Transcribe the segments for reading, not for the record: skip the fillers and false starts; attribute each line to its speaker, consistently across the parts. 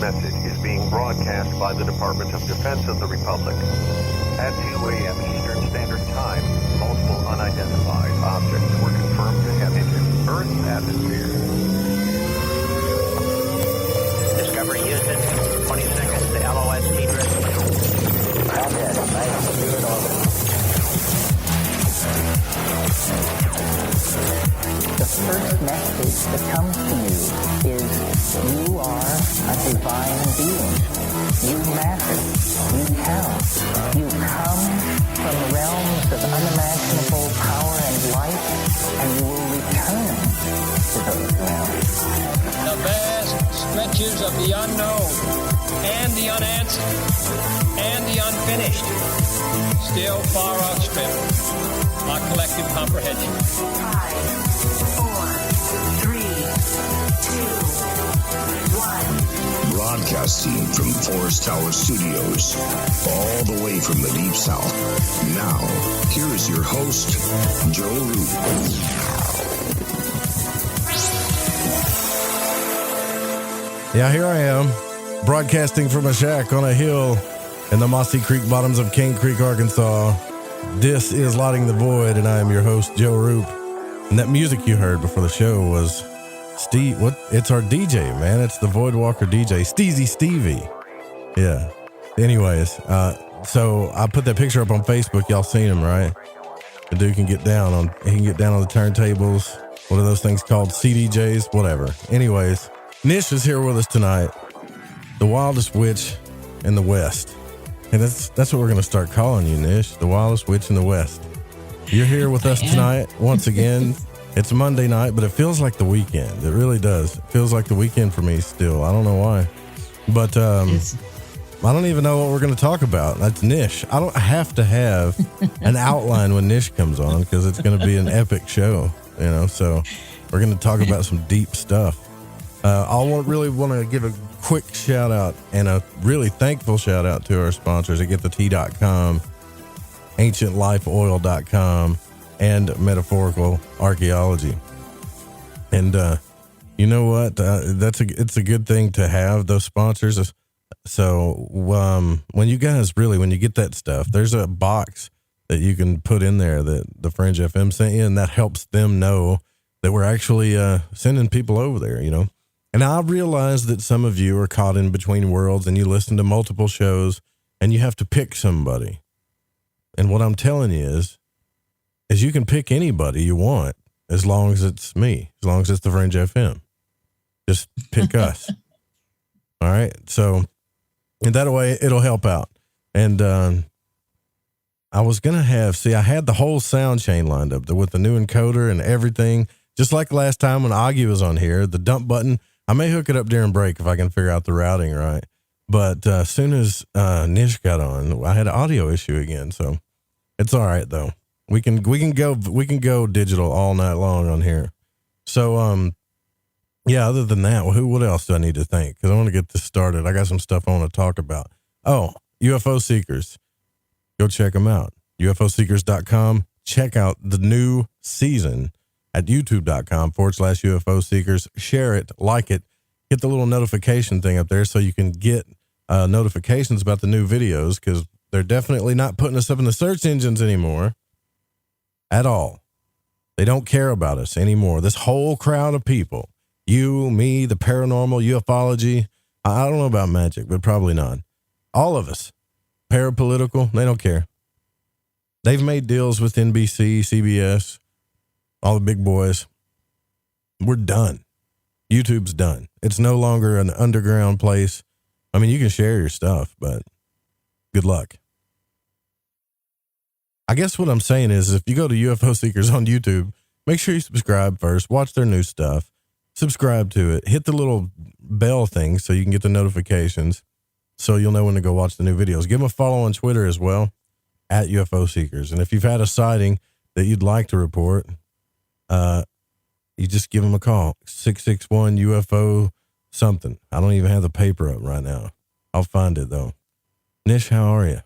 Speaker 1: Message is being broadcast by the Department of Defense of the Republic. At 2 a.m. Eastern Standard Time, multiple unidentified objects were confirmed to have entered Earth's atmosphere.
Speaker 2: Discovery Houston, 20 seconds to LOS Tidris. Roger, nice to do it over.
Speaker 3: The first message that comes to you is you are a divine being. You matter. You count. You come from realms of unimaginable power and light, and you will return to those realms.
Speaker 4: The vast stretches of the unknown and the unanswered and the unfinished still far outstrip our collective comprehension.
Speaker 5: 5, 4, 3, 2, 1.
Speaker 6: Broadcasting from Forest Tower Studios, all the way from the Deep South. Now, here is your host, Joe Root.
Speaker 7: Yeah, here I am, broadcasting from a shack on a hill in the Mossy Creek bottoms of King Creek, Arkansas. This is Lighting the Void, and I am your host, Joe Roop. And that music you heard before the show was Steve. What? It's our DJ, man. It's the Void Walker DJ, Steezy Stevie. Yeah. Anyways, so I put that picture up on Facebook. Y'all seen him, right? The dude can get down on. He can get down on the turntables. What are those things called? CDJs, whatever. Anyways, Niish is here with us tonight. The wildest witch in the West. And that's what we're going to start calling you, Niish. The wildest witch in the West. You're here with us tonight once again. It's Monday night, but it feels like the weekend. It really does. It feels like the weekend for me still. I don't know why. But I don't even know what we're going to talk about. That's Niish. I don't have to have an outline when Niish comes on because it's going to be an epic show, you know. So we're going to talk about some deep stuff. I really want to give a quick shout out and a really thankful shout out to our sponsors at GetTheTea.com, AncientLifeOil.com, and Metaphorical Archaeology. And you know what? It's a good thing to have those sponsors. So when you get that stuff, there's a box that you can put in there that the Fringe FM sent you, and that helps them know that we're actually sending people over there, you know. And I realize that some of you are caught in between worlds and you listen to multiple shows and you have to pick somebody. And what I'm telling you is you can pick anybody you want as long as it's me, as long as it's the Fringe FM. Just pick us. All right. So in that way, it'll help out. And I was going to I had the whole sound chain lined up with the new encoder and everything. Just like last time when Augie was on here, the dump button, I may hook it up during break if I can figure out the routing right. But as soon as Niish got on, I had an audio issue again. So it's all right though. We can go digital all night long on here. So yeah. Other than that, what else do I need to thank? Because I want to get this started. I got some stuff I want to talk about. Oh, UFO Seekers, go check them out. UFOseekers.com. Check out the new season at youtube.com/UFO Seekers. Share it, like it, hit the little notification thing up there so you can get notifications about the new videos, because they're definitely not putting us up in the search engines anymore at all. They don't care about us anymore. This whole crowd of people, you, me, the paranormal, ufology, I don't know about magic, but probably not. All of us, parapolitical, they don't care. They've made deals with NBC, CBS, all the big boys. We're done. YouTube's done. It's no longer an underground place. I mean, you can share your stuff, but good luck. I guess what I'm saying is if you go to UFO Seekers on YouTube, make sure you subscribe first, watch their new stuff, subscribe to it, hit the little bell thing so you can get the notifications so you'll know when to go watch the new videos. Give them a follow on Twitter as well, at UFO Seekers. And if you've had a sighting that you'd like to report, you just give them a call, 661 UFO something. I don't even have the paper up right now. I'll find it though. Niish, how are you?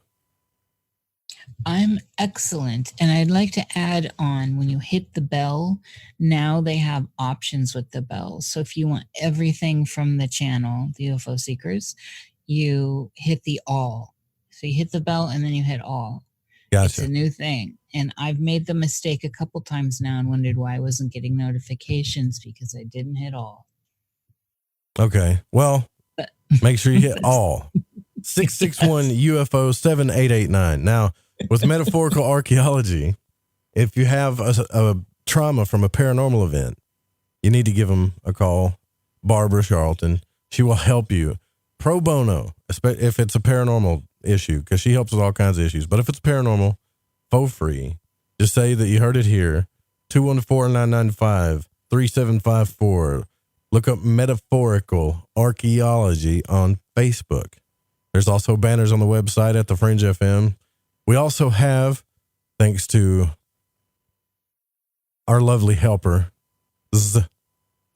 Speaker 8: I'm excellent. And I'd like to add on, when you hit the bell, now they have options with the bell. So if you want everything from the channel, the UFO Seekers, you hit the all. So you hit the bell and then you hit all. It's
Speaker 7: Gotcha.
Speaker 8: a new thing. And I've made the mistake a couple times now and wondered why I wasn't getting notifications, because I didn't hit all.
Speaker 7: Okay. Well, make sure you hit all. 661 UFO 7889. Now, with metaphorical archaeology, if you have a trauma from a paranormal event, you need to give them a call. Barbara Charlton. She will help you pro bono, if it's a paranormal issue, because she helps with all kinds of issues. But if it's paranormal, for free, just say that you heard it here. 214-995-3754. Look up Metaphorical Archaeology on Facebook. There's also banners on the website at the Fringe FM. We also have, thanks to our lovely helper,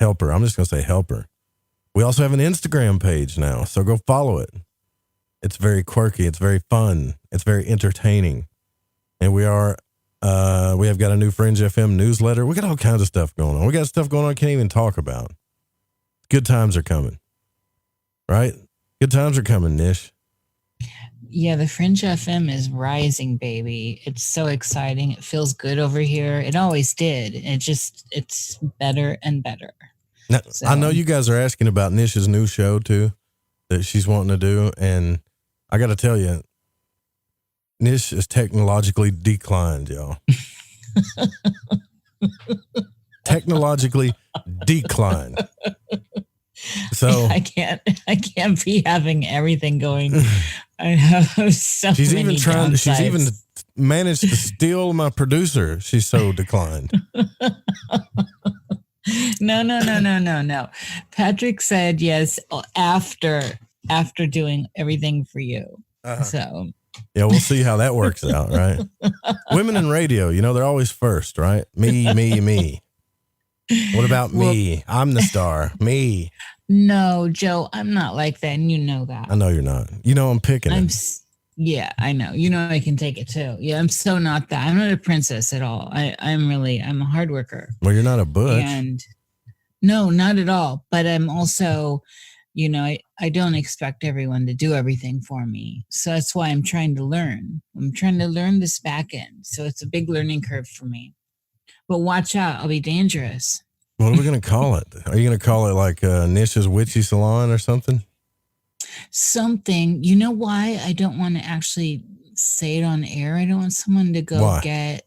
Speaker 7: helper, I'm just going to say helper. We also have an Instagram page now, so go follow it. It's very quirky. It's very fun. It's very entertaining. And we have got a new Fringe FM newsletter. We got all kinds of stuff going on. We got stuff going on I can't even talk about. Good times are coming, right? Good times are coming, Nish.
Speaker 8: Yeah, the Fringe FM is rising, baby. It's so exciting. It feels good over here. It always did. It's better and better.
Speaker 7: Now,
Speaker 8: So-
Speaker 7: I know you guys are asking about Nish's new show too, that she's wanting to do. And I got to tell you, Nish is technologically declined, y'all. Technologically declined. So
Speaker 8: I can't be having everything going. I have so
Speaker 7: she's
Speaker 8: many
Speaker 7: even trying. She's
Speaker 8: downsides.
Speaker 7: even managed to steal my producer. She's so declined.
Speaker 8: No. Patrick said yes after doing everything for you. So
Speaker 7: Yeah, we'll see how that works out, right? Women in radio, they're always first, right? Me. What about me? I'm the star. Me.
Speaker 8: no, Joe, I'm not like that, and you know that.
Speaker 7: I know you're not. I'm picking it.
Speaker 8: Yeah, I know. I can take it too. Yeah, I'm so not that. I'm not a princess at all. I'm a hard worker.
Speaker 7: Well, you're not a butch.
Speaker 8: And no, not at all. But I'm also, I don't expect everyone to do everything for me. So that's why I'm trying to learn. I'm trying to learn this back end. So it's a big learning curve for me. But watch out, I'll be dangerous.
Speaker 7: What are we going to call it? Are you going to call it like Nish's Witchy Salon or something?
Speaker 8: Something. You know why I don't want to actually say it on air? I don't want someone to go
Speaker 7: Why?
Speaker 8: get...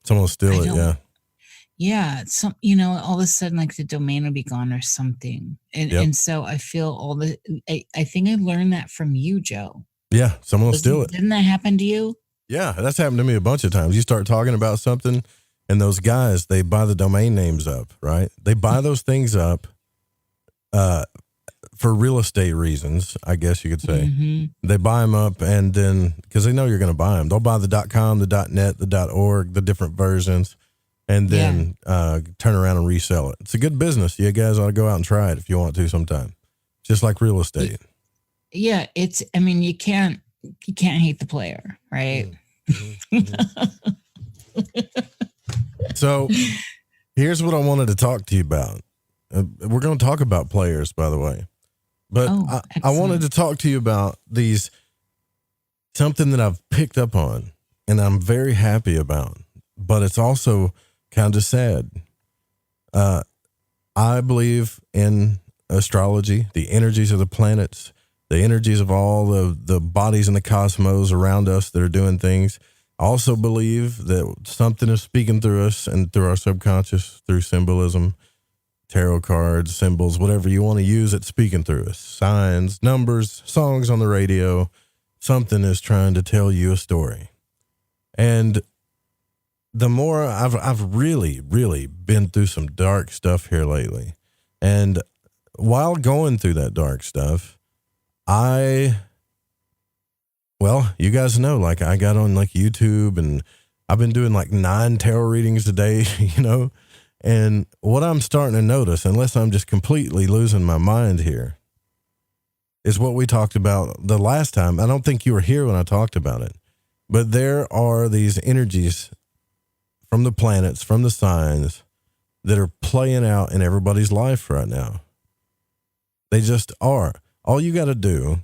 Speaker 7: Someone will steal it, yeah.
Speaker 8: Yeah, all of a sudden, like the domain will be gone or something, and so I feel I think I learned that from you, Joe.
Speaker 7: Yeah, someone will steal it.
Speaker 8: Didn't that happen to you?
Speaker 7: Yeah, that's happened to me a bunch of times. You start talking about something, and those guys, they buy the domain names up, right? They buy those things up for real estate reasons, I guess you could say.
Speaker 8: Mm-hmm.
Speaker 7: They buy them up, and then, because they know you're going to buy them, they'll buy the .com, the .net, the .org, the different versions, and then turn around and resell it. It's a good business. You guys ought to go out and try it if you want to sometime. Just like real estate.
Speaker 8: Yeah, you can't hate the player, right?
Speaker 7: So here's what I wanted to talk to you about. We're going to talk about players, by the way. But I wanted to talk to you about something that I've picked up on and I'm very happy about, but it's also kind of sad. I believe in astrology, the energies of the planets, the energies of all the bodies in the cosmos around us that are doing things. I also believe that something is speaking through us and through our subconscious, through symbolism, tarot cards, symbols, whatever you want to use, it's speaking through us. Signs, numbers, songs on the radio. Something is trying to tell you a story. And the more I've really, really been through some dark stuff here lately. And while going through that dark stuff, you guys know, like I got on like YouTube and I've been doing like 9 tarot readings a day, and what I'm starting to notice, unless I'm just completely losing my mind here, is what we talked about the last time. I don't think you were here when I talked about it, But there are these energies from the planets, from the signs that are playing out in everybody's life right now. They just are. All you got to do.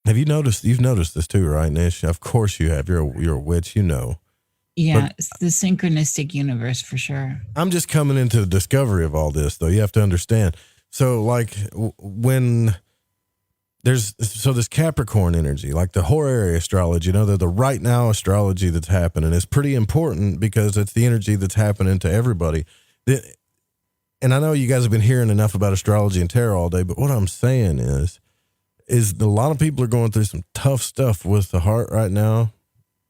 Speaker 7: Have you noticed? You've noticed this too, right, Nish? Of course you have. You're a witch, you know.
Speaker 8: Yeah,
Speaker 7: But
Speaker 8: it's the synchronistic universe for sure.
Speaker 7: I'm just coming into the discovery of all this, though. You have to understand. So, like, when there's this Capricorn energy, like the horary astrology, you know, the right now astrology that's happening is pretty important because it's the energy that's happening to everybody. And I know you guys have been hearing enough about astrology and tarot all day, but what I'm saying is a lot of people are going through some tough stuff with the heart right now,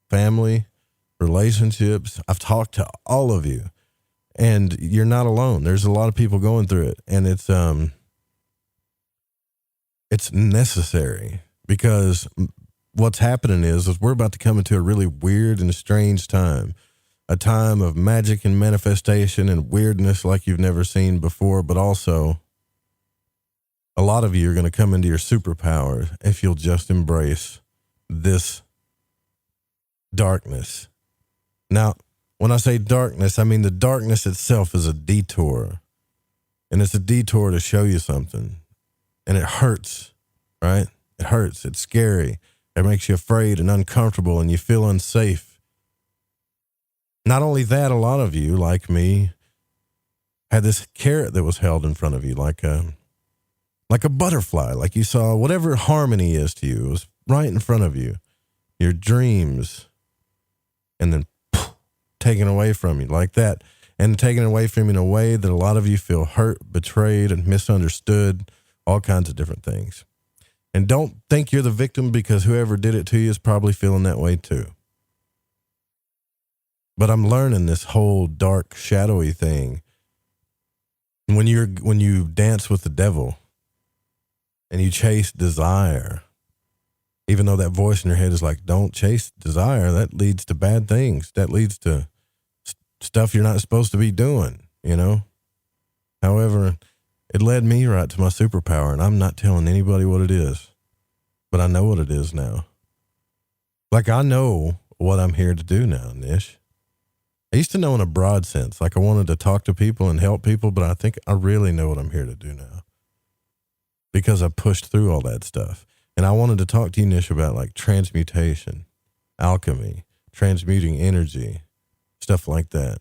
Speaker 7: family, relationships. I've talked to all of you, and you're not alone. There's a lot of people going through it, and it's necessary because what's happening is we're about to come into a really weird and strange time, a time of magic and manifestation and weirdness like you've never seen before, but also a lot of you are going to come into your superpowers if you'll just embrace this darkness. Now, when I say darkness, I mean the darkness itself is a detour, and it's a detour to show you something, and it hurts, right? It hurts. It's scary. It makes you afraid and uncomfortable, and you feel unsafe. Not only that, a lot of you, like me, had this carrot that was held in front of you, like a butterfly, like you saw whatever harmony is to you. It was right in front of you, your dreams, and then taken away from you like that, and taken away from you in a way that a lot of you feel hurt, betrayed, and misunderstood, all kinds of different things. And don't think you're the victim, because whoever did it to you is probably feeling that way too. But I'm learning this whole dark, shadowy thing. When you dance with the devil and you chase desire, even though that voice in your head is like, don't chase desire, that leads to bad things. That leads to stuff you're not supposed to be doing, you know? However, it led me right to my superpower, and I'm not telling anybody what it is, but I know what it is now. Like, I know what I'm here to do now, Nish. I used to know in a broad sense, like I wanted to talk to people and help people, but I think I really know what I'm here to do now because I pushed through all that stuff. And I wanted to talk to you, Nish, about like transmutation, alchemy, transmuting energy, stuff like that.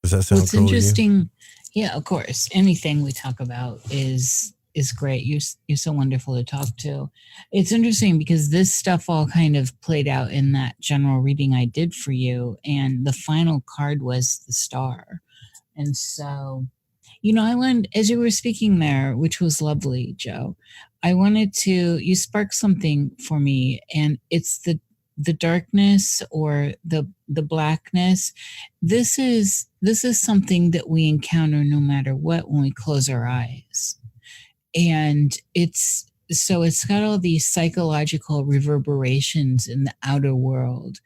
Speaker 7: Does that sound
Speaker 8: What's
Speaker 7: cool
Speaker 8: interesting? Yeah, of course. Anything we talk about is great. You're so wonderful to talk to. It's interesting because this stuff all kind of played out in that general reading I did for you, and the final card was the star. And so, you know, I learned as you were speaking there, which was lovely, Joe. I wanted to, you sparked something for me, and it's the darkness or the blackness. This is something that we encounter no matter what when we close our eyes. And it's got all these psychological reverberations in the outer world.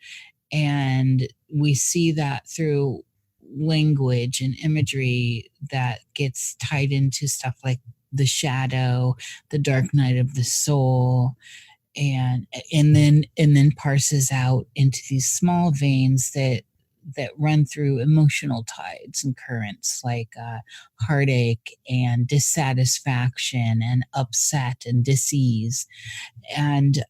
Speaker 8: And we see that through language and imagery that gets tied into stuff like the shadow, the dark night of the soul, and then parses out into these small veins that run through emotional tides and currents like heartache and dissatisfaction and upset and dis-ease. And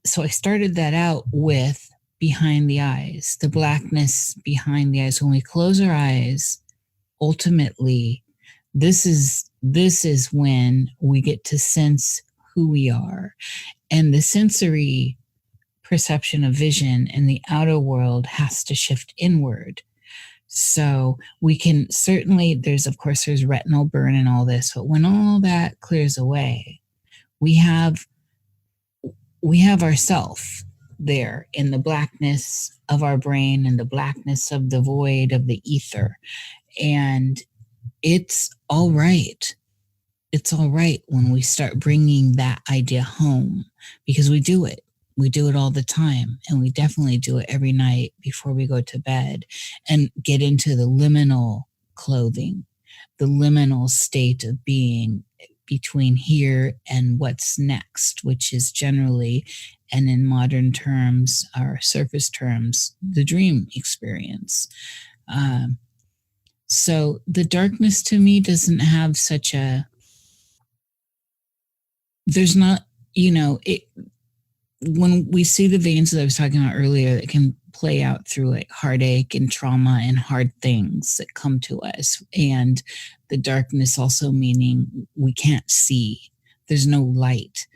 Speaker 8: so I started that out with behind the eyes, the blackness behind the eyes. When we close our eyes, ultimately, this is when we get to sense who we are. And the sensory perception of vision in the outer world has to shift inward. So we can certainly, there's retinal burn and all this, but when all that clears away, we have ourself there in the blackness of our brain and the blackness of the void of the ether. And it's all right. It's all right when we start bringing that idea home, because we do it. We do it all the time, and we definitely do it every night before we go to bed, and get into the liminal clothing, the liminal state of being between here and what's next, which is generally, and in modern terms or surface terms, the dream experience. So the darkness to me doesn't have such a, there's not, it, when we see the veins that I was talking about earlier, that can play out through like heartache and trauma and hard things that come to us. And the darkness also meaning we can't see, there's no light,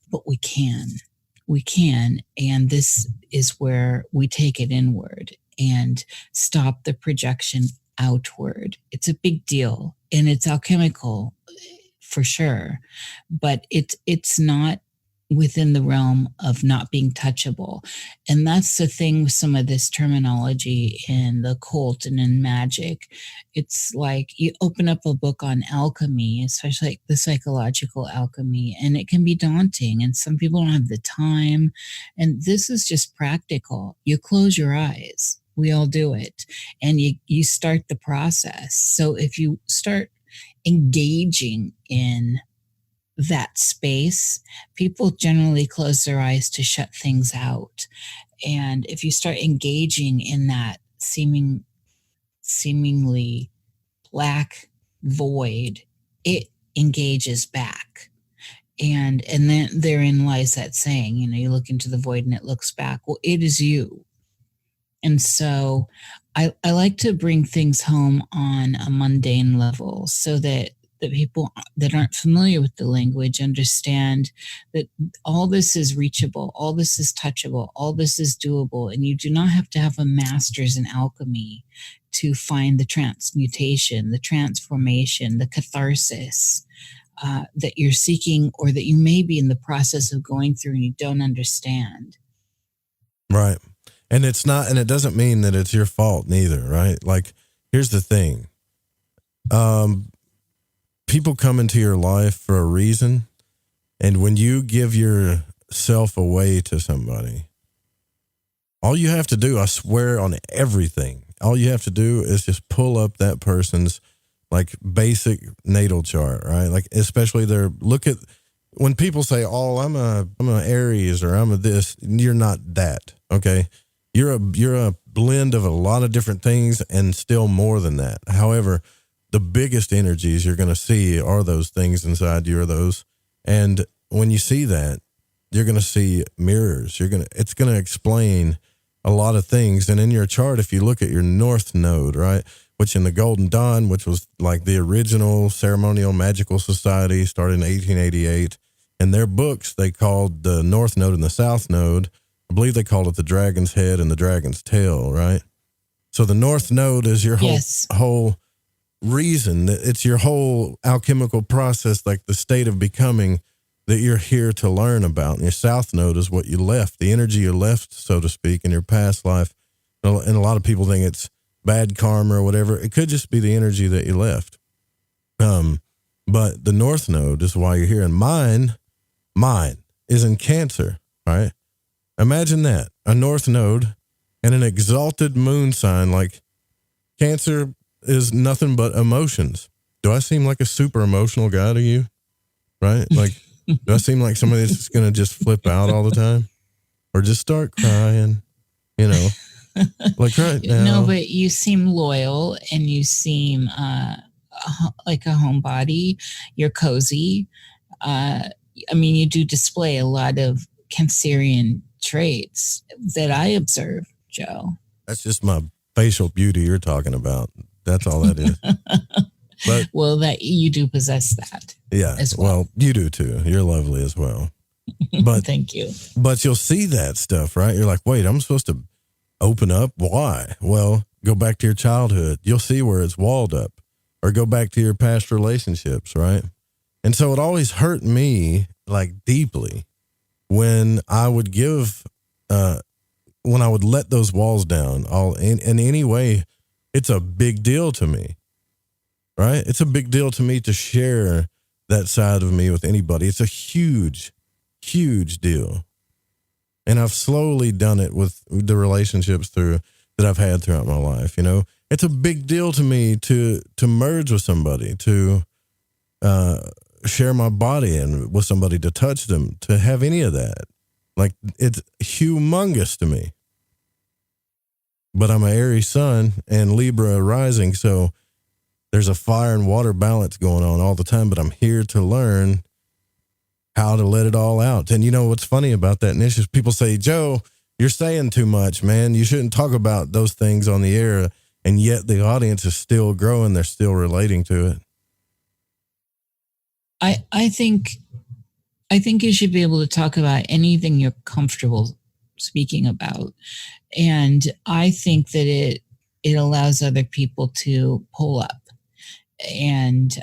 Speaker 8: but we can. And this is where we take it inward and stop the projection outward. It's a big deal, and it's alchemical for sure, but it's not within the realm of not being touchable. And that's the thing with some of this terminology in the occult and in magic. It's like you open up a book on alchemy, especially like the psychological alchemy, and it can be daunting, and some people don't have the time. And this is just practical. You close your eyes. We all do it. And you start the process. So if you start engaging in that space, people generally close their eyes to shut things out. And if you start engaging in that seemingly black void, it engages back. And then therein lies that saying, you look into the void and it looks back. Well, it is you. And so I like to bring things home on a mundane level so that the people that aren't familiar with the language understand that all this is reachable, all this is touchable, all this is doable, and you do not have to have a master's in alchemy to find the transmutation, the transformation, the catharsis that you're seeking, or that you may be in the process of going through and you don't understand.
Speaker 7: Right. And it's not, and it doesn't mean that it's your fault neither, right? Like, here's the thing. People come into your life for a reason. And when you give yourself away to somebody, all you have to do, I swear on everything, all you have to do is just pull up that person's like basic natal chart, right? Like, especially when people say, oh, I'm a Aries or I'm a this, you're not that. Okay. You're a blend of a lot of different things and still more than that. However, the biggest energies you're going to see are those things inside you, and when you see that, you're going to see mirrors. It's going to explain a lot of things. And in your chart, if you look at your North Node, right, which in the Golden Dawn, which was like the original ceremonial magical society, started in 1888, and their books, they called the North Node and the South Node, I believe they called it the Dragon's Head and the Dragon's Tail, right? So the North Node is your whole reason, that it's your whole alchemical process, like the state of becoming that you're here to learn about. And your South Node is what you left, the energy you left, so to speak, in your past life. And a lot of people think it's bad karma or whatever. It could just be the energy that you left. But the North Node is why you're here. And mine is in Cancer, right? Imagine that, a North Node and an exalted moon sign. Like, Cancer is nothing but emotions. Do I seem like a super emotional guy to you? Right? Like, do I seem like somebody that's just going to just flip out all the time? Or just start crying, like right now?
Speaker 8: No, but you seem loyal and you seem like a homebody. You're cozy. You do display a lot of Cancerian traits that I observe, Joe.
Speaker 7: That's just my facial beauty you're talking about. That's all that is. But,
Speaker 8: well, that you do possess that.
Speaker 7: Yeah.
Speaker 8: As well,
Speaker 7: you do too. You're lovely as well. But
Speaker 8: thank you.
Speaker 7: But you'll see that stuff, right? You're like, wait, I'm supposed to open up? Why? Well, go back to your childhood. You'll see where it's walled up. Or go back to your past relationships, right? And so it always hurt me, like, deeply when I would when I would let those walls down in any way. It's a big deal to me, right? It's a big deal to me to share that side of me with anybody. It's a huge, huge deal. And I've slowly done it with the relationships that I've had throughout my life. It's a big deal to me to merge with somebody, to share my body and with somebody, to touch them, to have any of that. Like, it's humongous to me. But I'm an Aries sun and Libra rising, so there's a fire and water balance going on all the time, but I'm here to learn how to let it all out. And you know what's funny about that, Niish, is people say, Joe, you're saying too much, man. You shouldn't talk about those things on the air. And yet the audience is still growing. They're still relating to it.
Speaker 8: I think you should be able to talk about anything you're comfortable speaking about. And I think that it allows other people to pull up. And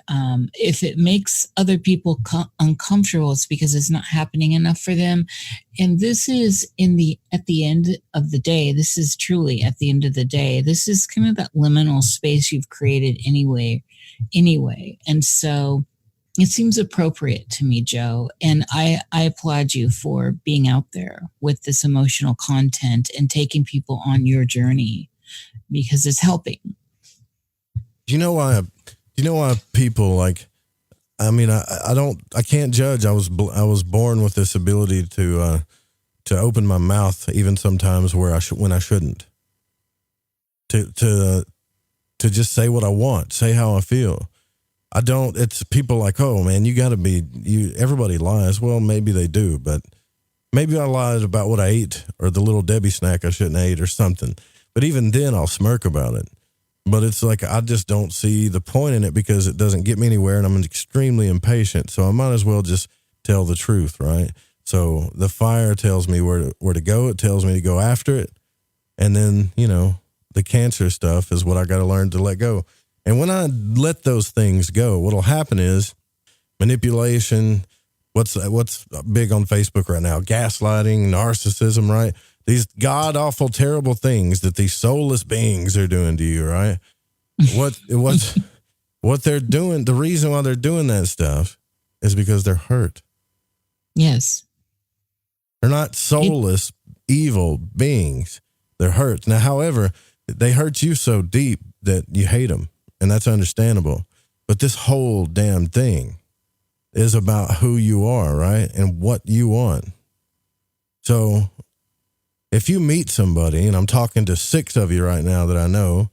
Speaker 8: if it makes other people uncomfortable, it's because it's not happening enough for them. And this is at the end of the day, this is truly at the end of the day, this is kind of that liminal space you've created anyway. And so it seems appropriate to me, Joe. And I applaud you for being out there with this emotional content and taking people on your journey, because it's helping.
Speaker 7: Do you know why people like, I mean, I can't judge. I was born with this ability to open my mouth even sometimes when I shouldn't, to just say what I want, say how I feel. It's people like, oh man, everybody lies. Well, maybe they do, but maybe I lied about what I ate or the little Debbie snack I shouldn't have ate or something. But even then I'll smirk about it. But it's like, I just don't see the point in it because it doesn't get me anywhere, and I'm extremely impatient. So I might as well just tell the truth, right? So the fire tells me where to go. It tells me to go after it. And then, the cancer stuff is what I got to learn to let go. And when I let those things go, what'll happen is manipulation. What's big on Facebook right now? Gaslighting, narcissism, right? These god-awful, terrible things that these soulless beings are doing to you, right? What they're doing, the reason why they're doing that stuff is because they're hurt.
Speaker 8: Yes.
Speaker 7: They're not soulless, evil beings. They're hurt. Now, however, they hurt you so deep that you hate them, and that's understandable. But this whole damn thing is about who you are, right? And what you want. So if you meet somebody, and I'm talking to 6 of you right now that I know,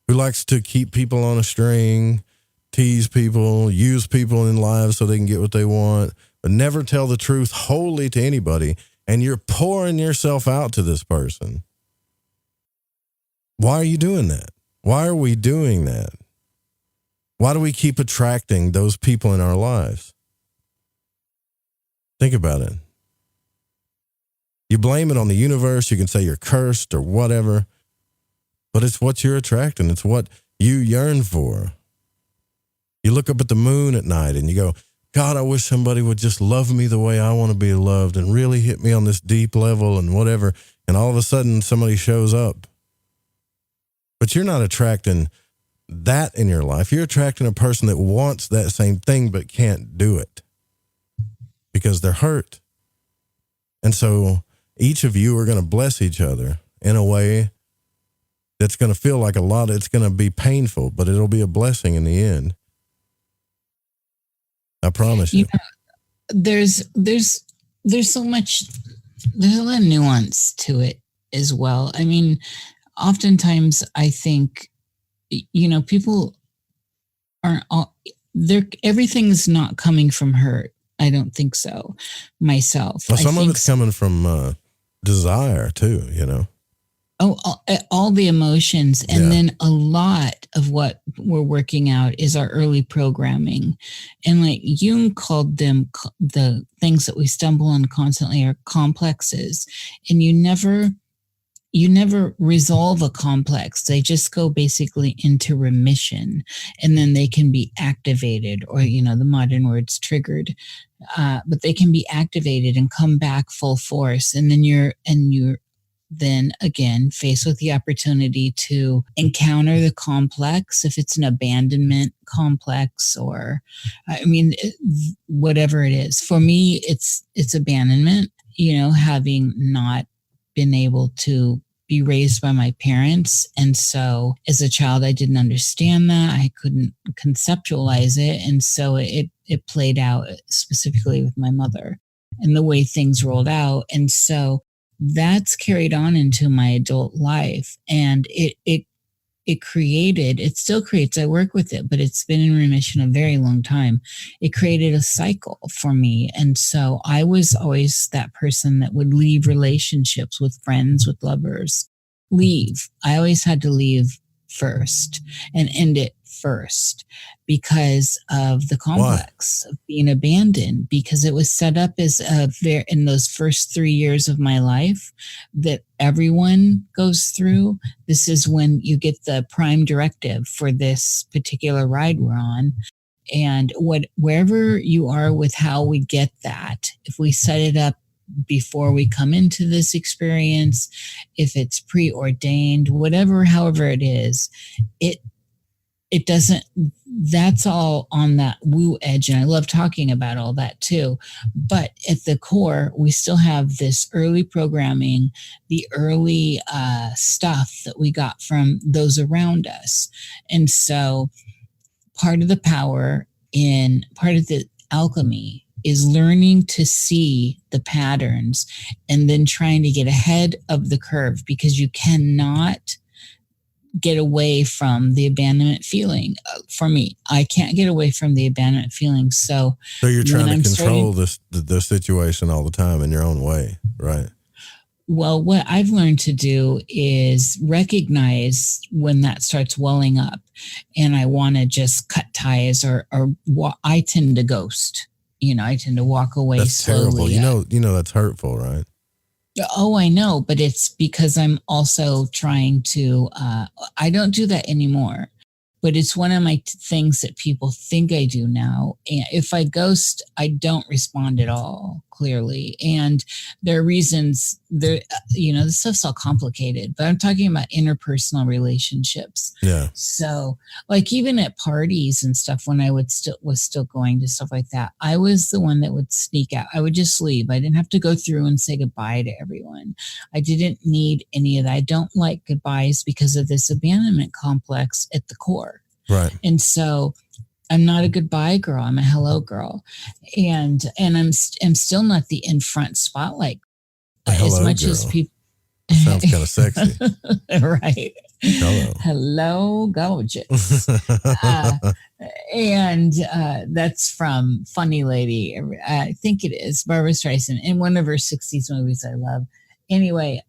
Speaker 7: who likes to keep people on a string, tease people, use people in lives so they can get what they want, but never tell the truth wholly to anybody, and you're pouring yourself out to this person. Why are you doing that? Why are we doing that? Why do we keep attracting those people in our lives? Think about it. You blame it on the universe. You can say you're cursed or whatever, but it's what you're attracting. It's what you yearn for. You look up at the moon at night and you go, God, I wish somebody would just love me the way I want to be loved and really hit me on this deep level and whatever. And all of a sudden somebody shows up. But you're not attracting that in your life. You're attracting a person that wants that same thing but can't do it because they're hurt. And so each of you are going to bless each other in a way that's going to feel like it's going to be painful, but it'll be a blessing in the end. I promise you.
Speaker 8: There's so much, there's a lot of nuance to it as well. I mean, oftentimes I think, people aren't everything's not coming from hurt. I don't think so myself.
Speaker 7: Well, some of it's coming from desire too,
Speaker 8: Oh, all the emotions. And then a lot of what we're working out is our early programming. And like Jung called them, the things that we stumble on constantly are complexes. And you never resolve a complex. They just go basically into remission, and then they can be activated, or, the modern word's triggered, but they can be activated and come back full force. And then you're then again faced with the opportunity to encounter the complex, if it's an abandonment complex or, whatever it is. For me, it's abandonment, having not been able to be raised by my parents. And so as a child, I didn't understand that. I couldn't conceptualize it. And so it played out specifically with my mother and the way things rolled out. And so that's carried on into my adult life. And it still creates, I work with it, but it's been in remission a very long time. It created a cycle for me. And so I was always that person that would leave relationships with friends, with lovers, leave. I always had to leave first and end it first because of the complex of being abandoned, because it was set up as in those first 3 years of my life that everyone goes through. This is when you get the prime directive for this particular ride we're on. And wherever you are with how we get that, if we set it up before we come into this experience, if it's preordained, however it is, it doesn't, that's all on that woo edge. And I love talking about all that too. But at the core, we still have this early programming, the early stuff that we got from those around us. And so part of the power part of the alchemy is learning to see the patterns and then trying to get ahead of the curve, because you cannot get away from the abandonment feeling. For me, I can't get away from the abandonment feeling. So
Speaker 7: you're trying to control the situation all the time in your own way, right?
Speaker 8: Well, what I've learned to do is recognize when that starts welling up and I want to just cut ties or I tend to ghost. I tend to walk away
Speaker 7: that's
Speaker 8: slowly.
Speaker 7: Terrible. You know that's hurtful, right?
Speaker 8: Oh, I know, but it's because I'm also trying to, I don't do that anymore, but it's one of my things that people think I do now. And if I ghost, I don't respond at all, clearly. And there are reasons this stuff's all complicated, but I'm talking about interpersonal relationships.
Speaker 7: Yeah.
Speaker 8: So like even at parties and stuff, when I was still going to stuff like that, I was the one that would sneak out. I would just leave. I didn't have to go through and say goodbye to everyone. I didn't need any of that. I don't like goodbyes because of this abandonment complex at the core.
Speaker 7: Right.
Speaker 8: And so I'm not a goodbye girl. I'm a hello girl. And I'm still not the in front spotlight. As much girl. As people.
Speaker 7: Sounds kind of sexy.
Speaker 8: Right. Hello, gorgeous. And that's from Funny Lady. I think it is Barbara Streisand in one of her 60s movies I love. Anyway,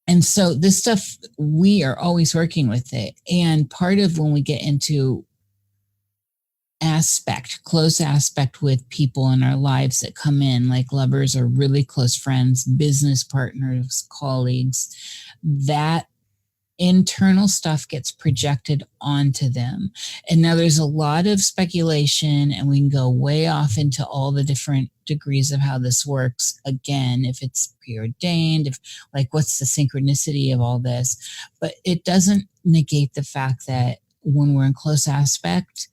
Speaker 8: and so this stuff, we are always working with it. And part of when we get into close aspect with people in our lives that come in, like lovers or really close friends, business partners, colleagues, that internal stuff gets projected onto them. And now there's a lot of speculation, and we can go way off into all the different degrees of how this works. Again, if it's preordained, what's the synchronicity of all this? But it doesn't negate the fact that when we're in close aspect,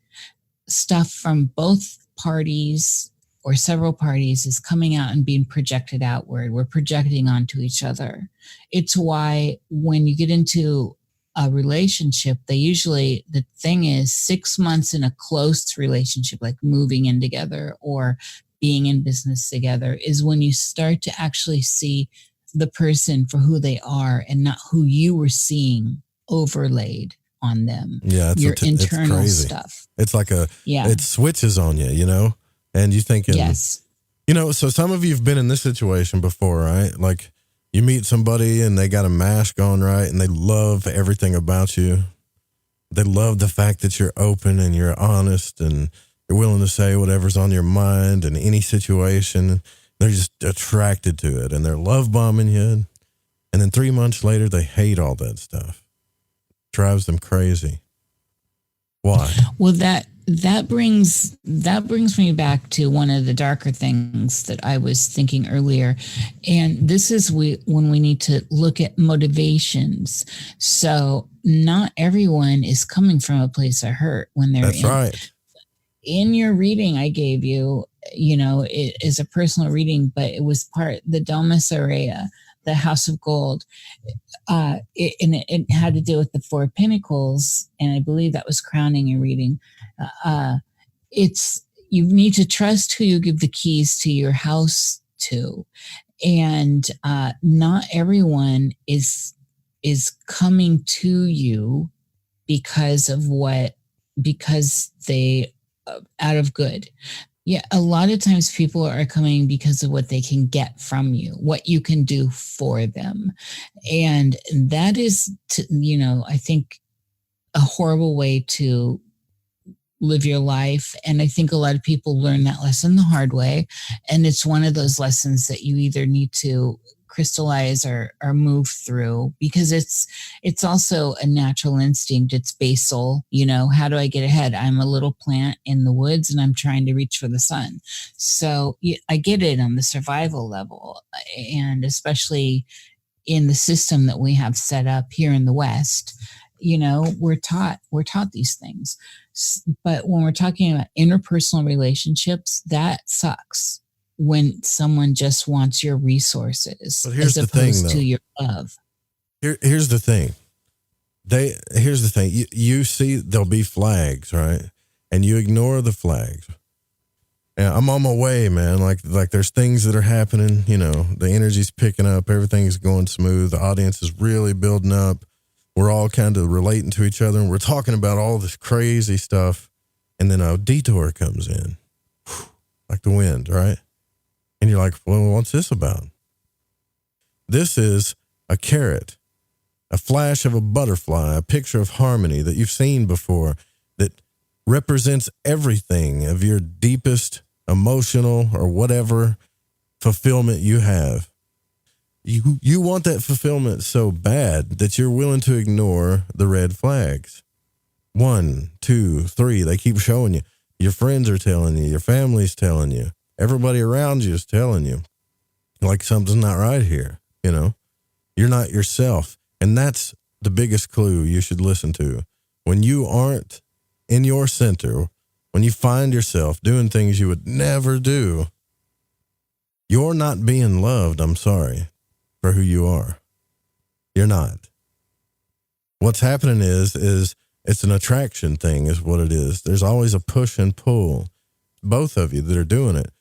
Speaker 8: stuff from both parties or several parties is coming out and being projected outward. We're projecting onto each other. It's why when you get into a relationship, the thing is 6 months in a close relationship, like moving in together or being in business together, is when you start to actually see the person for who they are and not who you were seeing overlaid on them.
Speaker 7: Yeah,
Speaker 8: your internal
Speaker 7: it's
Speaker 8: stuff.
Speaker 7: It's like it switches on you, and you thinking,
Speaker 8: yes,
Speaker 7: so some of you've been in this situation before, right? Like you meet somebody and they got a mask on, right? And they love everything about you. They love the fact that you're open and you're honest and you're willing to say whatever's on your mind in any situation. They're just attracted to it and they're love bombing you. And then 3 months later, they hate all that stuff. Drives them crazy. Why?
Speaker 8: Well, that brings me back to one of the darker things that I was thinking earlier. And this is when we need to look at motivations. So not everyone is coming from a place of hurt when they're
Speaker 7: right.
Speaker 8: In your reading I gave you, it is a personal reading, but it was the Domus Aurea, the House of Gold. It had to do with the Four of Pentacles, and I believe that was crowning your reading. It's you need to trust who you give the keys to your house to, and not everyone is coming to you because they out of good. Yeah, a lot of times people are coming because of what they can get from you, what you can do for them. And that is, I think a horrible way to live your life. And I think a lot of people learn that lesson the hard way. And it's one of those lessons that you either need to crystallize or move through, because it's also a natural instinct. It's basal. How do I get ahead? I'm a little plant in the woods and I'm trying to reach for the sun. So I get it on the survival level, and especially in the system that we have set up here in the West. We're taught these things. But when we're talking about interpersonal relationships, that sucks. When someone just wants your resources as opposed to your love.
Speaker 7: Here's the thing. Here's the thing. You see there'll be flags, right? And you ignore the flags. And I'm on my way, man. Like there's things that are happening, the energy's picking up, everything's going smooth, the audience is really building up. We're all kind of relating to each other, and we're talking about all this crazy stuff. And then a detour comes in, like the wind, right? And you're like, well, what's this about? This is a carrot, a flash of a butterfly, a picture of harmony that you've seen before that represents everything of your deepest emotional or whatever fulfillment you have. You want that fulfillment so bad that you're willing to ignore the red flags. 1, 2, 3, they keep showing you. Your friends are telling you, your family's telling you. Everybody around you is telling you, like, something's not right here, You're not yourself. And that's the biggest clue you should listen to. When you aren't in your center, when you find yourself doing things you would never do, you're not being loved, I'm sorry, for who you are. You're not. What's happening is it's an attraction thing is what it is. There's always a push and pull. Both of you that are doing it.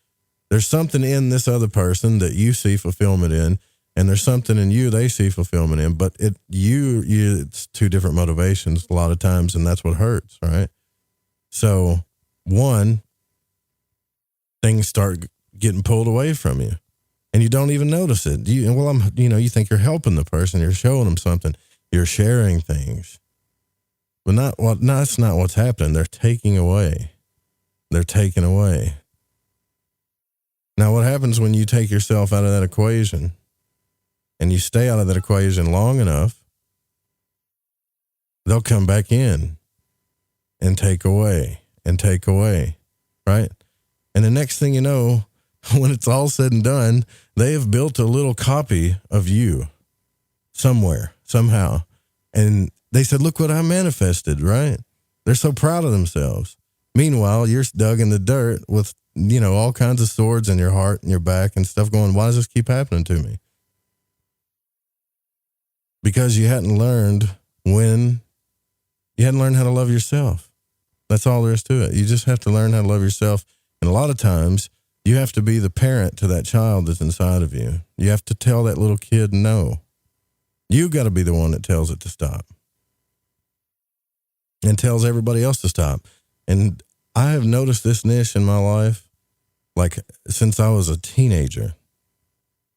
Speaker 7: There's something in this other person that you see fulfillment in, and there's something in you they see fulfillment in, but it's two different motivations a lot of times, and that's what hurts, right? So, one, things start getting pulled away from you, and you don't even notice it. You think you're helping the person, you're showing them something, you're sharing things, but that's not what's happening. They're taking away. They're taken away. Now, what happens when you take yourself out of that equation and you stay out of that equation long enough, they'll come back in and take away, right? And the next thing you know, when it's all said and done, they have built a little copy of you somewhere, somehow. And they said, look what I manifested, right? They're so proud of themselves. Meanwhile, you're dug in the dirt with, all kinds of swords in your heart and your back and stuff going, why does this keep happening to me? Because you hadn't learned how to love yourself. That's all there is to it. You just have to learn how to love yourself. And a lot of times you have to be the parent to that child that's inside of you. You have to tell that little kid no. You got to be the one that tells it to stop and tells everybody else to stop. And I have noticed this niche in my life, like since I was a teenager.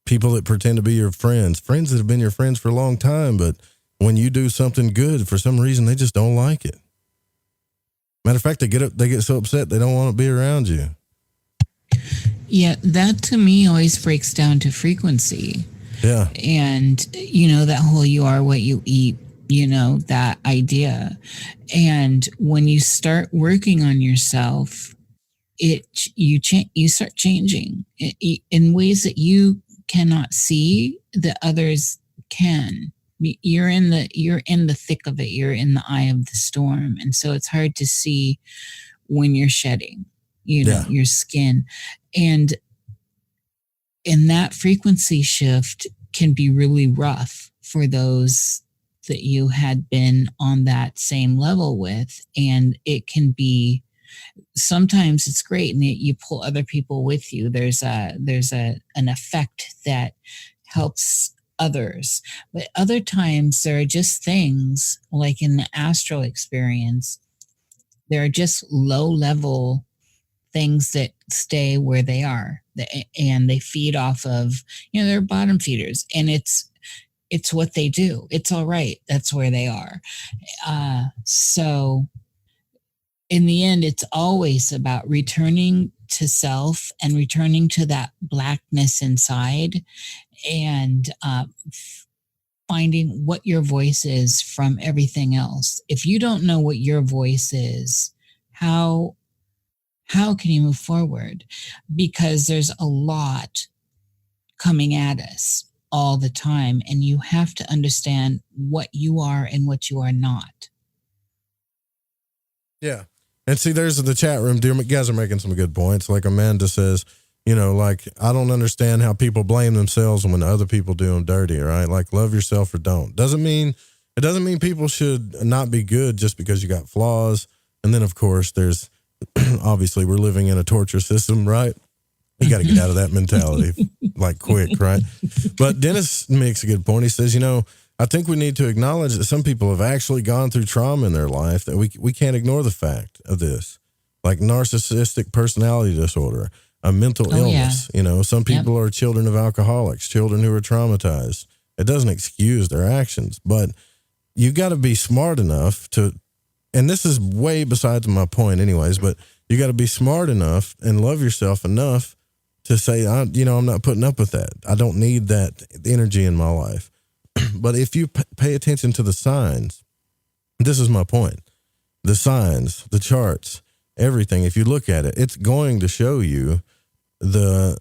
Speaker 7: People that pretend to be your friends that have been your friends for a long time, but when you do something good, for some reason, they just don't like it. Matter of fact, they get so upset they don't want to be around you.
Speaker 8: Yeah, that to me always breaks down to frequency.
Speaker 7: Yeah.
Speaker 8: And, that whole you are what you eat, that idea. And when you start working on yourself, you start changing in ways that you cannot see that others can. You're in the thick of it. You're in the eye of the storm. And so it's hard to see when you're shedding, your skin. And in that frequency shift, can be really rough for those that you had been on that same level with. And it can be, sometimes it's great and you pull other people with you. There's an effect that helps others. But other times there are just things like in the astral experience, there are just low level things that stay where they are, and they feed off of, they're bottom feeders, and it's what they do. It's all right. That's where they are. So in the end, it's always about returning to self and returning to that blackness inside, and finding what your voice is from everything else. If you don't know what your voice is, how can you move forward? Because there's a lot coming at us all the time, and you have to understand what you are and what you are not.
Speaker 7: Yeah. And see, there's the chat room. You guys are making some good points. Like Amanda says, like, I don't understand how people blame themselves when other people do them dirty, right? Like, love yourself or don't. It doesn't mean people should not be good just because you got flaws. And then, of course, there's, obviously, we're living in a torture system, right? You got to get out of that mentality, like, quick, right? But Dennis makes a good point. He says, I think we need to acknowledge that some people have actually gone through trauma in their life, that we can't ignore the fact of this, like narcissistic personality disorder, a mental illness. Yeah. Some people are children of alcoholics, children who are traumatized. It doesn't excuse their actions, but you got to be smart enough to, and this is way besides my point anyways, but you got to be smart enough and love yourself enough to say, I'm not putting up with that. I don't need that energy in my life. But if you pay attention to the signs, this is my point. The signs, the charts, everything, if you look at it, it's going to show you a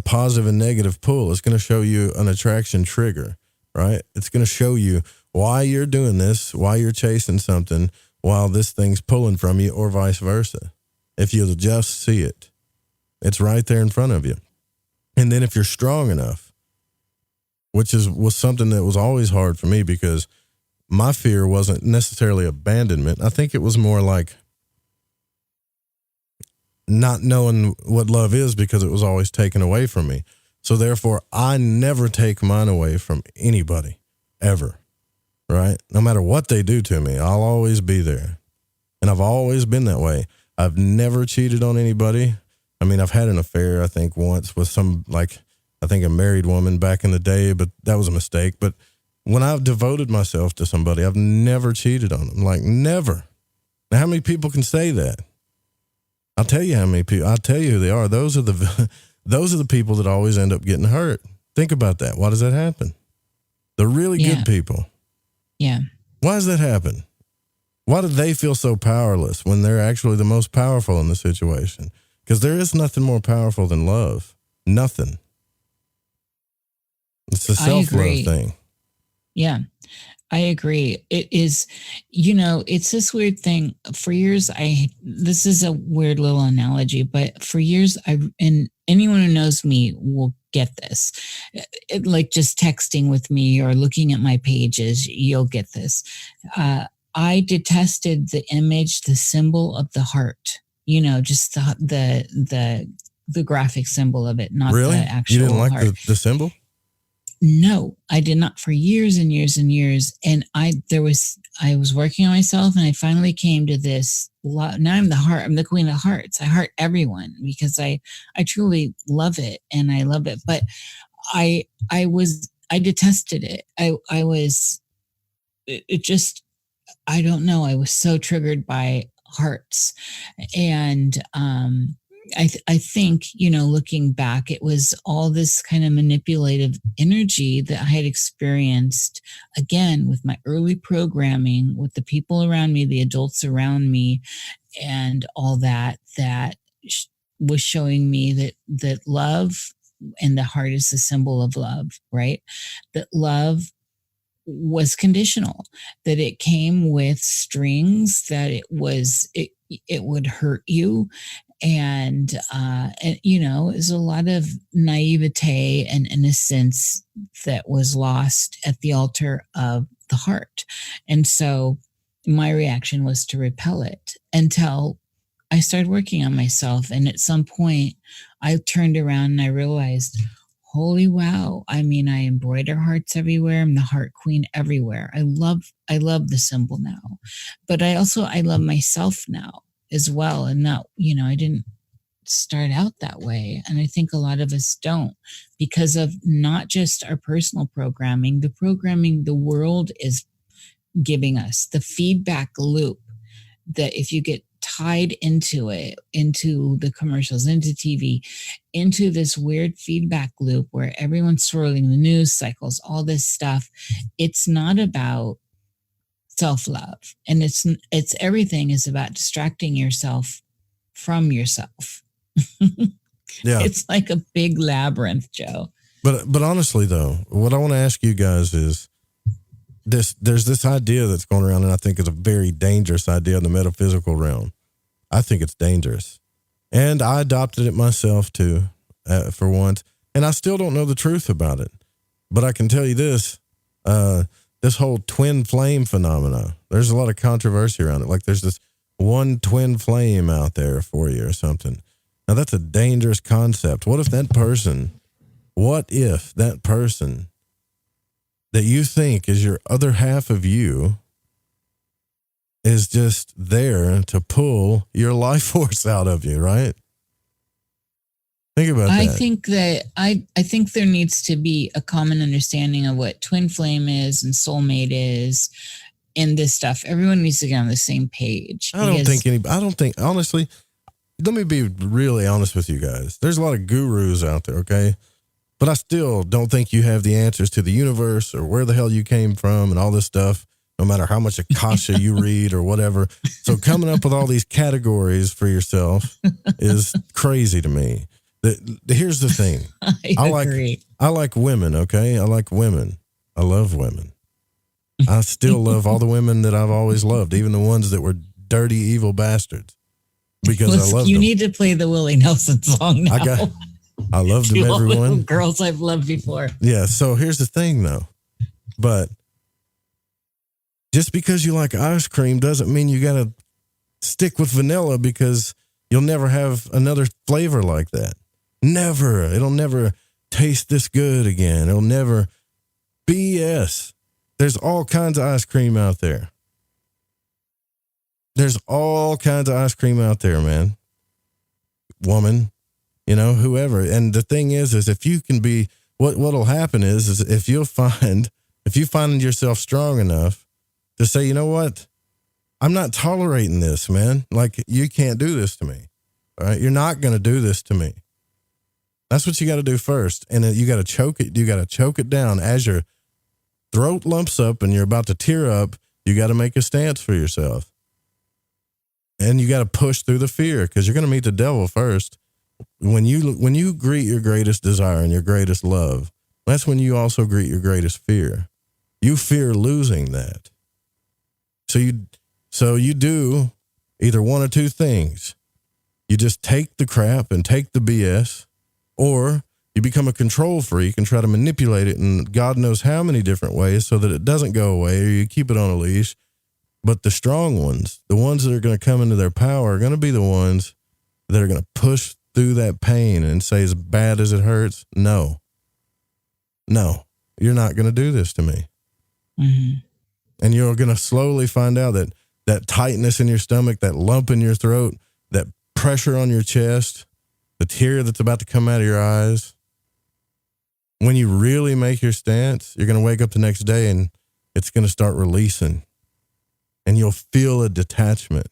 Speaker 7: positive and negative pull. It's going to show you an attraction trigger, right? It's going to show you why you're doing this, why you're chasing something while this thing's pulling from you, or vice versa. If you'll just see it, it's right there in front of you. And then if you're strong enough, which was something that was always hard for me, because my fear wasn't necessarily abandonment. I think it was more like not knowing what love is, because it was always taken away from me. So therefore, I never take mine away from anybody, ever, right? No matter what they do to me, I'll always be there. And I've always been that way. I've never cheated on anybody. I mean, I've had an affair, I think, once with a married woman back in the day, but that was a mistake. But when I've devoted myself to somebody, I've never cheated on them. Like, never. Now, how many people can say that? I'll tell you how many people. I'll tell you who they are. Those are the people that always end up getting hurt. Think about that. Why does that happen? The really good people.
Speaker 8: Yeah.
Speaker 7: Why does that happen? Why do they feel so powerless when they're actually the most powerful in the situation? Because there is nothing more powerful than love. Nothing. It's a self-love thing.
Speaker 8: Yeah, I agree. It is, it's this weird thing. For years, this is a weird little analogy, but for years, and anyone who knows me will get this. Like just texting with me or looking at my pages, you'll get this. I detested the image, the symbol of the heart. Just the graphic symbol of it, not
Speaker 7: really?
Speaker 8: The actual
Speaker 7: You didn't like
Speaker 8: heart.
Speaker 7: the symbol?
Speaker 8: No, I did not, for years and years and years. And I was working on myself, and I finally came to this. Now I'm the heart. I'm the queen of hearts. I heart everyone because I truly love it, and I love it. But I detested it. I don't know. I was so triggered by hearts, and I think, looking back, it was all this kind of manipulative energy that I had experienced, again, with my early programming, with the people around me, the adults around me, and all that was showing me that love, and the heart is the symbol of love, right? That love was conditional, that it came with strings, that it would hurt you. There's a lot of naivete and innocence that was lost at the altar of the heart. And so my reaction was to repel it until I started working on myself. And at some point I turned around and I realized, holy wow. I mean, I embroider hearts everywhere. I'm the heart queen everywhere. I love the symbol now, but I love myself now as well. And not, I didn't start out that way. And I think a lot of us don't, because of not just our personal programming, the world is giving us, the feedback loop, that if you get tied into it, into the commercials, into TV, into this weird feedback loop where everyone's swirling the news cycles, all this stuff, it's not about self-love. And it's everything is about distracting yourself from yourself.
Speaker 7: Yeah.
Speaker 8: It's like a big labyrinth, Joe.
Speaker 7: But honestly though, what I want to ask you guys is there's this idea that's going around, and I think it's a very dangerous idea in the metaphysical realm. I think it's dangerous. And I adopted it myself too, for once. And I still don't know the truth about it. But I can tell you this, this whole twin flame phenomena, there's a lot of controversy around it. Like there's this one twin flame out there for you or something. Now that's a dangerous concept. What if that person that you think is your other half of you is just there to pull your life force out of you, right? Think about that.
Speaker 8: I think there needs to be a common understanding of what twin flame is and soulmate is in this stuff. Everyone needs to get on the same page.
Speaker 7: Honestly, let me be really honest with you guys. There's a lot of gurus out there, okay? But I still don't think you have the answers to the universe or where the hell you came from and all this stuff, no matter how much Akasha you read or whatever. So coming up with all these categories for yourself is crazy to me. Here's the thing. I like women, okay? I like women. I love women. I still love all the women that I've always loved, even the ones that were dirty, evil bastards, because I love them.
Speaker 8: You need to play the Willie Nelson song now.
Speaker 7: I love them, everyone.
Speaker 8: Girls I've loved before.
Speaker 7: Yeah, so here's the thing, though. But just because you like ice cream doesn't mean you got to stick with vanilla, because you'll never have another flavor like that. Never. It'll never taste this good again. It'll never. BS. There's all kinds of ice cream out there. There's all kinds of ice cream out there, man. Woman. Whoever. And the thing is if you can be, what'll happen is if you find yourself strong enough to say, you know what, I'm not tolerating this, man. Like, you can't do this to me. All right. You're not going to do this to me. That's what you got to do first. And then you got to choke it. You got to choke it down as your throat lumps up and you're about to tear up. You got to make a stance for yourself. And you got to push through the fear, because you're going to meet the devil first. When you greet your greatest desire and your greatest love, that's when you also greet your greatest fear. You fear losing that. So you do either one or two things. You just take the crap and take the BS, or you become a control freak and try to manipulate it in God knows how many different ways so that it doesn't go away, or you keep it on a leash. But the strong ones, the ones that are going to come into their power, are going to be the ones that are going to push through that pain and say, as bad as it hurts, no, you're not going to do this to me.
Speaker 8: Mm-hmm.
Speaker 7: And you're going to slowly find out that tightness in your stomach, that lump in your throat, that pressure on your chest, the tear that's about to come out of your eyes. When you really make your stance, you're going to wake up the next day and it's going to start releasing, and you'll feel a detachment.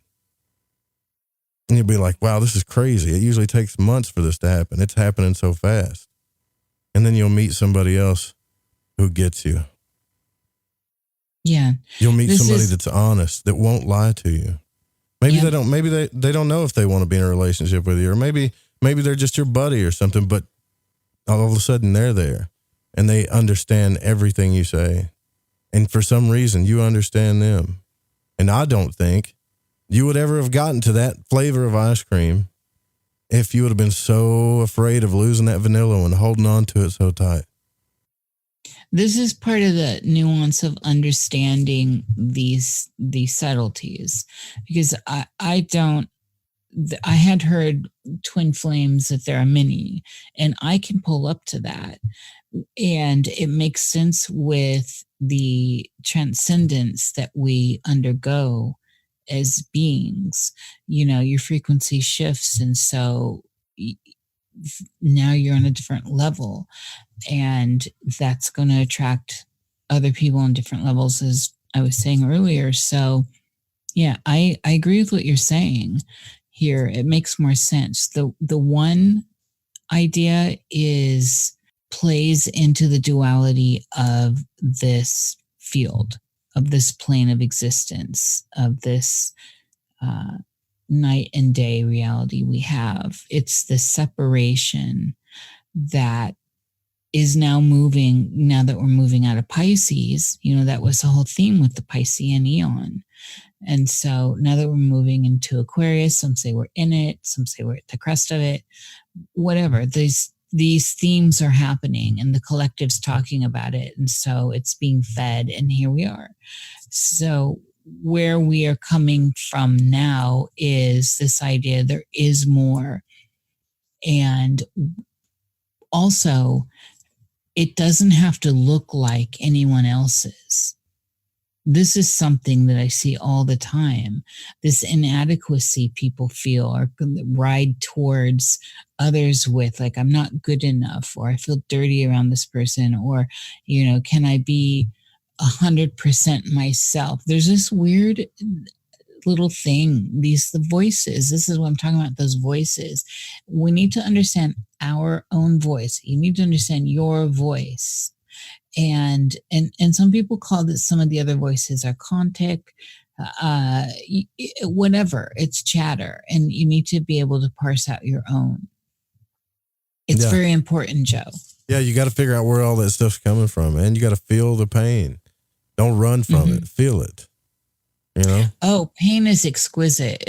Speaker 7: And you'll be like, wow, this is crazy. It usually takes months for this to happen. It's happening so fast. And then you'll meet somebody else who gets you.
Speaker 8: Yeah.
Speaker 7: You'll meet somebody that's honest, that won't lie to you. Maybe they don't, maybe they don't know if they want to be in a relationship with you, or maybe they're just your buddy or something, but all of a sudden they're there and they understand everything you say. And for some reason you understand them. And I don't think you would ever have gotten to that flavor of ice cream if you would have been so afraid of losing that vanilla and holding on to it so tight?
Speaker 8: This is part of the nuance of understanding these subtleties, because I had heard twin flames, that there are many, and I can pull up to that, and it makes sense with the transcendence that we undergo as beings. Your frequency shifts, and so now you're on a different level, and that's going to attract other people on different levels, as I was saying earlier. So yeah, I agree with what you're saying here. It makes more sense. The one idea plays into the duality of this field, of this plane of existence, of this night and day reality we have. It's the separation that is now moving, now that we're moving out of Pisces. That was the whole theme with the Piscean eon. And so now that we're moving into Aquarius, some say we're in it, some say we're at the crest of it, whatever. These themes are happening, and the collective's talking about it. And so it's being fed, and here we are. So where we are coming from now is this idea there is more. And also, it doesn't have to look like anyone else's. This is something that I see all the time. This inadequacy people feel or ride towards others with, like, I'm not good enough, or I feel dirty around this person, or, can I be 100% myself? There's this weird little thing, the voices. This is what I'm talking about, those voices. We need to understand our own voice. You need to understand your voice. And some people call this, some of the other voices are contic, whatever, it's chatter, and you need to be able to parse out your own. It's very important, Joe. Yeah,
Speaker 7: you got to figure out where all that stuff's coming from, and you got to feel the pain. Don't run from it. Feel it. Oh,
Speaker 8: pain is exquisite.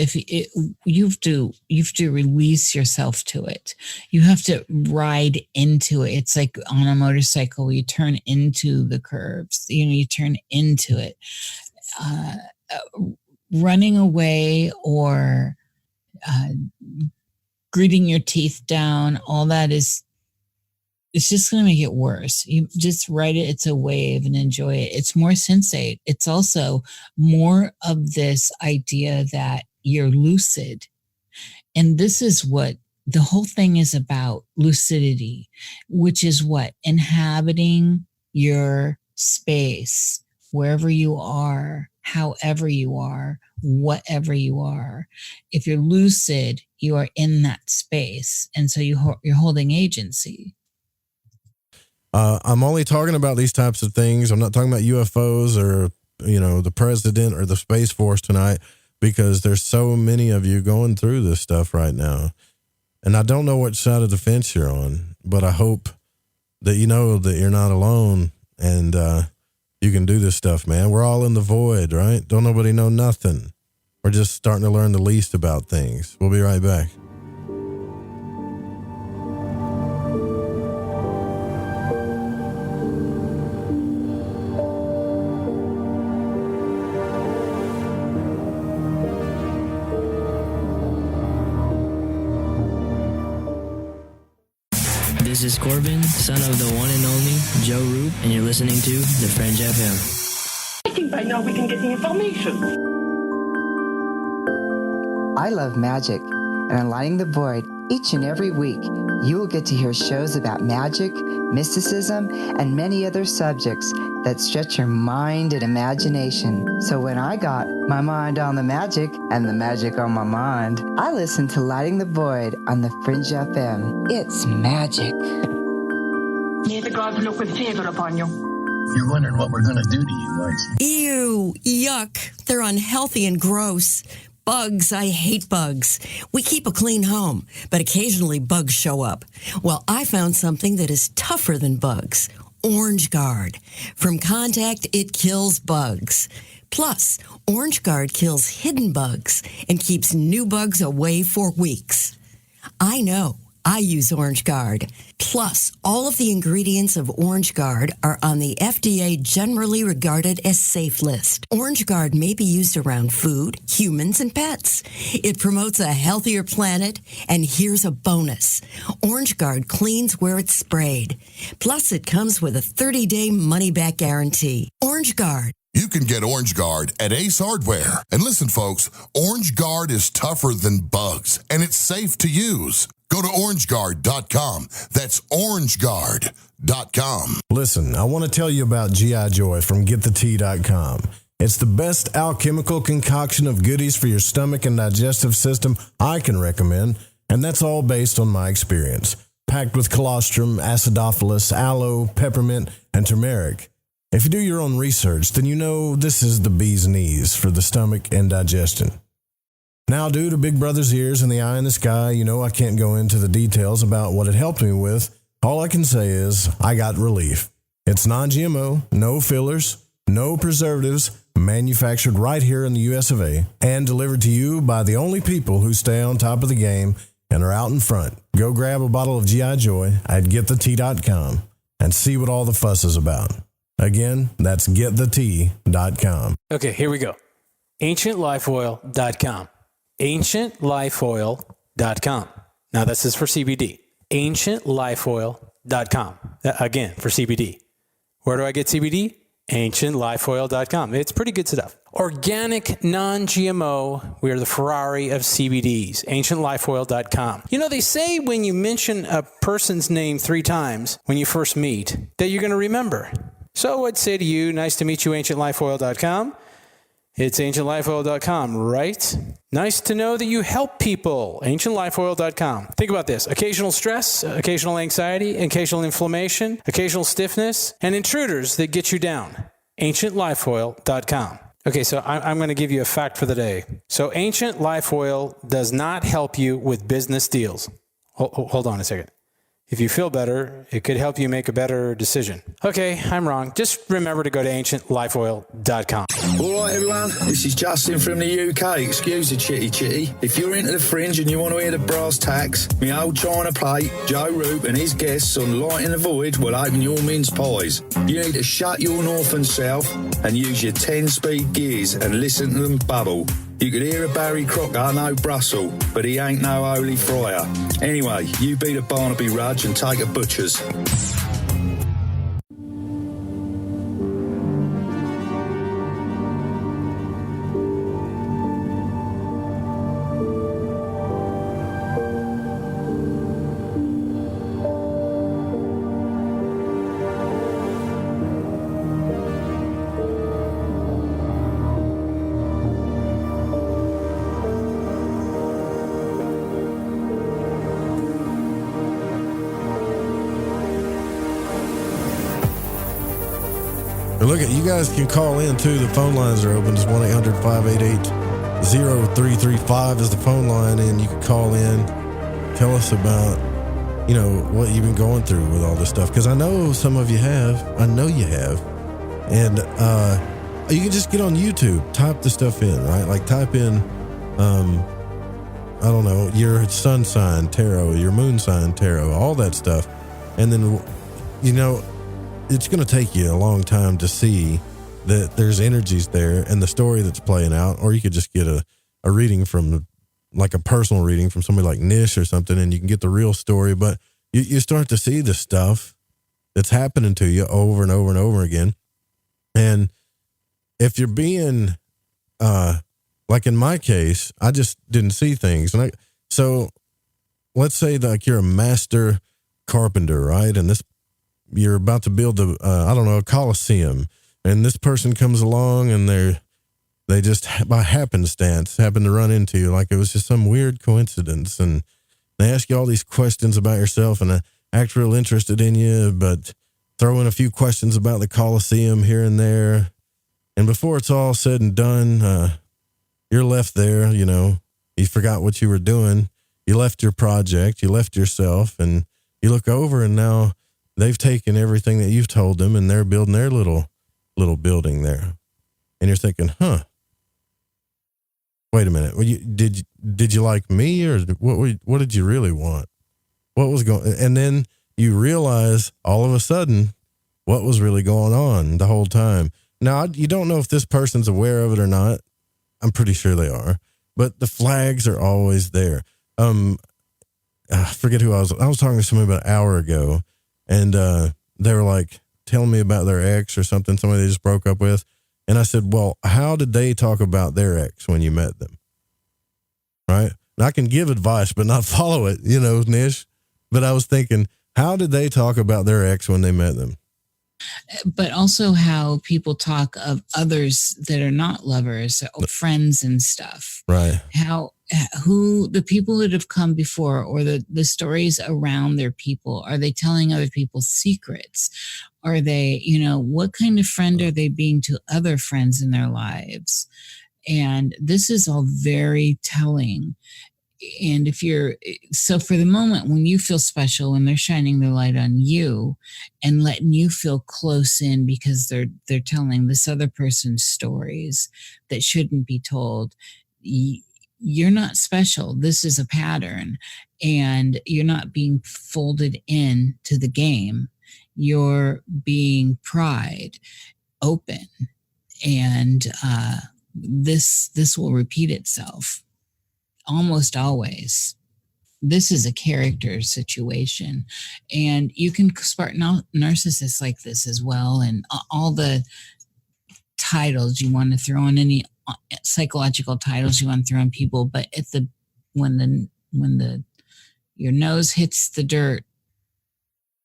Speaker 8: You have to release yourself to it. You have to ride into it. It's like on a motorcycle where you turn into the curves. You turn into it. Running away or gritting your teeth down, all that it's just going to make it worse. You just ride it. It's a wave, and enjoy it. It's more sensate. It's also more of this idea that you're lucid. And this is what the whole thing is about, lucidity, which is what? Inhabiting your space, wherever you are, however you are, whatever you are. If you're lucid, you are in that space. And so you're holding agency.
Speaker 7: I'm only talking about these types of things. I'm not talking about UFOs or, the president or the Space Force tonight, because there's so many of you going through this stuff right now. And I don't know which side of the fence you're on, but I hope that you know that you're not alone, and you can do this stuff, man. We're all in the void, right? Don't nobody know nothing. We're just starting to learn the least about things. We'll be right back.
Speaker 9: This is Corbin, son of the one and only Joe Root, and you're listening to the Fringe FM.
Speaker 5: I think by now we can get the information.
Speaker 10: I love magic, and on Lighting the Void, each and every week, you will get to hear shows about magic, mysticism, and many other subjects that stretch your mind and imagination. So when I got my mind on the magic and the magic on my mind, I listened to Lighting the Void on the Fringe FM. It's magic.
Speaker 5: May the gods look with favor upon you.
Speaker 6: You're wondering what we're going to do to you, aren't you?
Speaker 11: Ew, yuck. They're unhealthy and gross. Bugs, I hate bugs. We keep a clean home, but occasionally bugs show up. Well, I found something that is tougher than bugs. Orange Guard. From contact, it kills bugs. Plus, Orange Guard kills hidden bugs and keeps new bugs away for weeks. I know. I use Orange Guard. Plus, all of the ingredients of Orange Guard are on the FDA generally regarded as safe list. Orange Guard may be used around food, humans, and pets. It promotes a healthier planet, and here's a bonus. Orange Guard cleans where it's sprayed. Plus, it comes with a 30-day money-back guarantee. Orange Guard.
Speaker 12: You can get Orange Guard at Ace Hardware. And listen, folks, Orange Guard is tougher than bugs, and it's safe to use. Go to orangeguard.com. That's orangeguard.com.
Speaker 13: Listen, I want to tell you about G.I. Joy from getthetea.com. It's the best alchemical concoction of goodies for your stomach and digestive system I can recommend, and that's all based on my experience. Packed with colostrum, acidophilus, aloe, peppermint, and turmeric. If you do your own research, then you know this is the bee's knees for the stomach and digestion. Now, due to Big Brother's ears and the eye in the sky, you know I can't go into the details about what it helped me with. All I can say is I got relief. It's non-GMO, no fillers, no preservatives, manufactured right here in the US of A, and delivered to you by the only people who stay on top of the game and are out in front. Go grab a bottle of G.I. Joy at getthetea.com and see what all the fuss is about. Again, that's getthetea.com.
Speaker 14: Okay, here we go. AncientLifeOil.com. AncientLifeOil.com. Now, this is for CBD. AncientLifeOil.com. Again, for CBD. Where do I get CBD? AncientLifeOil.com. It's pretty good stuff. Organic, non-GMO. We are the Ferrari of CBDs. AncientLifeOil.com. You know, they say when you mention a person's name 3 times when you first meet, that you're going to remember. So I'd say to you, nice to meet you, AncientLifeOil.com. It's AncientLifeOil.com, right? Nice to know that you help people. AncientLifeOil.com. Think about this. Occasional stress, occasional anxiety, occasional inflammation, occasional stiffness, and intruders that get you down. AncientLifeOil.com. Okay, so I'm going to give you a fact for the day. So Ancient Life Oil does not help you with business deals. Hold on a second. If you feel better, it could help you make a better decision. Okay, I'm wrong. Just remember to go to AncientLifeOil.com.
Speaker 15: All right, everyone. This is Justin from the UK. Excuse the chitty. If you're into the Fringe and you want to hear the brass tacks, my old china plate, Joe Roop and his guests on Light in the Void will open your mince pies. You need to shut your northern self and use your 10-speed gears and listen to them bubble. You could hear a Barry Crocker, no Brussels, but he ain't no holy friar. Anyway, you beat a Barnaby Rudge and take a butcher's.
Speaker 7: Look, you guys can call in too. The phone lines are open. It's 1-800-588-0335 is the phone line, and you can call in. Tell us about, what you've been going through with all this stuff. Because I know some of you have. I know you have. And you can just get on YouTube, type the stuff in, right? Like type in, I don't know, your sun sign tarot, your moon sign tarot, all that stuff. And then, it's going to take you a long time to see that there's energies there and the story that's playing out. Or you could just get a reading from, like a personal reading from somebody like Niish or something, and you can get the real story. But you start to see the stuff that's happening to you over and over and over again. And if you're being, like in my case, I just didn't see things. And so let's say like you're a master carpenter, right? And you're about to build a Coliseum, and this person comes along and they just by happenstance happen to run into you. Like it was just some weird coincidence. And they ask you all these questions about yourself and act real interested in you, but throw in a few questions about the Coliseum here and there. And before it's all said and done, you're left there, you forgot what you were doing. You left your project, you left yourself, and you look over and now they've taken everything that you've told them and they're building their little building there. And you're thinking, Wait a minute. Well, did you like me, or what did you really want? What was going? And then you realize all of a sudden what was really going on the whole time. Now, you don't know if this person's aware of it or not. I'm pretty sure they are, but the flags are always there. I forget who I was talking to somebody about an hour ago, and they were like telling me about their ex or something, somebody they just broke up with. And I said, well, how did they talk about their ex when you met them? Right? And I can give advice, but not follow it, Nish. But I was thinking, how did they talk about their ex when they met them?
Speaker 8: But also how people talk of others that are not lovers, or friends and stuff.
Speaker 7: Right.
Speaker 8: Who the people that have come before, or the stories around their people, are they telling other people's secrets? Are they, what kind of friend are they being to other friends in their lives? And this is all very telling. And so for the moment when you feel special, when they're shining their light on you and letting you feel close in because they're telling this other person's stories that shouldn't be told, you're not special. This is a pattern, and you're not being folded in to the game. You're being pried open, and this will repeat itself. Almost always. This is a character situation, and you can spark narcissists like this as well, and all the titles you want to throw on, any psychological titles you want to throw on people. But when your nose hits the dirt,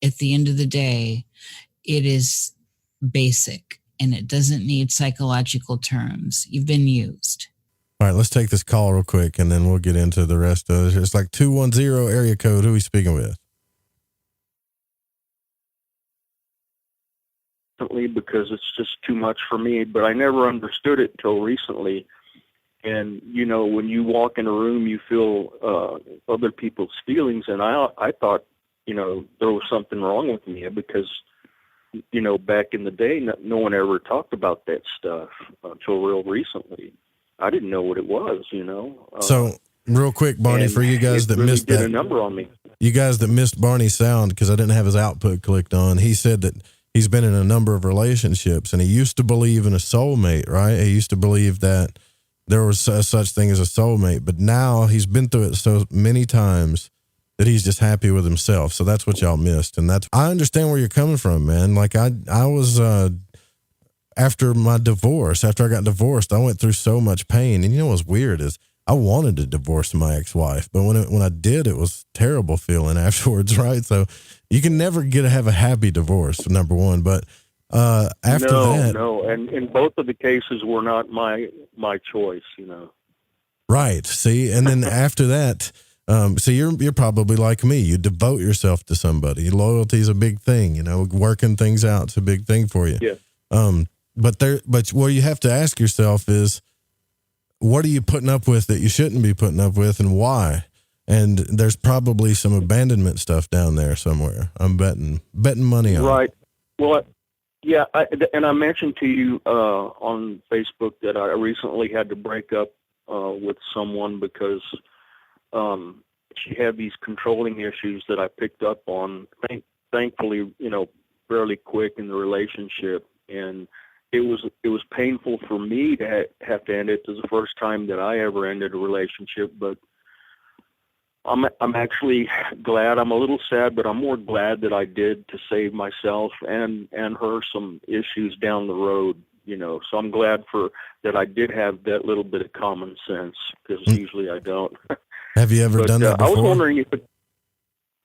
Speaker 8: at the end of the day, it is basic, and it doesn't need psychological terms. You've been used.
Speaker 7: All right, let's take this call real quick, and then we'll get into the rest of it. It's like 210 area code. Who are we speaking with?
Speaker 16: Because it's just too much for me, but I never understood it until recently. And, when you walk in a room, you feel other people's feelings, and I thought, there was something wrong with me because, back in the day, no one ever talked about that stuff until real recently. I didn't know what it was,
Speaker 7: So, real quick, Barney, for you guys that missed that,
Speaker 16: a number on me.
Speaker 7: You guys that missed Barney's sound because I didn't have his output clicked on, he said that he's been in a number of relationships, and he used to believe in a soulmate, right? He used to believe that there was such thing as a soulmate, but now he's been through it so many times that he's just happy with himself. So that's what y'all missed, and I understand where you're coming from, man. Like I was. After I got divorced, I went through so much pain. And what's weird is I wanted to divorce my ex-wife, but when I did, it was terrible feeling afterwards, right? So you can never have a happy divorce, number one. But after that...
Speaker 16: No, and in both of the cases were not my choice,
Speaker 7: Right, see? And then after that, so you're probably like me. You devote yourself to somebody. Loyalty is a big thing, working things out is a big thing for you.
Speaker 16: Yeah.
Speaker 7: But what you have to ask yourself is, what are you putting up with that you shouldn't be putting up with, and why? And there's probably some abandonment stuff down there somewhere. I'm betting money on.
Speaker 16: Right. Well, yeah. I mentioned to you on Facebook that I recently had to break up with someone because she had these controlling issues that I picked up on. Thankfully, fairly quick in the relationship, and it was painful for me to have to end it. It was the first time that I ever ended a relationship, but I'm actually glad. I'm a little sad, but I'm more glad that I did, to save myself and her some issues down the road, So I'm glad that I did have that little bit of common sense, because usually I don't.
Speaker 7: Have you ever done that before?
Speaker 16: I was wondering if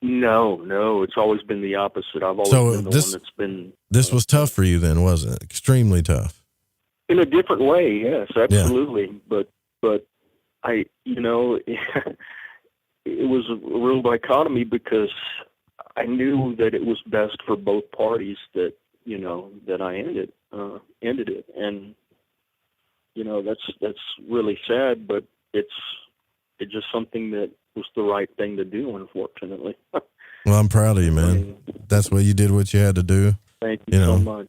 Speaker 16: No, it's always been the opposite. I've always been the one that's been...
Speaker 7: This was tough for you then, wasn't it? Extremely tough.
Speaker 16: In a different way, yes, absolutely. Yeah. But I, it was a real dichotomy, because I knew that it was best for both parties that, that I ended it. And, that's really sad, but it's just something that was the right thing to do, unfortunately.
Speaker 7: Well, I'm proud of you, man. That's what you did, what you had to do.
Speaker 16: Thank you so much.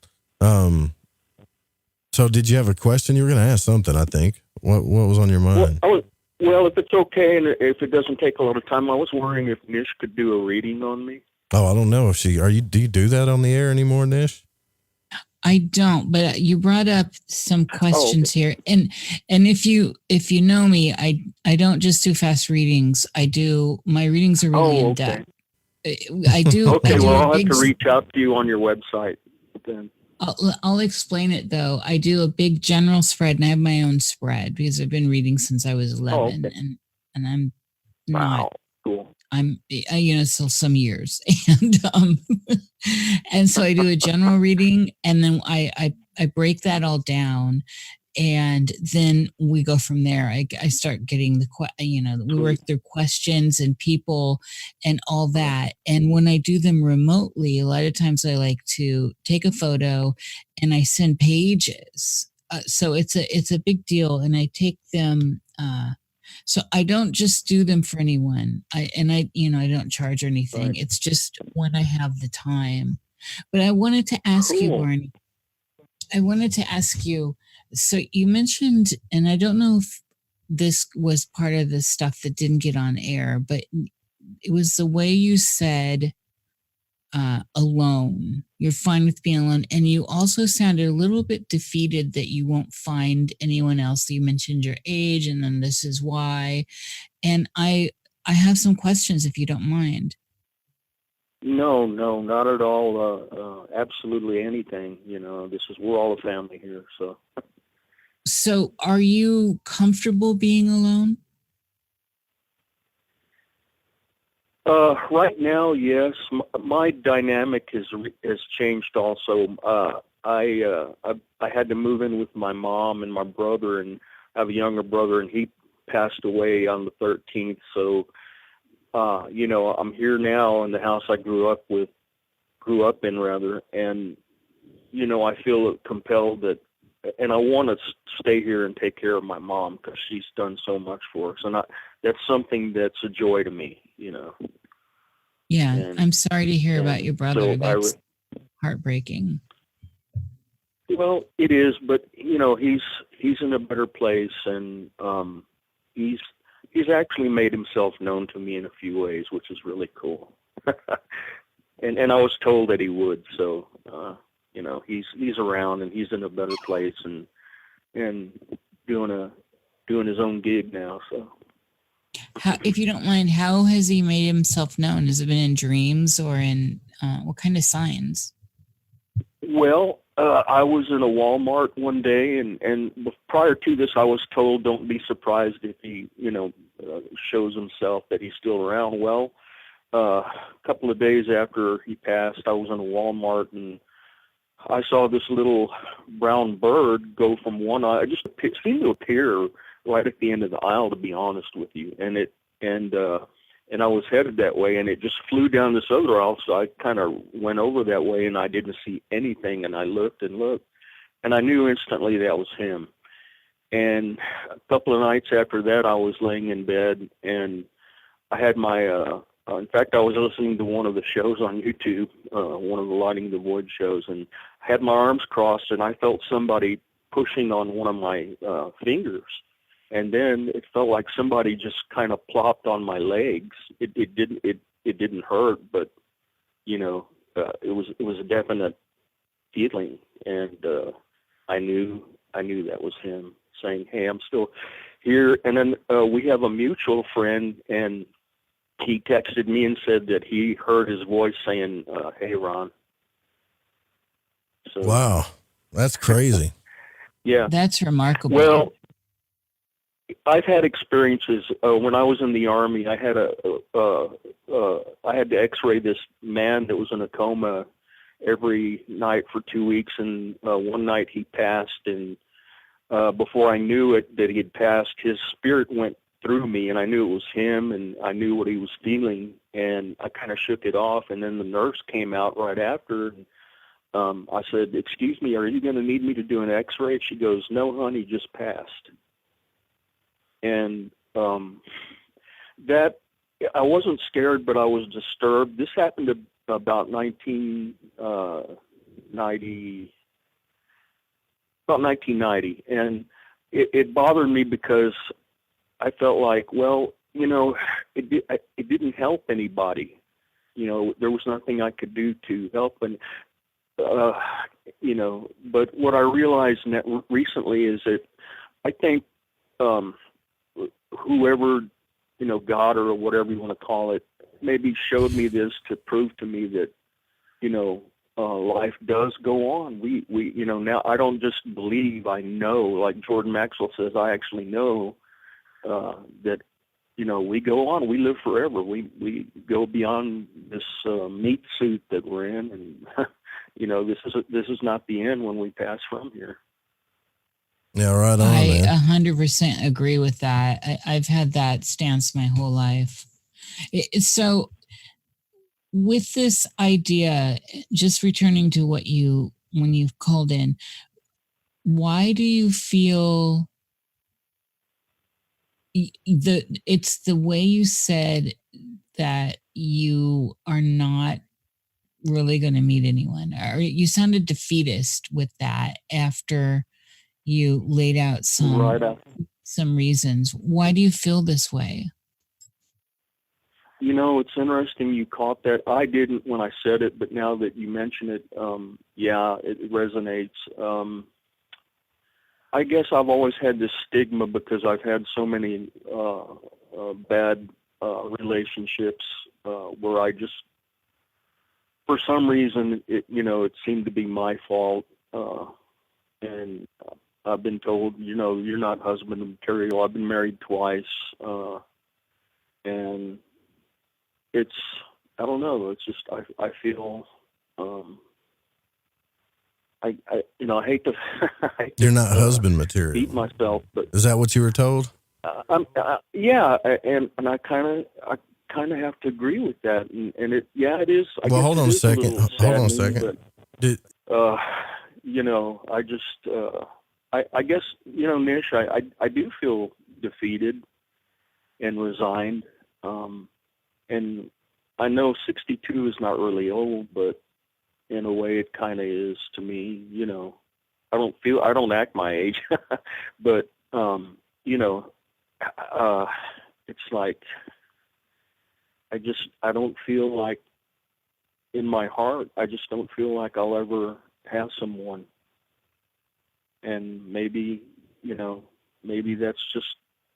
Speaker 7: So did you have a question? You were going to ask something, I think. What was on your mind?
Speaker 16: Well, if it's okay and if it doesn't take a lot of time, I was wondering if Nish could do a reading on me.
Speaker 7: Oh, I don't know if do you do that on the air anymore, Nish?
Speaker 8: I don't, but you brought up some questions here, and if you know me, I don't just do fast readings. My readings are really in depth. I do.
Speaker 16: Okay, I'll have to
Speaker 8: reach
Speaker 16: reach out to you on your website then.
Speaker 8: I'll explain it though. I do a big general spread, and I have my own spread because I've been reading since I was 11, and I'm not.
Speaker 16: Cool.
Speaker 8: I'm still some years, and so I do a general reading, and then I break that all down, and then we go from there. I start getting we work through questions and people and all that. And when I do them remotely, a lot of times I like to take a photo and I send pages. So it's a big deal, and I take them. So I don't just do them for anyone. I don't charge or anything. Right. It's just when I have the time. But I wanted to ask you, Barney. I wanted to ask you, so you mentioned, and I don't know if this was part of the stuff that didn't get on air, but it was the way you said alone. You're fine with being alone. And you also sounded a little bit defeated that you won't find anyone else. You mentioned your age, and then this is why. And I have some questions if you don't mind.
Speaker 16: No, not at all. Absolutely anything. We're all a family here. So
Speaker 8: are you comfortable being alone?
Speaker 16: Right now, yes. My dynamic has changed also. I had to move in with my mom and my brother, and I have a younger brother, and he passed away on the 13th. So, I'm here now in the house I grew up in, and, I feel compelled and I want to stay here and take care of my mom because she's done so much for us. And that's something that's a joy to me,
Speaker 8: Yeah,
Speaker 16: and
Speaker 8: I'm sorry to hear about your brother.
Speaker 16: So
Speaker 8: that's heartbreaking.
Speaker 16: Well, it is, but he's in a better place, and he's actually made himself known to me in a few ways, which is really cool. and I was told that he would, so he's around and he's in a better place and doing his own gig now. So,
Speaker 8: if you don't mind, how has he made himself known? Has it been in dreams or in what kind of signs?
Speaker 16: Well, I was in a Walmart one day, and prior to this, I was told, don't be surprised if he, shows himself that he's still around. Well, a couple of days after he passed, I was in a Walmart, and I saw this little brown bird go from one eye. It just seemed to appear right at the end of the aisle, to be honest with you. And I was headed that way, and it just flew down this other aisle. So I kind of went over that way, and I didn't see anything. And I looked and looked, and I knew instantly that was him. And a couple of nights after that, I was laying in bed, and I had my, in fact, I was listening to one of the shows on YouTube, one of the Lighting the Void shows, and I had my arms crossed, and I felt somebody pushing on one of my fingers. And then it felt like somebody just kind of plopped on my legs. It didn't hurt, but it was a definite feeling, and I knew that was him saying, "Hey, I'm still here." And then we have a mutual friend, and he texted me and said that he heard his voice saying, "Hey, Ron." So,
Speaker 7: wow, that's crazy.
Speaker 16: Yeah,
Speaker 8: that's remarkable.
Speaker 16: Well, I've had experiences when I was in the Army. I had I had to X-ray this man that was in a coma every night for 2 weeks, and one night he passed, and before I knew it that he had passed, his spirit went through me, and I knew it was him, and I knew what he was feeling, and I kind of shook it off. And then the nurse came out right after, and I said, "Excuse me, are you going to need me to do an X-ray?" She goes, "No, honey, just passed." And that, I wasn't scared, but I was disturbed. This happened about 1990, and it bothered me because I felt like, well, you know, it didn't help anybody. You know, there was nothing I could do to help, and you know. But what I realized recently is that I think whoever, you know, God or whatever you want to call it, maybe showed me this to prove to me that, you know, life does go on. We, you know, now I don't just believe, I know, like Jordan Maxwell says, I actually know that, you know, we go on, we live forever. We go beyond this meat suit that we're in, and you know, this is not the end when we pass from here.
Speaker 7: Yeah, right on.
Speaker 8: I
Speaker 7: man.
Speaker 8: 100% agree with that. I've had that stance my whole life. So, with this idea, just returning to what when you've called in, why do you feel it's the way you said that you are not really going to meet anyone, or you sounded defeatist with that after you laid out some reasons. Why do you feel this way?
Speaker 16: You know, it's interesting you caught that. I didn't when I said it, but now that you mention it, yeah, it resonates. I guess I've always had this stigma because I've had so many bad relationships where I just, for some reason, it seemed to be my fault. And I've been told, you know, you're not husband material. I've been married twice. And it's, I don't know. It's just, I feel, I hate to.
Speaker 7: You're not husband material.
Speaker 16: Beat myself, but
Speaker 7: is that what you were told?
Speaker 16: Yeah, and I kind of have to agree with that, and it is.
Speaker 7: Well, hold on a second. Hold on a second.
Speaker 16: But, you know, I just, I guess, you know, Nish, I do feel defeated and resigned, and I know 62 is not really old, but in a way it kind of is to me. You know, I don't act my age, but, you know, it's like, I don't feel like, in my heart, I just don't feel like I'll ever have someone. And maybe, you know, maybe that's just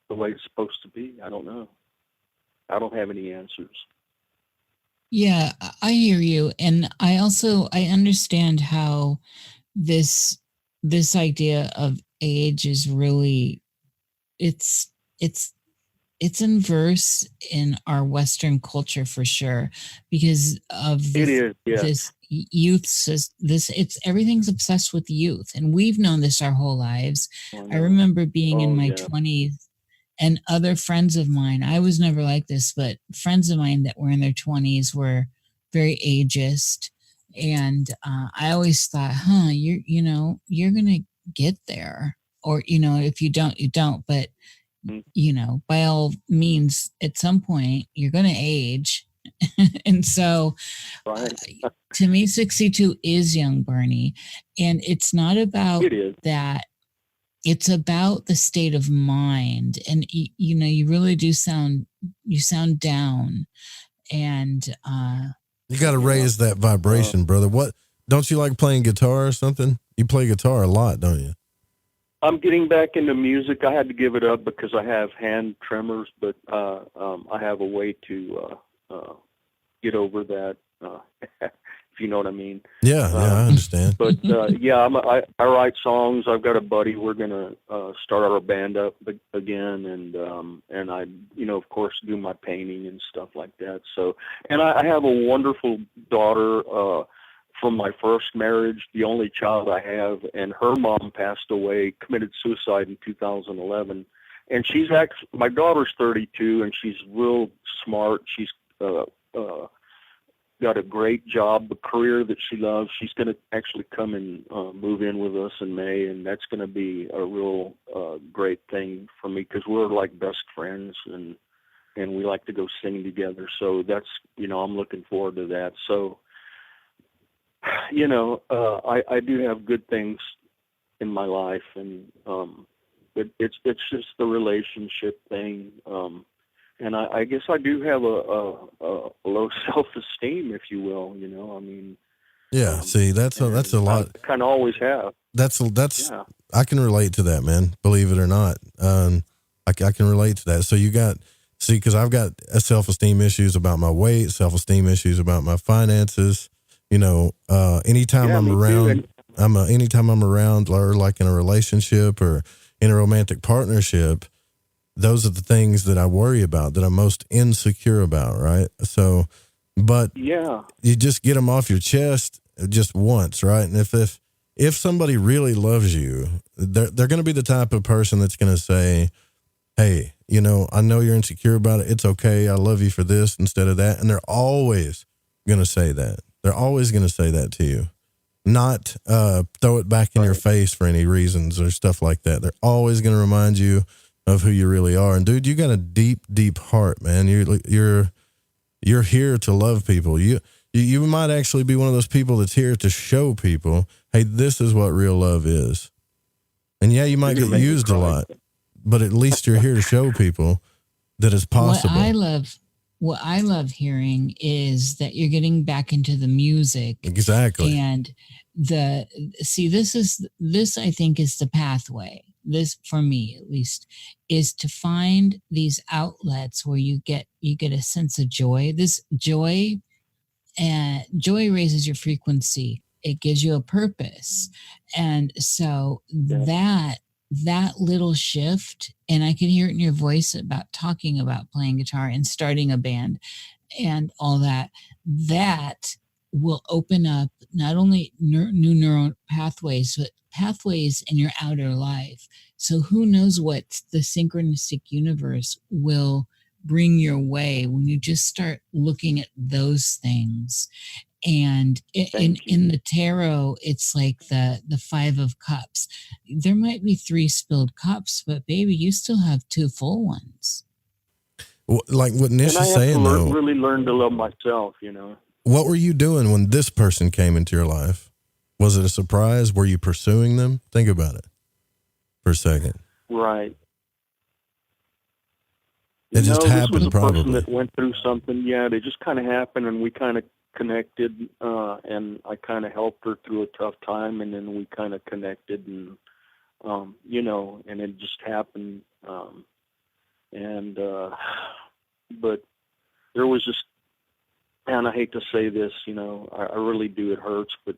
Speaker 16: the way it's supposed to be. I don't know. I don't have any answers.
Speaker 8: Yeah, I hear you. And I understand how this idea of age is really, it's inverse in our Western culture for sure, because of this youth. Everything's obsessed with youth, and we've known this our whole lives. I remember being in my 20s, and other friends of mine, I was never like this, but friends of mine that were in their 20s were very ageist, and I always thought, you're gonna get there, or if you don't, you don't, but by all means, at some point, you're going to age. And so to me, 62 is young, Bernie. And it's not about that. It's about the state of mind. And, you really do sound down. And
Speaker 7: you got to raise that vibration, brother. What, don't you like playing guitar or something? You play guitar a lot, don't you?
Speaker 16: I'm getting back into music. I had to give it up because I have hand tremors, but I have a way to get over that, if you know what I mean.
Speaker 7: Yeah, I understand.
Speaker 16: But I write songs. I've got a buddy. We're gonna start our band up again, and I, of course, do my painting and stuff like that. So, and I have a wonderful daughter. From my first marriage, the only child I have, and her mom passed away, committed suicide in 2011. And my daughter's 32, and she's real smart. She's got a great job, a career that she loves. She's going to actually come and move in with us in May, and that's going to be a real great thing for me because we're like best friends, and we like to go sing together. So that's, I'm looking forward to that. So, I do have good things in my life, and it's just the relationship thing. And I guess I do have a low self-esteem, if you will. You know, I mean.
Speaker 7: Yeah. See, that's a lot.
Speaker 16: I kind of always have.
Speaker 7: That's.
Speaker 16: Yeah.
Speaker 7: I can relate to that, man. Believe it or not, I can relate to that. So because I've got self-esteem issues about my weight, self-esteem issues about my finances. You know, anytime I'm around, anytime I'm around, or like in a relationship or in a romantic partnership, those are the things that I worry about, that I'm most insecure about. Right. So, but
Speaker 16: yeah,
Speaker 7: you just get them off your chest just once. Right. And if somebody really loves you, they're going to be the type of person that's going to say, hey, you know, I know you're insecure about it. It's okay. I love you for this instead of that. And they're always going to say that. They're always going to say that to you, not throw it back in your face for any reasons or stuff like that. They're always going to remind you of who you really are. And dude, you got a deep, deep heart, man. You're here to love people. You might actually be one of those people that's here to show people, hey, this is what real love is. And yeah, you might get used a lot, but at least you're here to show people that it's possible.
Speaker 8: What I love hearing is that you're getting back into the music.
Speaker 7: Exactly.
Speaker 8: And this I think is the pathway. This, for me at least, is to find these outlets where you get a sense of joy. This joy raises your frequency. It gives you a purpose. And so that little shift, and I can hear it in your voice about talking about playing guitar and starting a band and all that will open up not only new neural pathways, but pathways in your outer life. So who knows what the synchronistic universe will bring your way when you just start looking at those things. And in the tarot, it's like the 5 of cups. There might be 3 spilled cups, but baby, you still have 2 full ones.
Speaker 7: Well, like what Nish is saying, though.
Speaker 16: Really learn to love myself, you know.
Speaker 7: What were you doing when this person came into your life? Was it a surprise? Were you pursuing them? Think about it for a second.
Speaker 16: Right.
Speaker 7: It just happened,
Speaker 16: this was a
Speaker 7: probably.
Speaker 16: person that went through something. Yeah, they just kind of happened, and we kind of connected, and I kind of helped her through a tough time, and then we kind of connected, and you know, and it just happened, but there was just, and I hate to say this, you know, I really do, it hurts, but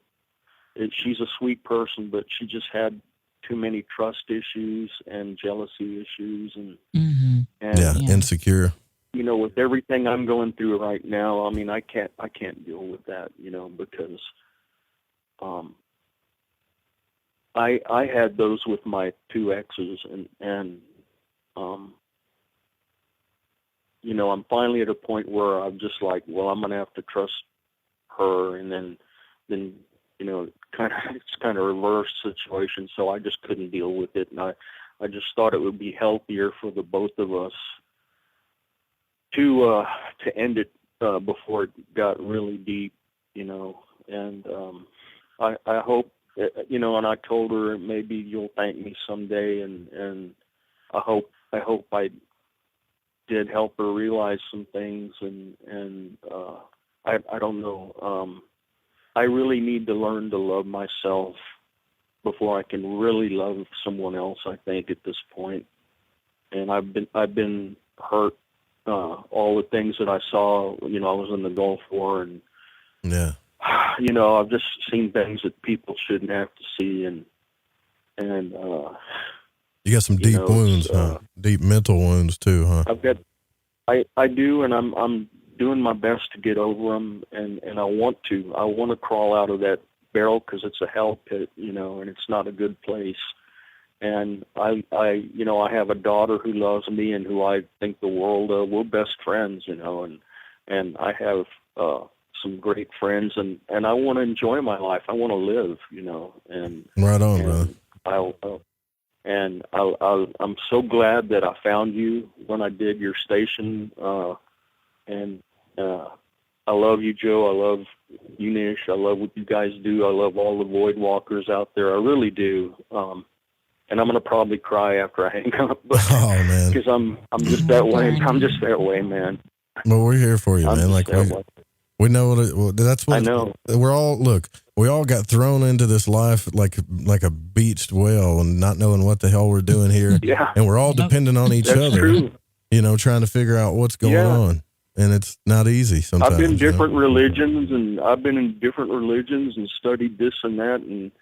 Speaker 16: she's a sweet person, but she just had too many trust issues and jealousy issues, and
Speaker 7: insecure.
Speaker 16: You know, with everything I'm going through right now, I mean, I can't deal with that, you know, because I had those with my 2 exes, and you know, I'm finally at a point where I'm just like, well, I'm gonna have to trust her, and then you know, it's kind of reverse situation. So I just couldn't deal with it, and I just thought it would be healthier for the both of us to end it before it got really deep, you know. And I hope, you know, and I told her maybe you'll thank me someday, and I hope I did help her realize some things, and I don't know. I really need to learn to love myself before I can really love someone else, I think, at this point. And I've been hurt. All the things that I saw, you know, I was in the Gulf War, and you know, I've just seen things that people shouldn't have to see, and
Speaker 7: you got some deep wounds, huh? Deep mental wounds too, huh?
Speaker 16: I do, and I'm doing my best to get over them, and I want to crawl out of that barrel, because it's a hell pit, you know, and it's not a good place. And I you know, I have a daughter who loves me and who I think the world of. We're best friends, you know, and I have some great friends, and I want to enjoy my life. I want to live, you know, and
Speaker 7: right on, brother.
Speaker 16: I'm so glad that I found you when I did your station, and I love you, Joe. I love you, Nish. I love what you guys do. I love all the void walkers out there. I really do. and I'm gonna probably cry after I hang up. But,
Speaker 7: oh man,
Speaker 16: because I'm just that way. I'm just that way, man.
Speaker 7: Well, we're here for you, man. Like we know that's what
Speaker 16: I know.
Speaker 7: We're all we all got thrown into this life like a beached whale and not knowing what the hell we're doing here.
Speaker 16: Yeah.
Speaker 7: And we're all dependent on each other.
Speaker 16: True.
Speaker 7: Trying to figure out what's going on. And it's not easy sometimes.
Speaker 16: I've been in different religions, and I've been in different religions and studied this and that, and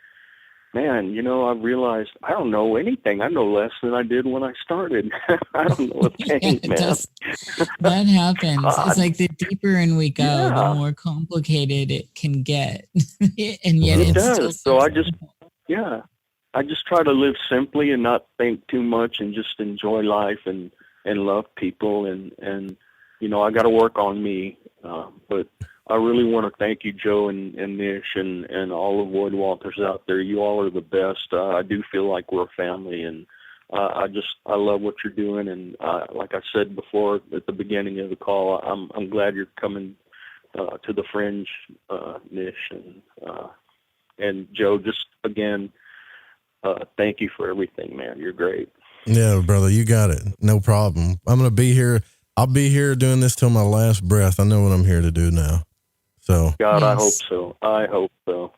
Speaker 16: man, I've realized I don't know anything. I know less than I did when I started. I don't know a thing, man.
Speaker 8: That happens. It's like the deeper in we go, the more complicated it can get. And yet
Speaker 16: it
Speaker 8: does.
Speaker 16: Still so I just try to live simply and not think too much and just enjoy life and love people. And I got to work on me. But I really want to thank you, Joe and Niish and all of Lloyd Walters out there. You all are the best. I do feel like we're a family, and I love what you're doing. And like I said before at the beginning of the call, I'm glad you're coming to the Fringe, Niish, and Joe. Just again, thank you for everything, man. You're great.
Speaker 7: Yeah, brother, you got it. No problem. I'm gonna be here. I'll be here doing this till my last breath. I know what I'm here to do now. So
Speaker 16: God, I hope so.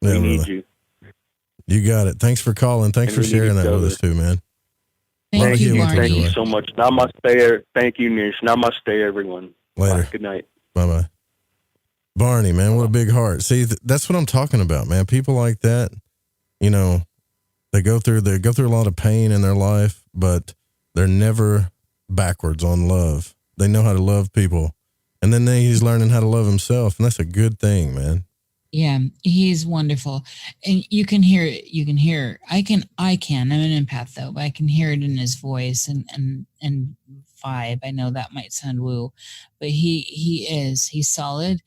Speaker 7: Yeah,
Speaker 16: we need
Speaker 7: brother.
Speaker 16: you.
Speaker 7: You got it. Thanks for calling. Thanks for sharing that with us too, man.
Speaker 16: Thank you so much. Namaste. Thank you, Niish. Namaste, everyone.
Speaker 7: Later.
Speaker 16: Bye. Good night.
Speaker 7: Bye-bye. Barney, man, what a big heart. See, that's what I'm talking about, man. People like that, they go through a lot of pain in their life, but they're never backwards on love. They know how to love people. And then he's learning how to love himself. And that's a good thing, man.
Speaker 8: Yeah, he's wonderful. And you can hear it. I can. I'm an empath though, but I can hear it in his voice and vibe. I know that might sound woo, but he's solid.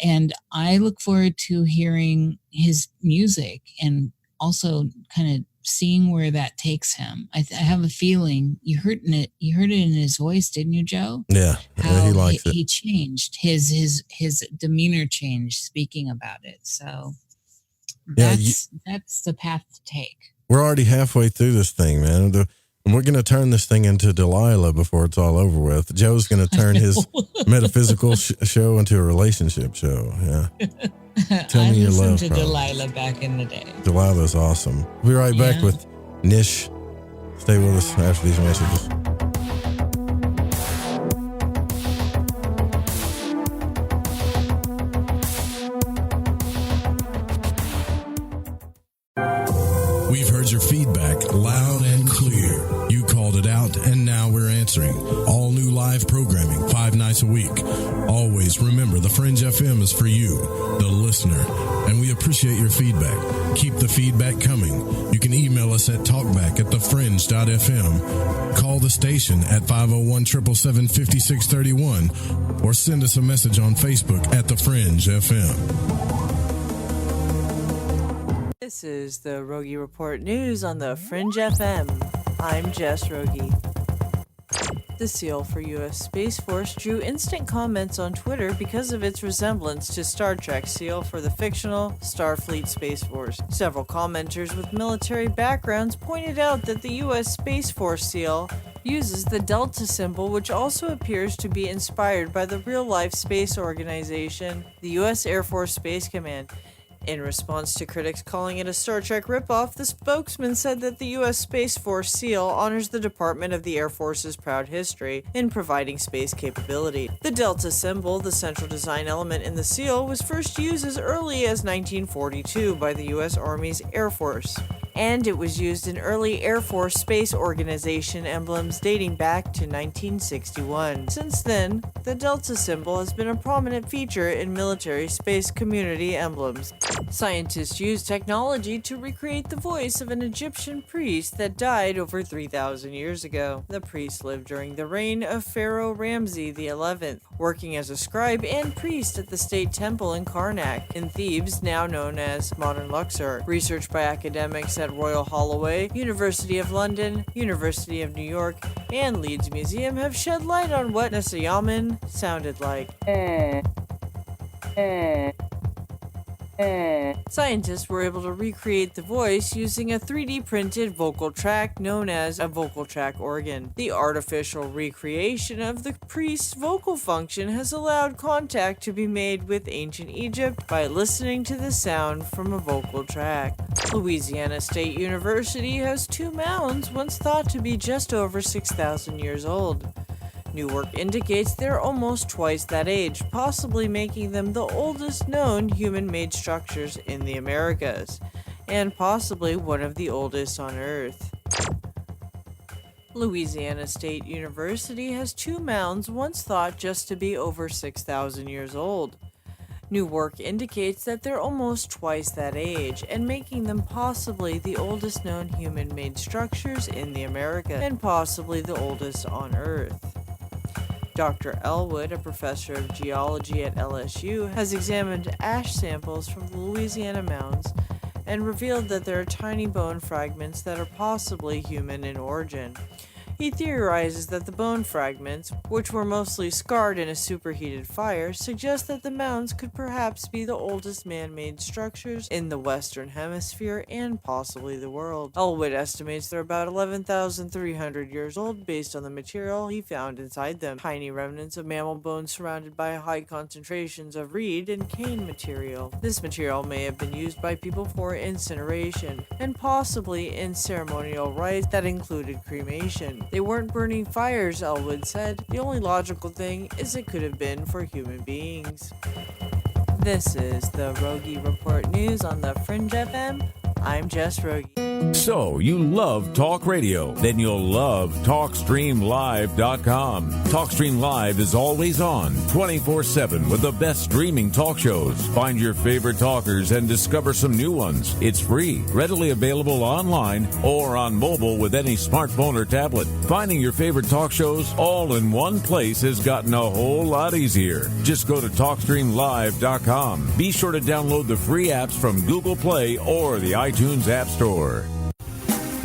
Speaker 8: And I look forward to hearing his music and also kind of seeing where that takes him. I have a feeling you heard it in his voice, didn't you, Joe?
Speaker 7: Yeah, he likes it.
Speaker 8: He changed his demeanor changed speaking about it. So that's the path to take.
Speaker 7: We're already halfway through this thing, man. We're going to turn this thing into Delilah before it's all over with. Joe's going to turn his metaphysical show into a relationship show. Yeah. Tell me your love.
Speaker 8: I listened to Delilah back in the day.
Speaker 7: Delilah's awesome. We'll be right back with Niish. Stay with us after these messages.
Speaker 6: We've heard your feedback loud and clear. You called it out, and now we're answering. All new live programming, 5 nights a week. Always remember, the Fringe FM is for you, the listener, and we appreciate your feedback. Keep the feedback coming. You can email us at talkback@thefringe.fm, call the station at 501-777-5631, or send us a message on Facebook at The Fringe FM.
Speaker 17: This is the Rogie Report News on the Fringe FM. I'm Jess Rogie. The SEAL for U.S. Space Force drew instant comments on Twitter because of its resemblance to Star Trek SEAL for the fictional Starfleet Space Force. Several commenters with military backgrounds pointed out that the U.S. Space Force SEAL uses the Delta symbol, which also appears to be inspired by the real-life space organization, the U.S. Air Force Space Command. In response to critics calling it a Star Trek ripoff, the spokesman said that the U.S. Space Force SEAL honors the Department of the Air Force's proud history in providing space capability. The Delta symbol, the central design element in the SEAL, was first used as early as 1942 by the U.S. Army's Air Force, and it was used in early Air Force Space Organization emblems dating back to 1961. Since then, the Delta symbol has been a prominent feature in military space community emblems. Scientists used technology to recreate the voice of an Egyptian priest that died over 3,000 years ago. The priest lived during the reign of Pharaoh Ramses XI, working as a scribe and priest at the state temple in Karnak, in Thebes, now known as modern Luxor. Research by academics at Royal Holloway, University of London, University of New York, and Leeds Museum have shed light on what Nesayaman sounded like. Scientists were able to recreate the voice using a 3D printed vocal tract known as a vocal tract organ. The artificial recreation of the priest's vocal function has allowed contact to be made with ancient Egypt by listening to the sound from a vocal tract. Louisiana State University has two mounds once thought to be just over 6,000 years old. New work indicates they're almost twice that age, possibly making them the oldest known human-made structures in the Americas, and possibly one of the oldest on Earth. Louisiana State University has two mounds once thought just to be over 6,000 years old. New work indicates that they're almost twice that age, and making them possibly the oldest known human-made structures in the Americas, and possibly the oldest on Earth. Dr. Elwood, a professor of geology at LSU, has examined ash samples from the Louisiana mounds and revealed that there are tiny bone fragments that are possibly human in origin. He theorizes that the bone fragments, which were mostly scarred in a superheated fire, suggest that the mounds could perhaps be the oldest man-made structures in the Western Hemisphere and possibly the world. Elwood estimates they're about 11,300 years old based on the material he found inside them, tiny remnants of mammal bones surrounded by high concentrations of reed and cane material. This material may have been used by people for incineration, and possibly in ceremonial rites that included cremation. They weren't burning fires, Elwood said. The only logical thing is it could have been for human beings. This is the Rogie Report News on the Fringe FM. I'm Jess Rogie.
Speaker 18: So, you love talk radio? Then you'll love TalkStreamLive.com. TalkStream Live is always on, 24/7 with the best streaming talk shows. Find your favorite talkers and discover some new ones. It's free, readily available online or on mobile with any smartphone or tablet. Finding your favorite talk shows all in one place has gotten a whole lot easier. Just go to TalkStreamLive.com. Be sure to download the free apps from Google Play or the iTunes App Store.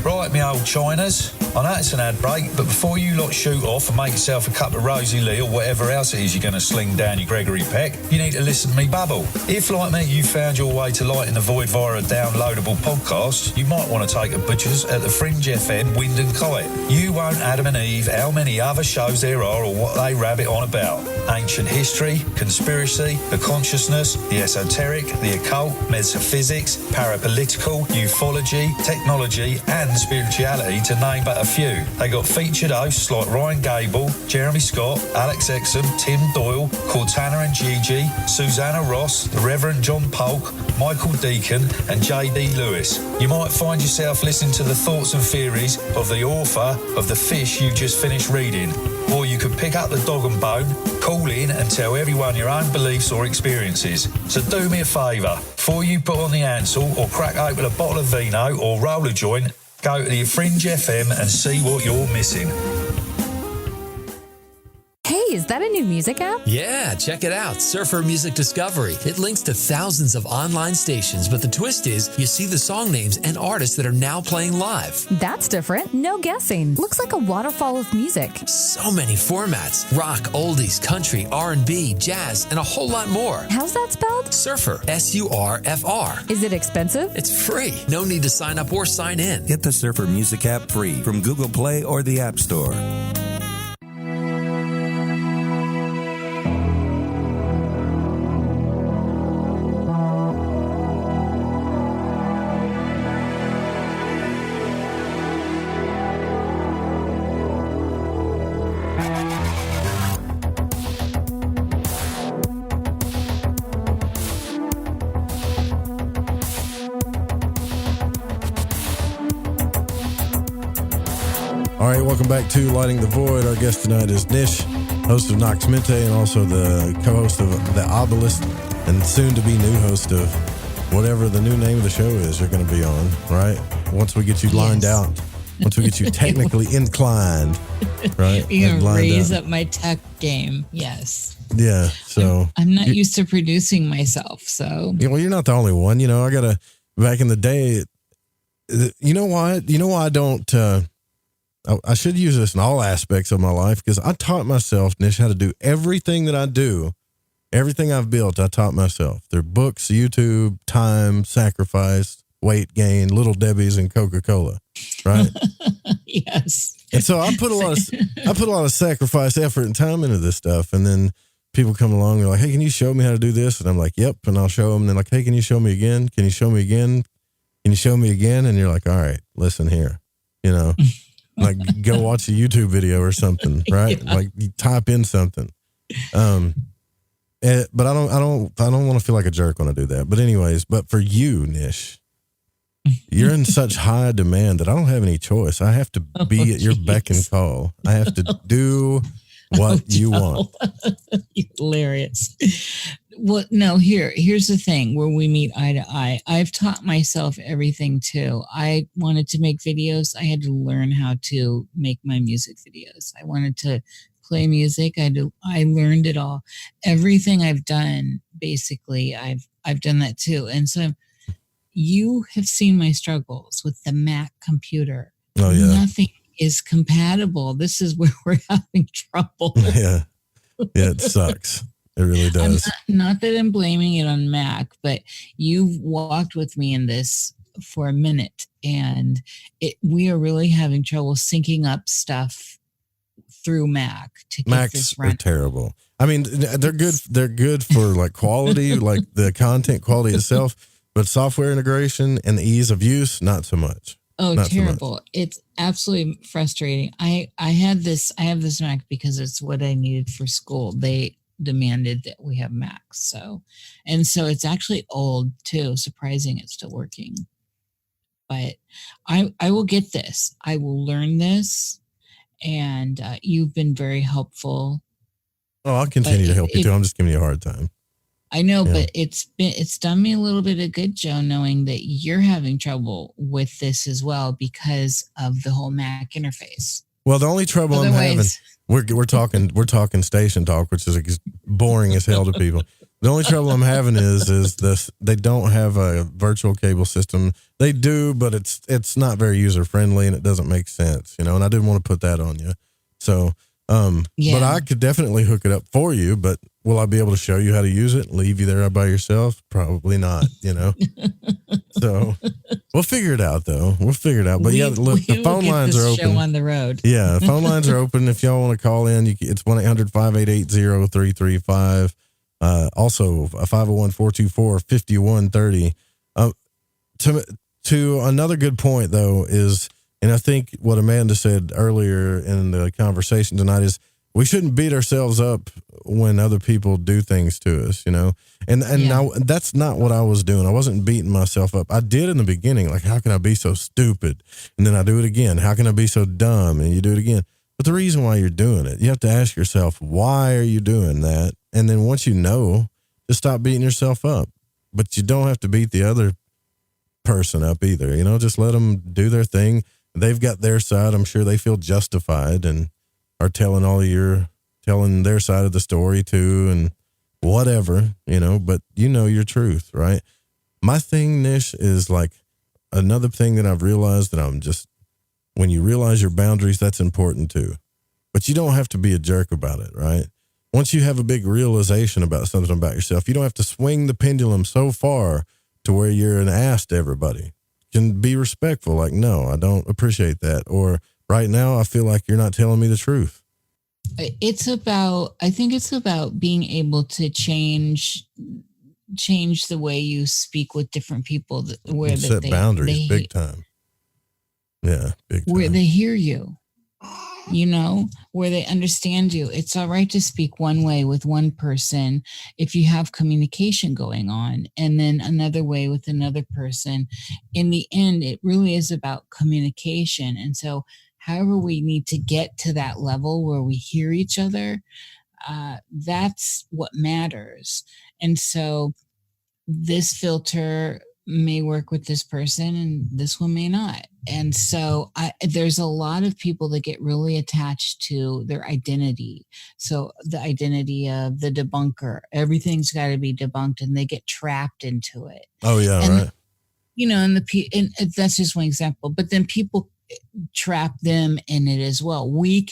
Speaker 15: Right, me old Chinas. I know it's an ad break, but before you lot shoot off and make yourself a cup of Rosie Lee or whatever else it is you're going to sling down your Gregory Peck, you need to listen to me babble. If, like me, you found your way to Light in the Void via a downloadable podcast, you might want to take a butcher's at the Fringe FM Wind and Kite. You won't Adam and Eve how many other shows there are or what they rabbit on about. Ancient history, conspiracy, the consciousness, the esoteric, the occult, metaphysics, parapolitical, ufology, technology and spirituality, to name but a few. They got featured hosts like Ryan Gable, Jeremy Scott, Alex Exum, Tim Doyle, Cortana and Gigi, Susanna Ross, the Reverend John Polk, Michael Deacon and J.D. Lewis. You might find yourself listening to the thoughts and theories of the author of the fish you just finished reading. Or you could pick up the dog and bone, call in and tell everyone your own beliefs or experiences. So do me a favour, before you put on the Ansel or crack open a bottle of vino or roll a joint, go to the Fringe FM and see what you're missing.
Speaker 19: Hey, is that a new music app?
Speaker 20: Yeah, check it out. Surfer Music Discovery. It links to thousands of online stations, but the twist is you see the song names and artists that are now playing live.
Speaker 19: That's different. No guessing. Looks like a waterfall of music.
Speaker 20: So many formats. Rock, oldies, country, R&B, jazz, and a whole lot more.
Speaker 19: How's that spelled?
Speaker 20: Surfer. S-U-R-F-R.
Speaker 19: Is it expensive?
Speaker 20: It's free. No need to sign up or sign in.
Speaker 21: Get the Surfer Music app free from Google Play or the App Store.
Speaker 7: All right, welcome back to Lighting the Void. Our guest tonight is Niish, host of Nox Mente and also the co-host of The Obelisk and soon-to-be new host of whatever the new name of the show is you're going to be on, right? Once we get you lined out, once we get you technically inclined, right?
Speaker 8: You're going to raise up my tech game, yes.
Speaker 7: Yeah, so...
Speaker 8: I'm not used to producing myself, so...
Speaker 7: Yeah, well, you're not the only one. You know, I got to... Back in the day, you know why? You know why I don't... I should use this in all aspects of my life because I taught myself, Nish, how to do everything that I do Everything I've built, I taught myself. They're books, YouTube, time, sacrifice, weight gain, Little Debbie's, and Coca-Cola, right?
Speaker 8: Yes.
Speaker 7: And so I put a lot of sacrifice, effort, and time into this stuff. And then people come along and they're like, hey, can you show me how to do this? And I'm like, yep. And I'll show them. And they're like, hey, can you show me again? Can you show me again? Can you show me again? And you're like, all right, listen here, you know, like go watch a YouTube video or something, right? Yeah. Like you type in something. But I don't want to feel like a jerk when I do that. But anyways, but for you, Niish, you're in such high demand that I don't have any choice. I have to be at your beck and call. I have to do what you want.
Speaker 8: Hilarious. Well, no, here's the thing where we meet eye to eye. I've taught myself everything too. I wanted to make videos. I had to learn how to make my music videos. I wanted to play music. I learned it all. Everything I've done, basically, I've done that too. And so you have seen my struggles with the Mac computer.
Speaker 7: Oh yeah.
Speaker 8: Nothing is compatible. This is where we're having trouble.
Speaker 7: Yeah. Yeah, it sucks. It really does.
Speaker 8: Not that I'm blaming it on Mac, but you've walked with me in this for a minute, and we are really having trouble syncing up stuff through Mac to get
Speaker 7: Macs
Speaker 8: this run.
Speaker 7: Are terrible. I mean, they're good. They're good for like quality, like the content quality itself, but software integration and the ease of use, not so much.
Speaker 8: Oh,
Speaker 7: not
Speaker 8: terrible.
Speaker 7: So
Speaker 8: It's absolutely frustrating. I have this Mac because it's what I needed for school. They demanded that we have Macs. So it's actually old too. Surprising it's still working. But I will get this. I will learn this. And you've been very helpful.
Speaker 7: Oh, I'll continue to help you too. I'm just giving you a hard time.
Speaker 8: I know, but it's done me a little bit of good, Joe, knowing that you're having trouble with this as well because of the whole Mac interface.
Speaker 7: Well, the only trouble I'm having, we're talking station talk, which is boring as hell to people. The only trouble I'm having is this: they don't have a virtual cable system. They do, but it's not very user friendly and it doesn't make sense, you know. And I didn't want to put that on you, so but I could definitely hook it up for you. But will I be able to show you how to use it? Leave you there by yourself? Probably not, you know. So we'll figure it out, though. We'll figure it out. But look, the phone lines are open.
Speaker 8: Show on the road.
Speaker 7: Yeah, the phone lines are open. If y'all want to call in, it's 1-800-588-0335. Also, 501-424-5130. To another good point, though, is, and I think what Amanda said earlier in the conversation tonight is we shouldn't beat ourselves up when other people do things to us, you know? And now that's not what I was doing. I wasn't beating myself up. I did in the beginning, like, how can I be so stupid? And then I do it again. How can I be so dumb? And you do it again. But the reason why you're doing it, you have to ask yourself, why are you doing that? And then once you know, just stop beating yourself up. But you don't have to beat the other person up either, you know? Just let them do their thing. They've got their side. I'm sure they feel justified and are telling their side of the story too, and whatever, you know, but you know your truth, right? My thing, Niish, is like another thing that I've realized that when you realize your boundaries, that's important too. But you don't have to be a jerk about it, right? Once you have a big realization about something about yourself, you don't have to swing the pendulum so far to where you're an ass to everybody. You can be respectful, like, no, I don't appreciate that. Or right now, I feel like you're not telling me the truth.
Speaker 8: I think it's about being able to change the way you speak with different people, where
Speaker 7: set boundaries big time. Yeah, big time.
Speaker 8: Where they hear you, you know, where they understand you. It's all right to speak one way with one person if you have communication going on, and then another way with another person. In the end, it really is about communication. And so however we need to get to that level where we hear each other, that's what matters. And so this filter may work with this person and this one may not. And so there's a lot of people that get really attached to their identity. So the identity of the debunker, everything's got to be debunked, and they get trapped into it.
Speaker 7: Oh yeah,
Speaker 8: and,
Speaker 7: right.
Speaker 8: You know, and that's just one example. But then people trap them in it as well. We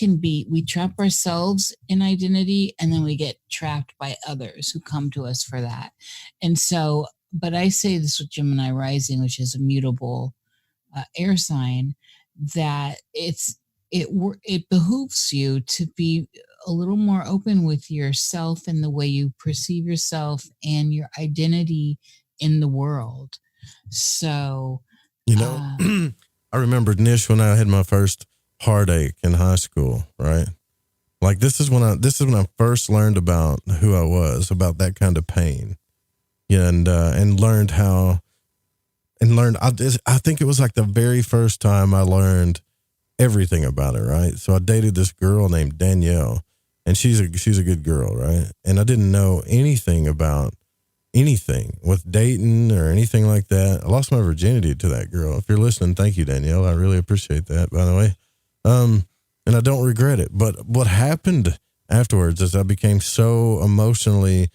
Speaker 8: trap ourselves in identity, and then we get trapped by others who come to us for that. And so, but I say this with Gemini rising, which is a mutable air sign, that it behooves you to be a little more open with yourself and the way you perceive yourself and your identity in the world. So,
Speaker 7: I remember, Niish, when I had my first heartache in high school, right? Like this is when I first learned about who I was, about that kind of pain. Yeah, and learned how, I think it was like the very first time I learned everything about it, right? So I dated this girl named Danielle, and she's a good girl, right? And I didn't know anything about anything with dating or anything like that. I lost my virginity to that girl. If you're listening, thank you, Danielle. I really appreciate that, by the way. And I don't regret it. But what happened afterwards is I became so emotionally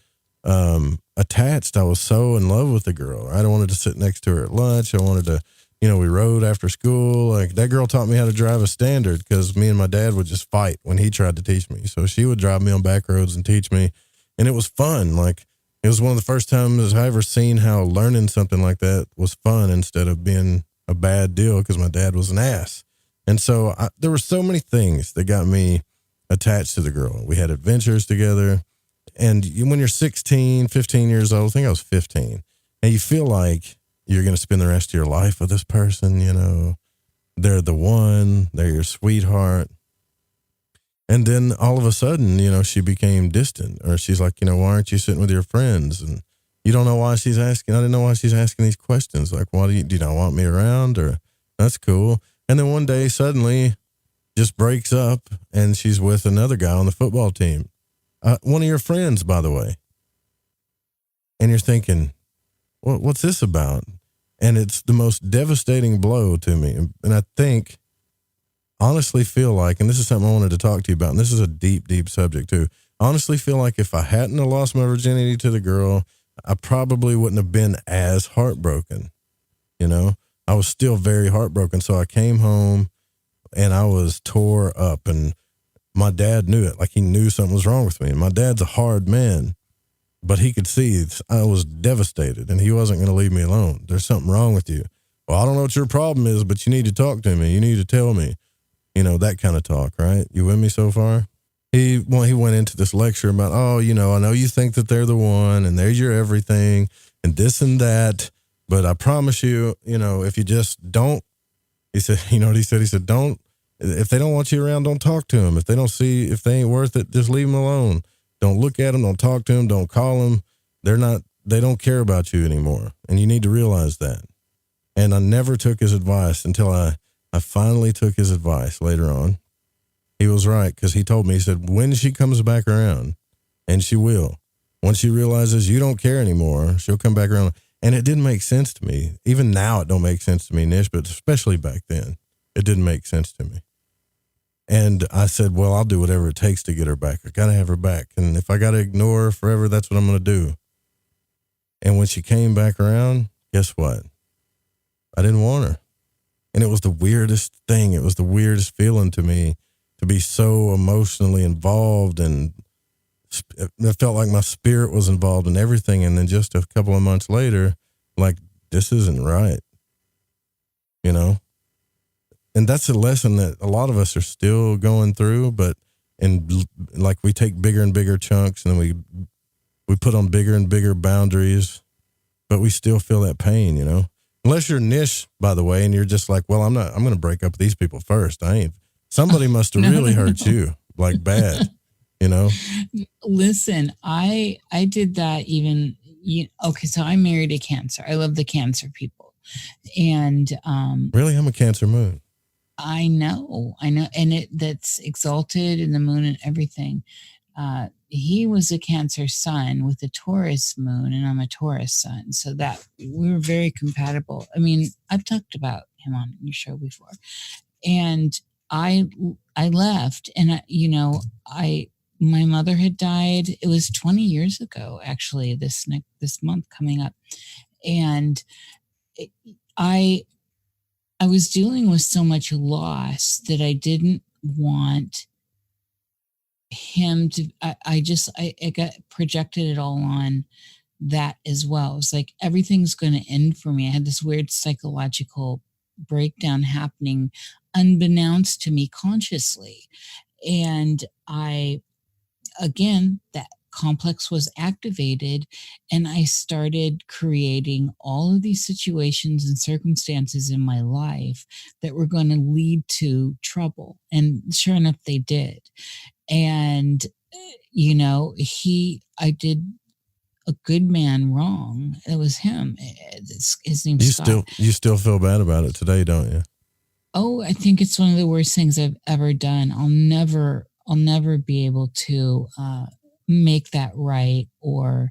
Speaker 7: attached. I was so in love with the girl. I wanted to sit next to her at lunch. I wanted to, we rode after school. Like that girl taught me how to drive a Standard because me and my dad would just fight when he tried to teach me. So she would drive me on back roads and teach me. And it was fun. Like, it was one of the first times I ever seen how learning something like that was fun instead of being a bad deal because my dad was an ass. And so there were so many things that got me attached to the girl. We had adventures together. And when you're 16, 15 years old, I think I was 15, and you feel like you're going to spend the rest of your life with this person, they're the one, they're your sweetheart. And then all of a sudden, she became distant, or she's like, why aren't you sitting with your friends? And you don't know why she's asking. I didn't know why she's asking these questions. Like, why do you not want me around? Or that's cool. And then one day suddenly just breaks up and she's with another guy on the football team. One of your friends, by the way. And you're thinking, well, what's this about? And it's the most devastating blow to me. And I think, honestly feel like, and this is something I wanted to talk to you about, and this is a deep, deep subject too. I honestly feel like if I hadn't have lost my virginity to the girl, I probably wouldn't have been as heartbroken. I was still very heartbroken. So I came home and I was tore up, and my dad knew it. Like he knew something was wrong with me. And my dad's a hard man, but he could see I was devastated and he wasn't going to leave me alone. There's something wrong with you. Well, I don't know what your problem is, but you need to talk to me. You need to tell me. That kind of talk, right? You with me so far? He went into this lecture about, I know you think that they're the one and they're your everything and this and that, but I promise you, if you just don't, he said, what he said? He said, don't, if they don't want you around, don't talk to them. If they they ain't worth it, just leave them alone. Don't look at them. Don't talk to them. Don't call them. They don't care about you anymore. And you need to realize that. And I never took his advice until I finally took his advice later on. He was right, because he told me, he said, when she comes back around, and she will, once she realizes you don't care anymore, she'll come back around. And it didn't make sense to me. Even now it don't make sense to me, Niish, but especially back then, it didn't make sense to me. And I said, well, I'll do whatever it takes to get her back. I got to have her back. And if I got to ignore her forever, that's what I'm going to do. And when she came back around, guess what? I didn't want her. And it was the weirdest thing. It was the weirdest feeling to me to be so emotionally involved, and it felt like my spirit was involved in everything. And then just a couple of months later, like, this isn't right, And that's a lesson that a lot of us are still going through, but like we take bigger and bigger chunks, and then we put on bigger and bigger boundaries, but we still feel that pain, Unless you're Niish, by the way, and you're just like, well, I'm going to break up with these people first. Somebody must have really hurt you, like bad,
Speaker 8: Listen, I did that even, okay, so I married a Cancer. I love the Cancer people. And
Speaker 7: really, I'm a Cancer moon.
Speaker 8: I know. And that's exalted in the moon and everything. He was a Cancer sun with a Taurus moon, and I'm a Taurus sun. So that we were very compatible. I mean, I've talked about him on your show before. And I left, and my mother had died. It was 20 years ago, actually, this month coming up. And I I was dealing with so much loss that I didn't want him to, I got projected it all on that as well. It's like everything's going to end for me. I had this weird psychological breakdown happening unbeknownst to me consciously. And that complex was activated, and I started creating all of these situations and circumstances in my life that were going to lead to trouble. And sure enough, they did. And, I did a good man wrong. It was him. His name's Scott.
Speaker 7: You still feel bad about it today, don't you?
Speaker 8: Oh, I think it's one of the worst things I've ever done. I'll never be able to make that right or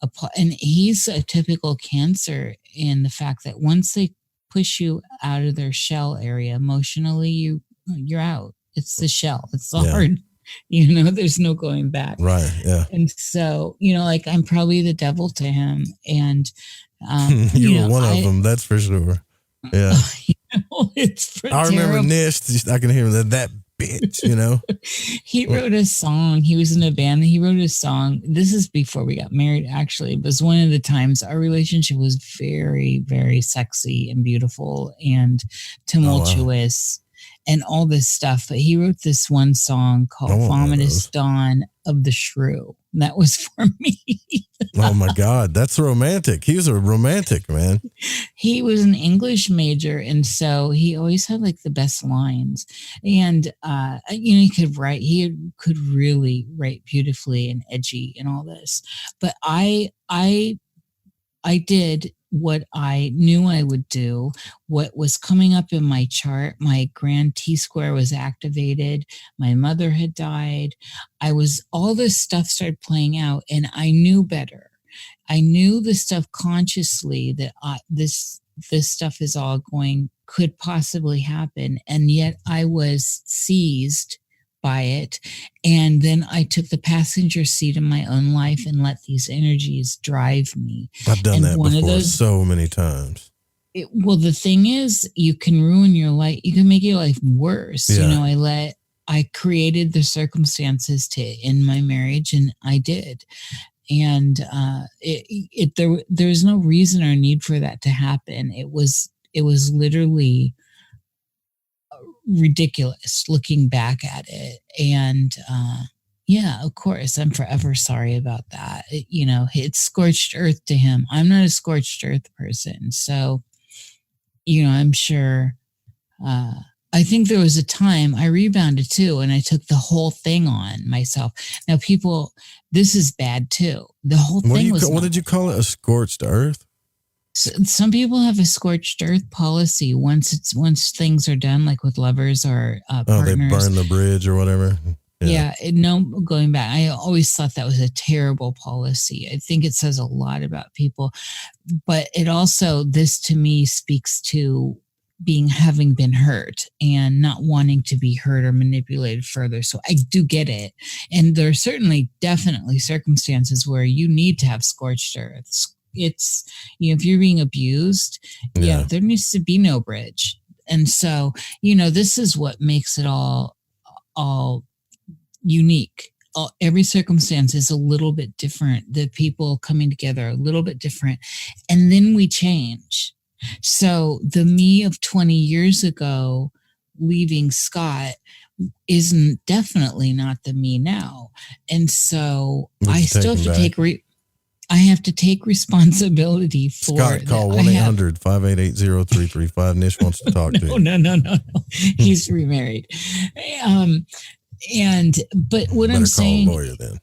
Speaker 8: apply. And he's a typical Cancer in the fact that once they push you out of their shell area emotionally, you're out. It's the shell. It's the hard. There's no going back.
Speaker 7: Right. Yeah.
Speaker 8: And so, I'm probably the devil to him. And
Speaker 7: you were one of them. That's for sure. Yeah.
Speaker 8: It's
Speaker 7: I remember Niish. I can hear him. That bitch.
Speaker 8: He wrote a song. He was in a band. He wrote a song. This is before we got married. Actually, it was one of the times our relationship was very, very sexy and beautiful and tumultuous. And all this stuff, but he wrote this one song called Vomitous Dawn of the Shrew. That was for me.
Speaker 7: Oh my God, that's romantic. He was a romantic, man.
Speaker 8: He was an English major, and so he always had like the best lines. And he could write. He could really write beautifully and edgy and all this. But I did what I knew I would do, what was coming up in my chart. My grand T-square was activated. My mother had died. All this stuff started playing out, and I knew better. I knew the stuff consciously that this stuff is all could possibly happen. And yet I was seized by it. And then I took the passenger seat in my own life and let these energies drive me.
Speaker 7: I've done that before so many times.
Speaker 8: The thing is, you can ruin your life. You can make your life worse. Yeah. I created the circumstances to end my marriage, and I did. And there's no reason or need for that to happen. It was literally ridiculous looking back at it. And of course, I'm forever sorry about that. It's scorched earth to him. I'm not a scorched earth person. So, I'm sure, I think there was a time I rebounded too, and I took the whole thing on myself. Now, people, this is bad too. The whole thing was.
Speaker 7: What did you call it? A scorched earth?
Speaker 8: Some people have a scorched earth policy once things are done, like with lovers or partners.
Speaker 7: They burn the bridge or whatever.
Speaker 8: Yeah, no going back. I always thought that was a terrible policy. I think it says a lot about people, but it also, this to me speaks to having been hurt and not wanting to be hurt or manipulated further. So I do get it. And there are definitely circumstances where you need to have scorched earth. It's, if you're being abused, there needs to be no bridge. And so, this is what makes it all unique. Every circumstance is a little bit different. The people coming together are a little bit different. And then we change. So the me of 20 years ago leaving Scott isn't definitely not the me now. And so I still have to I have to take responsibility for
Speaker 7: Scott, call 1-800-588-0335. Niish wants to talk to you.
Speaker 8: No. He's remarried. But what I'm saying,
Speaker 7: call a lawyer then.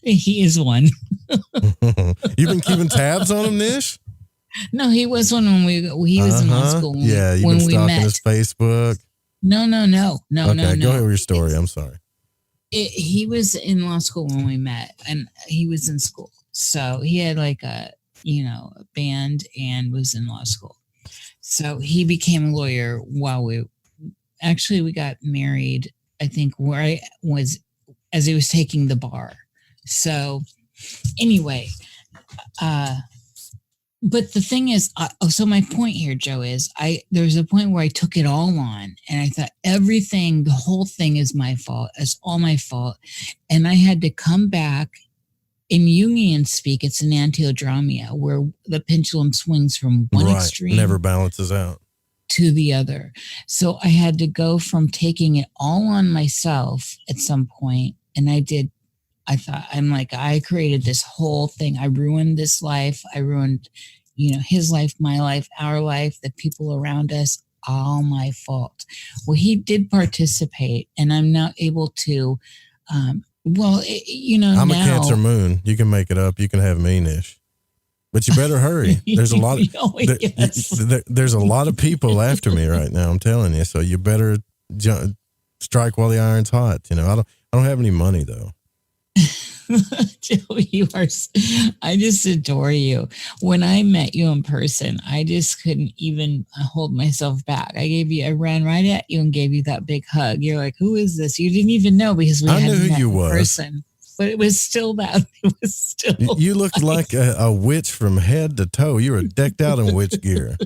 Speaker 8: He is one.
Speaker 7: You've been keeping tabs on him, Niish?
Speaker 8: No, he was one when he was in law school. You've
Speaker 7: been stalking his Facebook.
Speaker 8: No.
Speaker 7: Okay, go ahead with your story. I'm sorry.
Speaker 8: He was in law school when we met, and he was in school. So he had like a band and was in law school. So he became a lawyer while we got married, I think, where I was, as he was taking the bar. So anyway, But the thing is, so my point here, Joe, is there's a point where I took it all on and I thought everything, the whole thing is my fault. It's all my fault. And I had to come back. In Jungian speak, it's an antiodromia where the pendulum swings from one extreme.
Speaker 7: Never balances out.
Speaker 8: To the other. So I had to go from taking it all on myself at some point. And I created this whole thing. I ruined this life. I ruined, his life, my life, our life, the people around us, all my fault. Well, he did participate and I'm now able to, I'm a
Speaker 7: Cancer moon. You can make it up. You can have me, Niish. But you better hurry. There's a lot of, there's a lot of people after me right now, I'm telling you. So you better strike while the iron's hot. I don't have any money though.
Speaker 8: Joe, I just adore you. When I met you in person, I just couldn't even hold myself back. I ran right at you and gave you that big hug. You're like, who is this? You didn't even know because we hadn't met in person. But it was still that. It was still.
Speaker 7: You looked like a witch from head to toe. You were decked out in witch gear.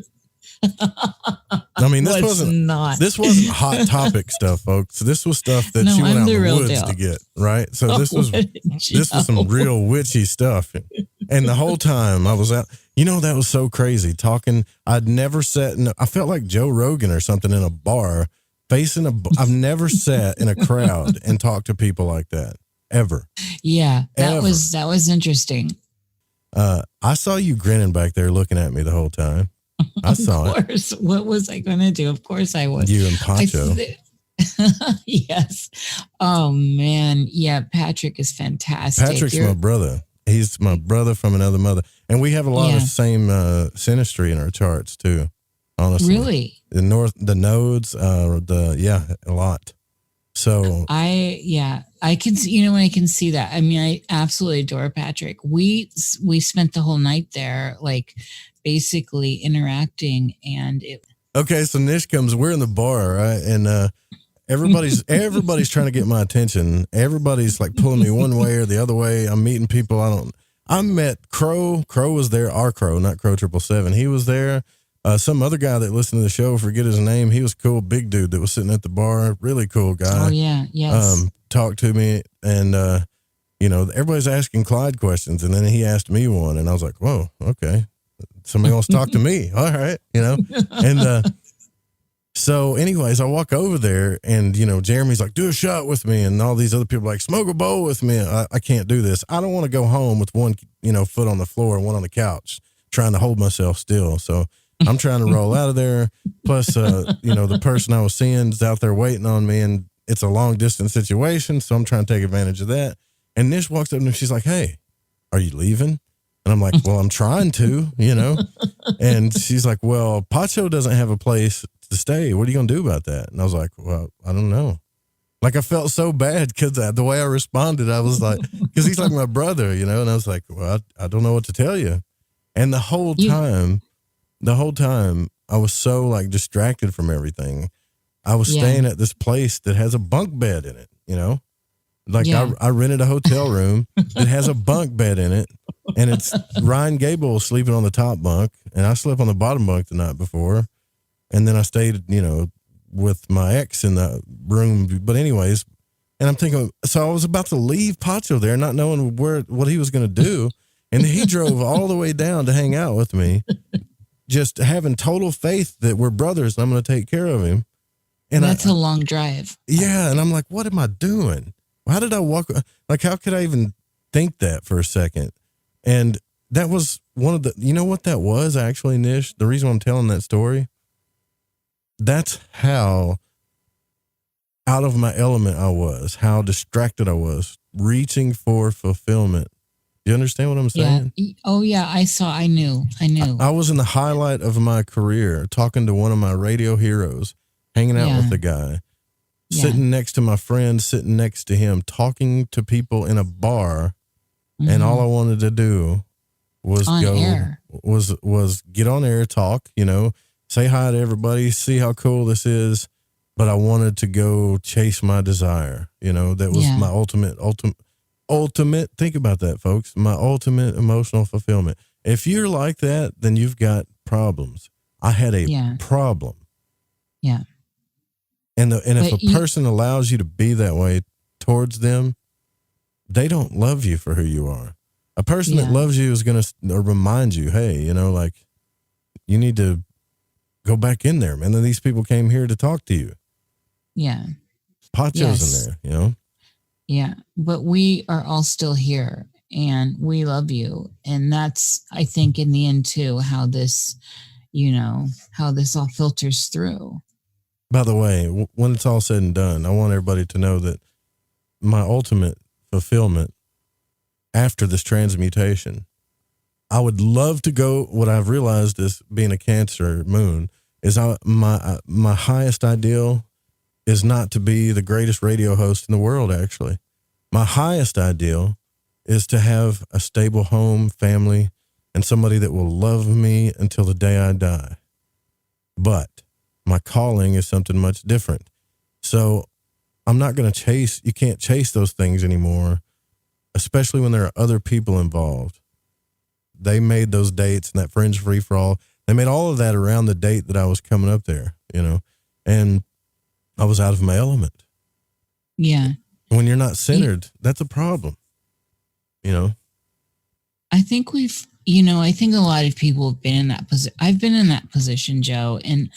Speaker 7: I mean, this wasn't hot topic stuff, folks. This was stuff that she went out in the woods to get, right? So this was some real witchy stuff. And the whole time I was out, that was so crazy. Talking, I'd never sat I felt like Joe Rogan or something in a bar, I've never sat in a crowd and talked to people like that ever.
Speaker 8: Yeah, that was interesting.
Speaker 7: I saw you grinning back there, looking at me the whole time. I saw it. Of
Speaker 8: course. What was I going to do? Of course I was.
Speaker 7: You and Pacho.
Speaker 8: Yes. Oh, man. Yeah, Patrick is fantastic.
Speaker 7: Patrick's my brother. He's my brother from another mother. And we have a lot of same synastry in our charts, too, honestly.
Speaker 8: Really?
Speaker 7: The nodes, a lot. So
Speaker 8: I can see, I can see that. I mean, I absolutely adore Patrick. We spent the whole night there, like basically interacting, and
Speaker 7: okay. So Niish comes, we're in the bar, right? And everybody's trying to get my attention. Everybody's like pulling me one way or the other way. I'm meeting people. I met Crow. Crow was there. Our Crow, not Crow 777. He was there. Some other guy that listened to the show, forget his name. He was cool, big dude that was sitting at the bar. Really cool guy.
Speaker 8: Oh yeah, yes.
Speaker 7: Talked to me, and everybody's asking Clyde questions, and then he asked me one, and I was like, "Whoa, okay, somebody wants to talk to me, all right, And so, anyways, I walk over there, and Jeremy's like, "Do a shot with me," and all these other people are like, "Smoke a bowl with me." I can't do this. I don't want to go home with one foot on the floor and one on the couch, trying to hold myself still. So I'm trying to roll out of there. Plus, the person I was seeing is out there waiting on me, and it's a long distance situation. So I'm trying to take advantage of that. And Niish walks up and she's like, "Hey, are you leaving?" And I'm like, "Well, I'm trying to, And she's like, "Well, Pacho doesn't have a place to stay. What are you going to do about that?" And I was like, "Well, I don't know." Like, I felt so bad because the way I responded, I was like, because he's like my brother, and I was like, "Well, I don't know what to tell you." And the whole time, I was so like distracted from everything. I was staying at this place that has a bunk bed in it, Like I rented a hotel room that has a bunk bed in it, and it's Ryan Gable sleeping on the top bunk, and I slept on the bottom bunk the night before, and then I stayed, with my ex in the room. But anyways, and I'm thinking, so I was about to leave Pacho there, not knowing what he was going to do, and he drove all the way down to hang out with me, just having total faith that we're brothers and I'm going to take care of him. And
Speaker 8: that's a long drive.
Speaker 7: Yeah, and I'm like, what am I doing? How did I walk? Like, how could I even think that for a second? And that was one of the, what that was actually, Niish? The reason I'm telling that story, that's how out of my element I was, how distracted I was, reaching for fulfillment. You understand what I'm saying?
Speaker 8: Yeah. Oh, yeah. I knew.
Speaker 7: I was in the highlight of my career, talking to one of my radio heroes, hanging out with the guy. Sitting next to my friend, sitting next to him, talking to people in a bar, and all I wanted to do was was get on air, talk, say hi to everybody, see how cool this is, but I wanted to go chase my desire. That was my ultimate. Think about that, folks. My ultimate emotional fulfillment. If you're like that, then you've got problems. I had a problem.
Speaker 8: Yeah.
Speaker 7: And if a person allows you to be that way towards them, they don't love you for who you are. A person that loves you is going to remind you, hey, you know, like, you need to go back in there, man. Then these people came here to talk to you.
Speaker 8: Yeah.
Speaker 7: Pacho's in there, you know?
Speaker 8: Yeah. But we are all still here and we love you. And that's, I think, in the end, too, how this, you know, how this all filters through.
Speaker 7: By the way, when it's all said and done, I want everybody to know that my ultimate fulfillment after this transmutation, I would love to go. What I've realized is, being a Cancer moon, is my highest ideal is not to be the greatest radio host in the world. Actually, my highest ideal is to have a stable home, family, and somebody that will love me until the day I die. But my calling is something much different. So I'm not going to chase. You can't chase those things anymore, especially when there are other people involved. They made those dates and that Fringe free-for-all. They made all of that around the date that I was coming up there, you know, and I was out of my element.
Speaker 8: Yeah.
Speaker 7: When you're not centered, that's a problem, you know.
Speaker 8: I think I think a lot of people have been in that position. I've been in that position, Joe, and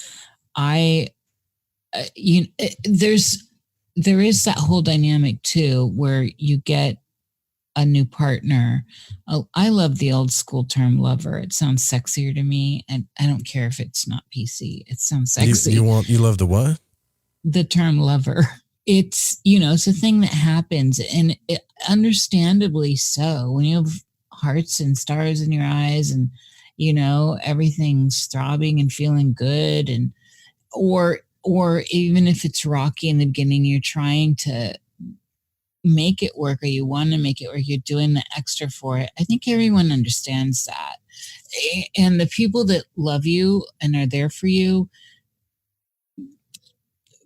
Speaker 8: there is that whole dynamic too, where you get a new partner. Oh, I love the old school term lover. It sounds sexier to me, and I don't care if it's not PC. It sounds sexy.
Speaker 7: You love the what?
Speaker 8: The term lover. It's, you know, it's a thing that happens, and understandably so. When you have hearts and stars in your eyes, and you know everything's throbbing and feeling good, and or even if it's rocky in the beginning, you're trying to make it work, or you want to make it work, you're doing the extra for it. I think everyone understands that. And the people that love you and are there for you,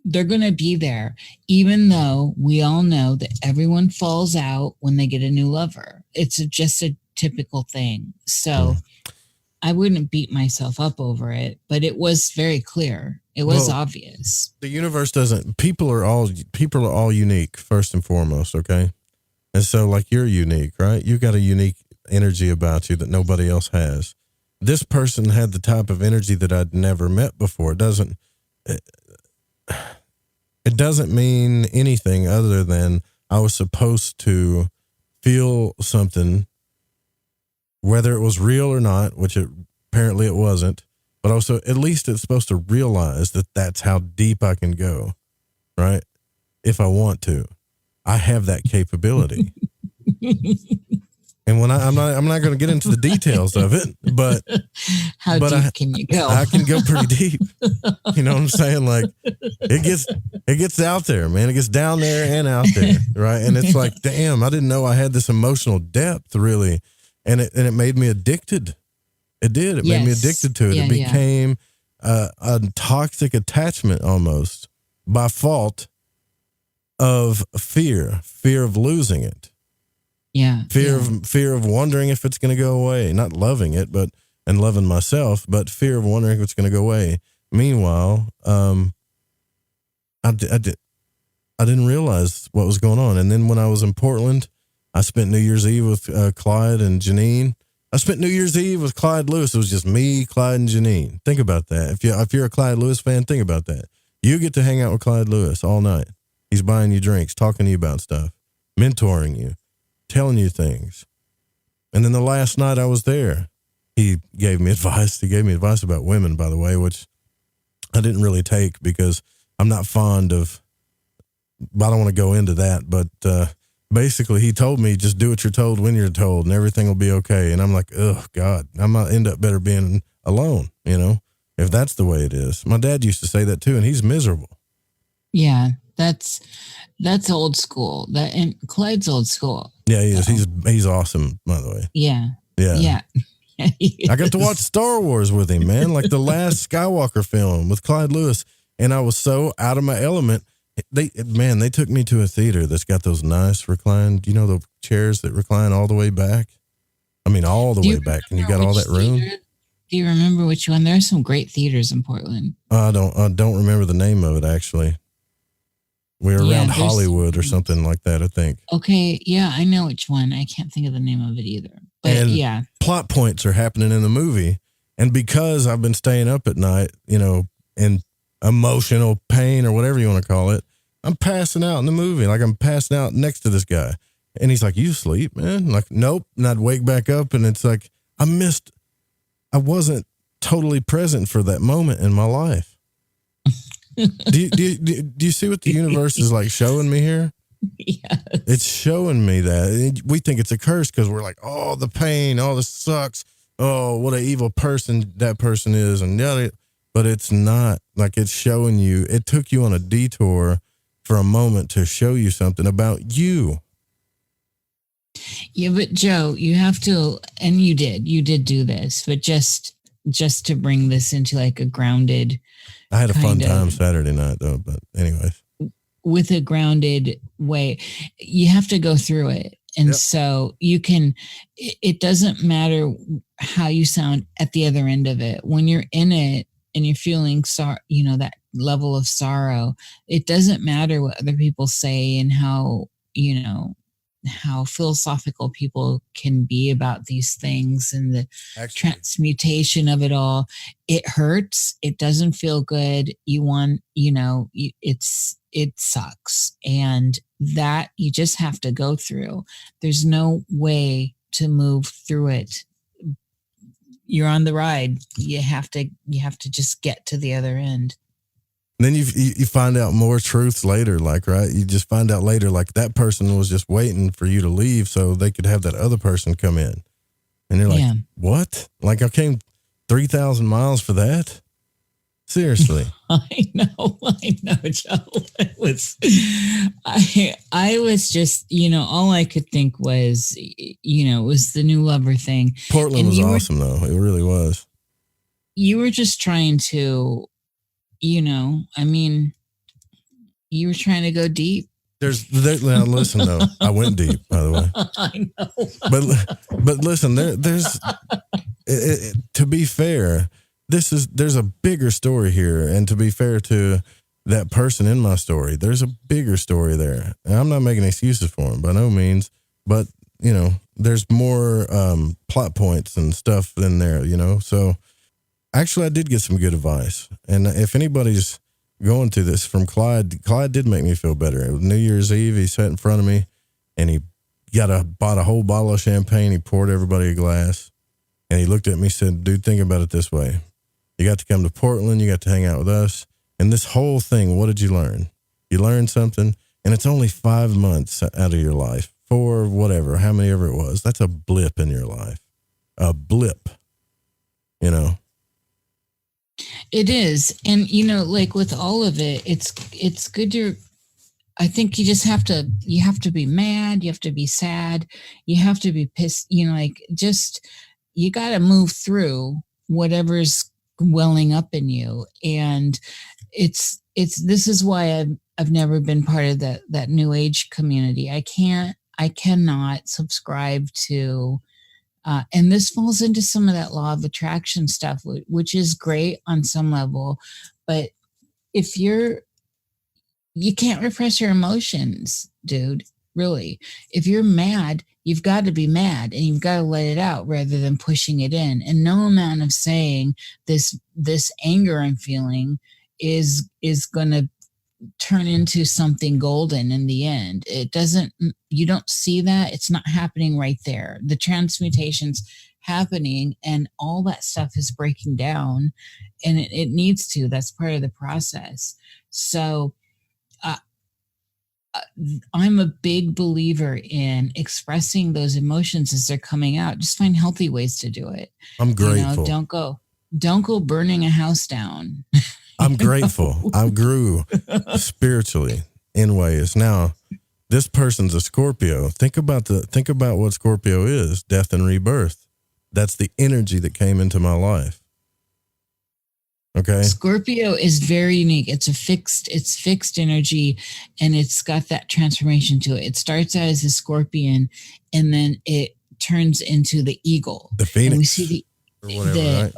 Speaker 8: they're going to be there, even though we all know that everyone falls out when they get a new lover. It's just a typical thing. So I wouldn't beat myself up over it, but it was very clear. It was obvious.
Speaker 7: The universe doesn't. People are all unique, first and foremost. Okay, and so like you're unique, right? You got a unique energy about you that nobody else has. This person had the type of energy that I'd never met before. It doesn't mean anything other than I was supposed to feel something, whether it was real or not, which apparently it wasn't. But also, at least it's supposed to realize that that's how deep I can go, right? If I want to, I have that capability. And when I'm not going to get into the details of it, but
Speaker 8: how deep can you go?
Speaker 7: I can go pretty deep. You know what I'm saying? Like it gets out there, man. It gets down there and out there, right? And it's like, damn, I didn't know I had this emotional depth, really, and it made me addicted. It did. It made me addicted to it. It became a toxic attachment almost by fault of fear of losing it.
Speaker 8: Yeah.
Speaker 7: Fear of wondering if it's going to go away. Not loving it, and loving myself, but fear of wondering if it's going to go away. Meanwhile, I didn't realize what was going on. And then when I was in Portland, I spent New Year's Eve with Clyde and Janine. I spent New Year's Eve with Clyde Lewis. It was just me, Clyde, and Janine. Think about that. If you're a Clyde Lewis fan, think about that. You get to hang out with Clyde Lewis all night. He's buying you drinks, talking to you about stuff, mentoring you, telling you things. And then the last night I was there, he gave me advice. He gave me advice about women, by the way, which I didn't really take because I'm not fond of, I don't want to go into that, but basically, he told me, just do what you're told when you're told, and everything will be okay. And I'm like, oh, God, I might end up better being alone, you know, if that's the way it is. My dad used to say that, too, and he's miserable.
Speaker 8: Yeah, that's old school. And Clyde's old school.
Speaker 7: Yeah, he is. He's awesome, by the way.
Speaker 8: Yeah.
Speaker 7: Yeah. I got to watch Star Wars with him, man, like the last Skywalker film with Clyde Lewis, and I was so out of my element. They took me to a theater that's got those nice reclined, you know, the chairs that recline all the way back. I mean, all the way back, and you got all that room.
Speaker 8: Do you remember which one? There are some great theaters in Portland.
Speaker 7: I don't remember the name of it, actually. We were around Hollywood or something like that, I think.
Speaker 8: Okay, yeah, I know which one. I can't think of the name of it either. But
Speaker 7: and
Speaker 8: yeah.
Speaker 7: Plot points are happening in the movie. And because I've been staying up at night, in emotional pain or whatever you want to call it, I'm passing out in the movie. Like I'm passing out next to this guy. And he's like, "You asleep, man?" I'm like, "Nope." And I'd wake back up and it's like, I wasn't totally present for that moment in my life. Do you see what the universe is like showing me here?
Speaker 8: Yes.
Speaker 7: It's showing me that. We think it's a curse because we're like, oh, the pain, oh, this sucks. Oh, what an evil person that person is. But it's not. Like it's showing you, it took you on a detour for a moment to show you something about you.
Speaker 8: Yeah, but Joe, you have to, and you did do this, but just to bring this into like a grounded.
Speaker 7: I had a fun time Saturday night though, but anyways.
Speaker 8: With a grounded way, you have to go through it. And so it doesn't matter how you sound at the other end of it. When you're in it and you're feeling that level of sorrow, it doesn't matter what other people say and how philosophical people can be about these things and the transmutation of it all. It hurts. It doesn't feel good. It sucks. And that you just have to go through. There's no way to move through it. You're on the ride. You have to just get to the other end.
Speaker 7: Then you find out more truths later, like, right? You just find out later, like that person was just waiting for you to leave so they could have that other person come in. And you're like, what? Like I came 3,000 miles for that? Seriously.
Speaker 8: I know, Joe. I was just, all I could think was, it was the new lover thing.
Speaker 7: Portland was awesome though. It really was.
Speaker 8: You were just trying to, you were trying to go deep.
Speaker 7: Now listen though, I went deep, by the way.
Speaker 8: I know.
Speaker 7: But listen, there's to be fair, there's a bigger story here, and to be fair to that person in my story, there's a bigger story there. And I'm not making excuses for him by no means, but there's more plot points and stuff in there, So actually, I did get some good advice, and if anybody's going through this from Clyde did make me feel better. It was New Year's Eve. He sat in front of me, and he bought a whole bottle of champagne. He poured everybody a glass, and he looked at me and said, "Dude, think about it this way. You got to come to Portland. You got to hang out with us. And this whole thing, what did you learn? You learned something, and it's only 5 months out of your life, 4 whatever, how many ever it was. That's a blip in your life. A blip,
Speaker 8: It is. And, like with all of it, it's good I think you just have to be mad. You have to be sad. You have to be pissed, you got to move through whatever's welling up in you. And this is why I've never been part of that new age community. I cannot subscribe to, and this falls into some of that law of attraction stuff, which is great on some level. But if you can't repress your emotions, dude, really. If you're mad, you've got to be mad and you've got to let it out rather than pushing it in. And no amount of saying this anger I'm feeling is going to turn into something golden in the end. You don't see that. It's not happening right there. The transmutation's happening and all that stuff is breaking down, and it needs to. That's part of the process. So I'm a big believer in expressing those emotions as they're coming out. Just find healthy ways to do it.
Speaker 7: I'm grateful.
Speaker 8: Don't go burning a house down.
Speaker 7: I'm grateful. I grew spiritually in ways. Now, this person's a Scorpio. Think about what Scorpio is: death and rebirth. That's the energy that came into my life. Okay.
Speaker 8: Scorpio is very unique. It's fixed energy, and it's got that transformation to it. It starts out as a scorpion, and then it turns into the eagle.
Speaker 7: The phoenix.
Speaker 8: And we see
Speaker 7: or whatever, right?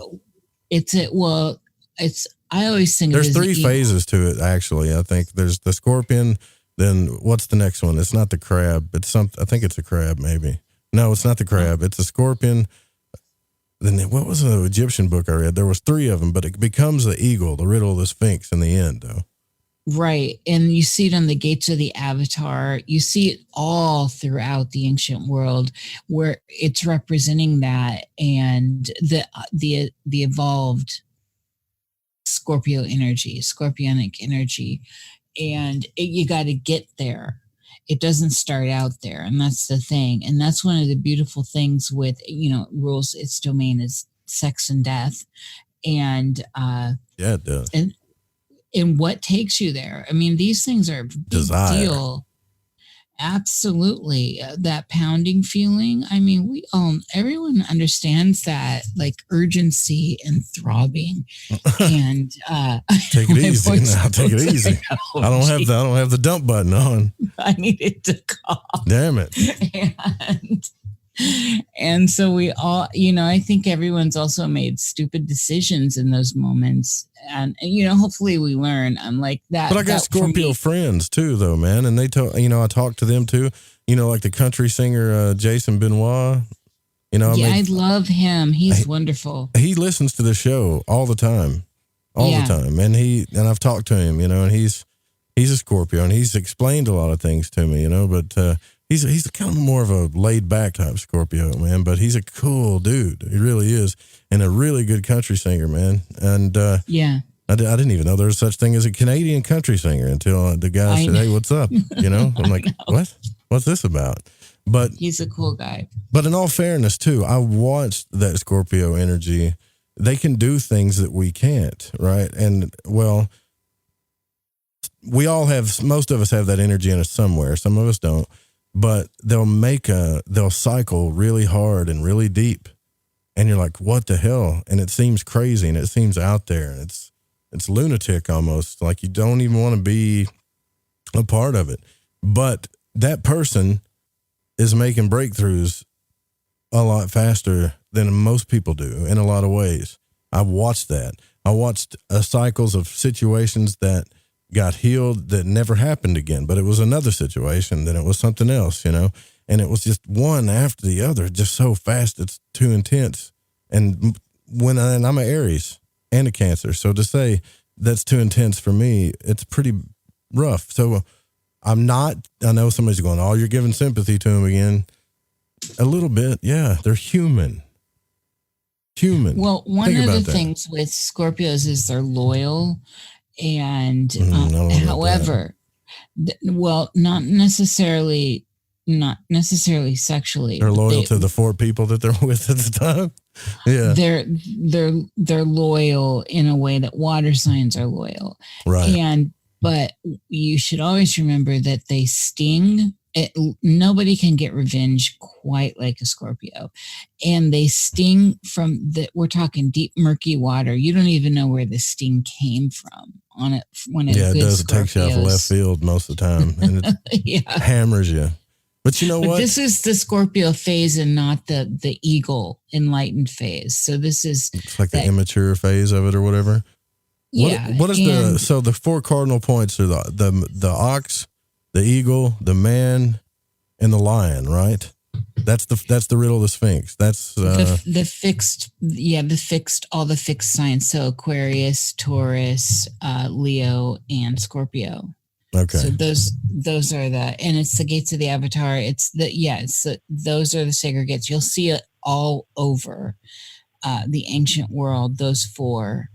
Speaker 8: I always think
Speaker 7: there's
Speaker 8: of it as
Speaker 7: 3 phases to it, actually. I think there's the scorpion. Then what's the next one? It's not the crab. I think it's a crab, maybe. No, it's not the crab. It's a scorpion. Then what was the Egyptian book I read? There was 3 of them, but it becomes the eagle, the riddle of the Sphinx in the end, though.
Speaker 8: Right. And you see it on the gates of the Avatar. You see it all throughout the ancient world where it's representing that, and the evolved Scorpio energy, scorpionic energy. And you got to get there. It doesn't start out there. And that's the thing. And that's one of the beautiful things with, rules its domain is sex and death. And
Speaker 7: yeah, it does.
Speaker 8: And what takes you there? I mean, these things are a big deal. Absolutely. That pounding feeling. I mean, everyone understands that, like urgency and throbbing. And
Speaker 7: take it easy now. Take it easy. I don't have the dump button on.
Speaker 8: I needed to cough.
Speaker 7: Damn it.
Speaker 8: And so we all, I think everyone's also made stupid decisions in those moments. And hopefully we learn. I'm like that.
Speaker 7: But I got Scorpio friends too, though, man. And they I talk to them too. Like the country singer, Jason Benoit.
Speaker 8: I love him. He's wonderful.
Speaker 7: He listens to the show all the time. The time. And I've talked to him, and he's a Scorpio, and he's explained a lot of things to me, but, he's kind of more of a laid back type Scorpio, man, but he's a cool dude. He really is. And a really good country singer, man. And, I didn't even know there was such thing as a Canadian country singer until the guy said, "Hey, what's up?" I'm like, "What? What's this about?" But
Speaker 8: he's a cool guy.
Speaker 7: But in all fairness, too, I watched that Scorpio energy. They can do things that we can't, right? And we all most of us have that energy in us somewhere. Some of us don't. But they'll cycle really hard and really deep. And you're like, what the hell? And it seems crazy and it seems out there. And it's lunatic almost. Like you don't even want to be a part of it. But that person is making breakthroughs a lot faster than most people do in a lot of ways. I've watched that. I watched cycles of situations that got healed that never happened again, but it was another situation, then it was something else, and it was just one after the other, just so fast, it's too intense. And and I'm an Aries and a Cancer, so to say that's too intense for me, it's pretty rough. So I know somebody's going, "Oh, you're giving sympathy to them again." A little bit, yeah, they're human.
Speaker 8: Well, one of the things with Scorpios is they're loyal. And however, not necessarily sexually.
Speaker 7: They're loyal to the 4 people that they're with at the time. Yeah,
Speaker 8: they're loyal in a way that water signs are loyal,
Speaker 7: right?
Speaker 8: But you should always remember that they sting. Nobody can get revenge quite like a Scorpio, and they sting we're talking deep, murky water. You don't even know where the sting came from on it.
Speaker 7: It does. It takes you out of left field most of the time, and it hammers you. But you know what?
Speaker 8: This is the Scorpio phase and not the eagle enlightened phase. So this is
Speaker 7: it's like the immature phase of it or whatever.
Speaker 8: Yeah.
Speaker 7: What is the 4 cardinal points are the ox, the eagle, the man, and the lion, right? That's the riddle of the Sphinx. That's
Speaker 8: the fixed all the fixed signs. So Aquarius, Taurus, Leo, and Scorpio.
Speaker 7: Okay.
Speaker 8: So those are and it's the gates of the Avatar. Those are the sacred gates. You'll see it all over the ancient world. Those 4.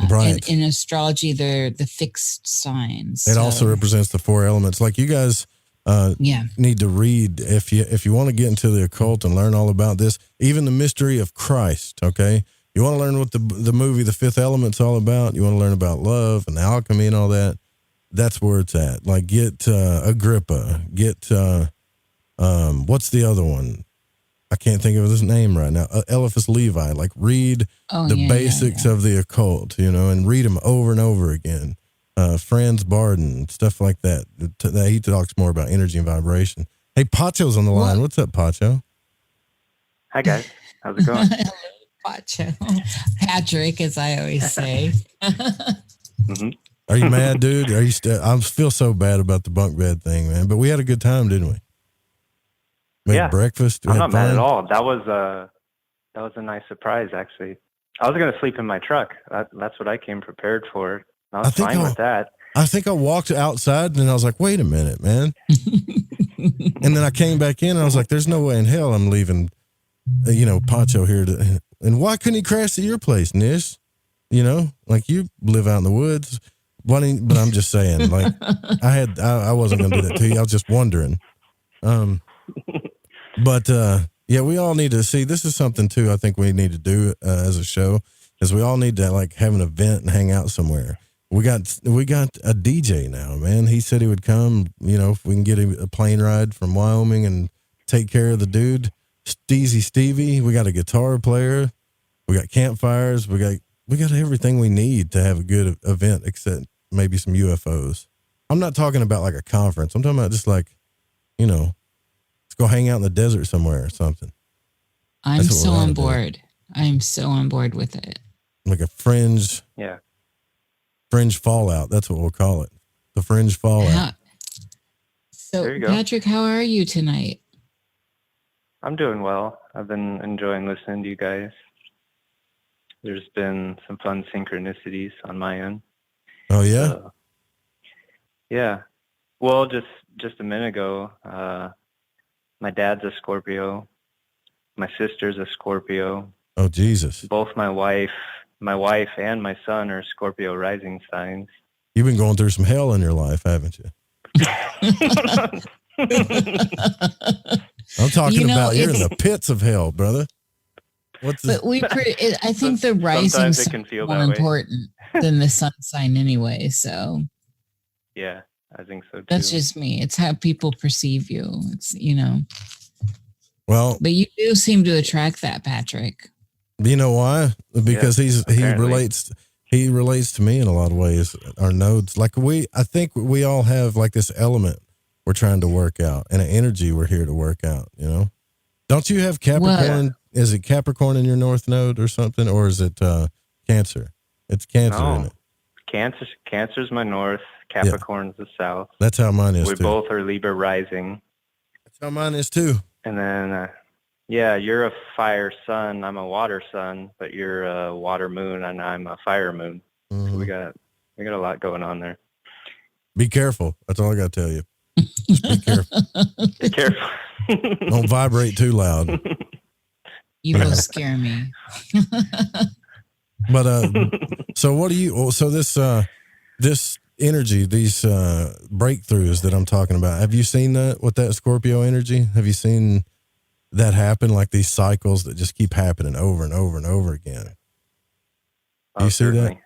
Speaker 7: Right.
Speaker 8: In astrology, they're the fixed signs.
Speaker 7: It also represents the 4 elements. Like you guys need to read if you want to get into the occult and learn all about this, even the mystery of Christ. Okay, you want to learn what the movie The Fifth Element's all about. You want to learn about love and alchemy and all that. That's where it's at. Like get Agrippa. Get what's the other one? I can't think of his name right now. Eliphas Levi. Like read the basics of the occult, and read them over and over again. Franz Barden, stuff like that. He talks more about energy and vibration. Hey, Pacho's on the line. What's up, Pacho?
Speaker 1: Hi, guys. How's it going?
Speaker 8: Pacho. Patrick, as I always say.
Speaker 7: Are you mad, dude? Are you still? I feel so bad about the bunk bed thing, man. But we had a good time, didn't we? Made breakfast.
Speaker 1: I'm not mad at all. That was a nice surprise, actually. I was going to sleep in my truck. That's what I came prepared for. I was fine with that.
Speaker 7: I think I walked outside and I was like, wait a minute, man. And then I came back in and I was like, there's no way in hell I'm leaving, Pacho here. And why couldn't he crash to your place, Nish? Like you live out in the woods. But I'm just saying, like I wasn't going to do that to you. I was just wondering. Yeah, we all need to see, this is something too I think we need to do as a show, is we all need to like have an event and hang out somewhere. We got a DJ now, man. He said he would come, if we can get a plane ride from Wyoming and take care of the dude. Steezy Stevie. We got a guitar player. We got campfires. We got everything we need to have a good event, except maybe some UFOs. I'm not talking about like a conference. I'm talking about just like, let's go hang out in the desert somewhere or something.
Speaker 8: I'm so on board. I'm so on board with it.
Speaker 7: Like a fringe.
Speaker 1: Yeah.
Speaker 7: Fringe fallout. That's what we'll call it. The fringe fallout.
Speaker 8: So, Patrick, how are you tonight?
Speaker 1: I'm doing well. I've been enjoying listening to you guys. There's been some fun synchronicities on my end.
Speaker 7: Oh, yeah?
Speaker 1: Yeah. Well, just a minute ago, my dad's a Scorpio. My sister's a Scorpio.
Speaker 7: Oh, Jesus.
Speaker 1: Both my wife and my son are Scorpio rising signs.
Speaker 7: You've been going through some hell in your life, haven't you? I'm talking about you're in the pits of hell, brother.
Speaker 8: I think the rising is more important than the sun sign anyway. So
Speaker 1: yeah, I think so too.
Speaker 8: That's just me. It's how people perceive you. It's
Speaker 7: Well,
Speaker 8: but you do seem to attract that, Patrick.
Speaker 7: You know why? Because he relates to me in a lot of ways. Our nodes, like I think we all have like this element we're trying to work out, and an energy we're here to work out. Don't you have Capricorn? What? Is it Capricorn in your North Node or something, or is it Cancer? It's Cancer, isn't it?
Speaker 1: Cancer's my North. Capricorn's the South.
Speaker 7: That's how mine is.
Speaker 1: We both are Libra rising.
Speaker 7: That's how mine is too.
Speaker 1: And then. Yeah, you're a fire sun. I'm a water sun, but you're a water moon, and I'm a fire moon. Mm-hmm. So we got a lot going on there.
Speaker 7: Be careful. That's all I got to tell you. Just be careful.
Speaker 1: Be careful.
Speaker 7: Don't vibrate too loud.
Speaker 8: You will scare me.
Speaker 7: But so what do you? So this energy, these breakthroughs that I'm talking about. Have you seen that with that Scorpio energy? Have you seen that happen, like these cycles that just keep happening over and over and over again? Do you see that?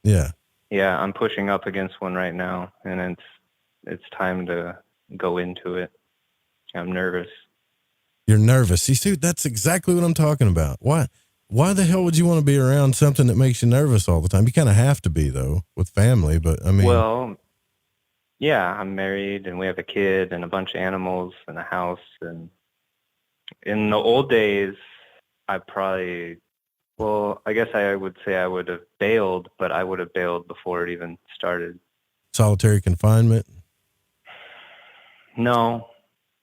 Speaker 7: Yeah.
Speaker 1: Yeah, I'm pushing up against one right now, and it's time to go into it. I'm nervous.
Speaker 7: You're nervous. You see, that's exactly what I'm talking about. Why the hell would you want to be around something that makes you nervous all the time? You kind of have to be, though, with family, but I mean...
Speaker 1: Well, yeah, I'm married, and we have a kid and a bunch of animals and a house, and in the old days, I guess I would say I would have bailed, but I would have bailed before it even started.
Speaker 7: Solitary confinement?
Speaker 1: No,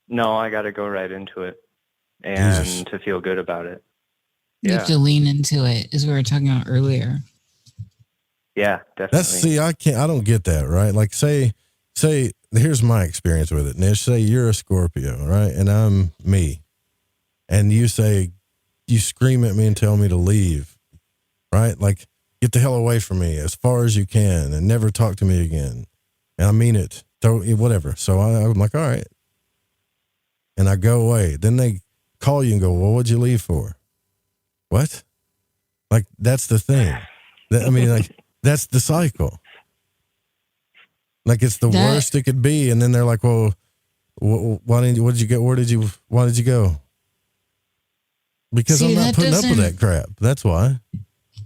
Speaker 1: I got to go right into it and to feel good about it.
Speaker 8: You have to lean into it, as we were talking about earlier.
Speaker 1: Yeah, definitely.
Speaker 7: I don't get that, right? Like say, here's my experience with it. Nish, say you're a Scorpio, right? And I'm me. And you scream at me and tell me to leave, right? Like, get the hell away from me as far as you can and never talk to me again. And I mean it, whatever. So I'm like, all right. And I go away. Then they call you and go, well, what'd you leave for? What? Like, that's the thing. That's the cycle. Like, it's the worst it could be. And then they're like, well, why did you go? Because I'm not putting up with that crap. That's why.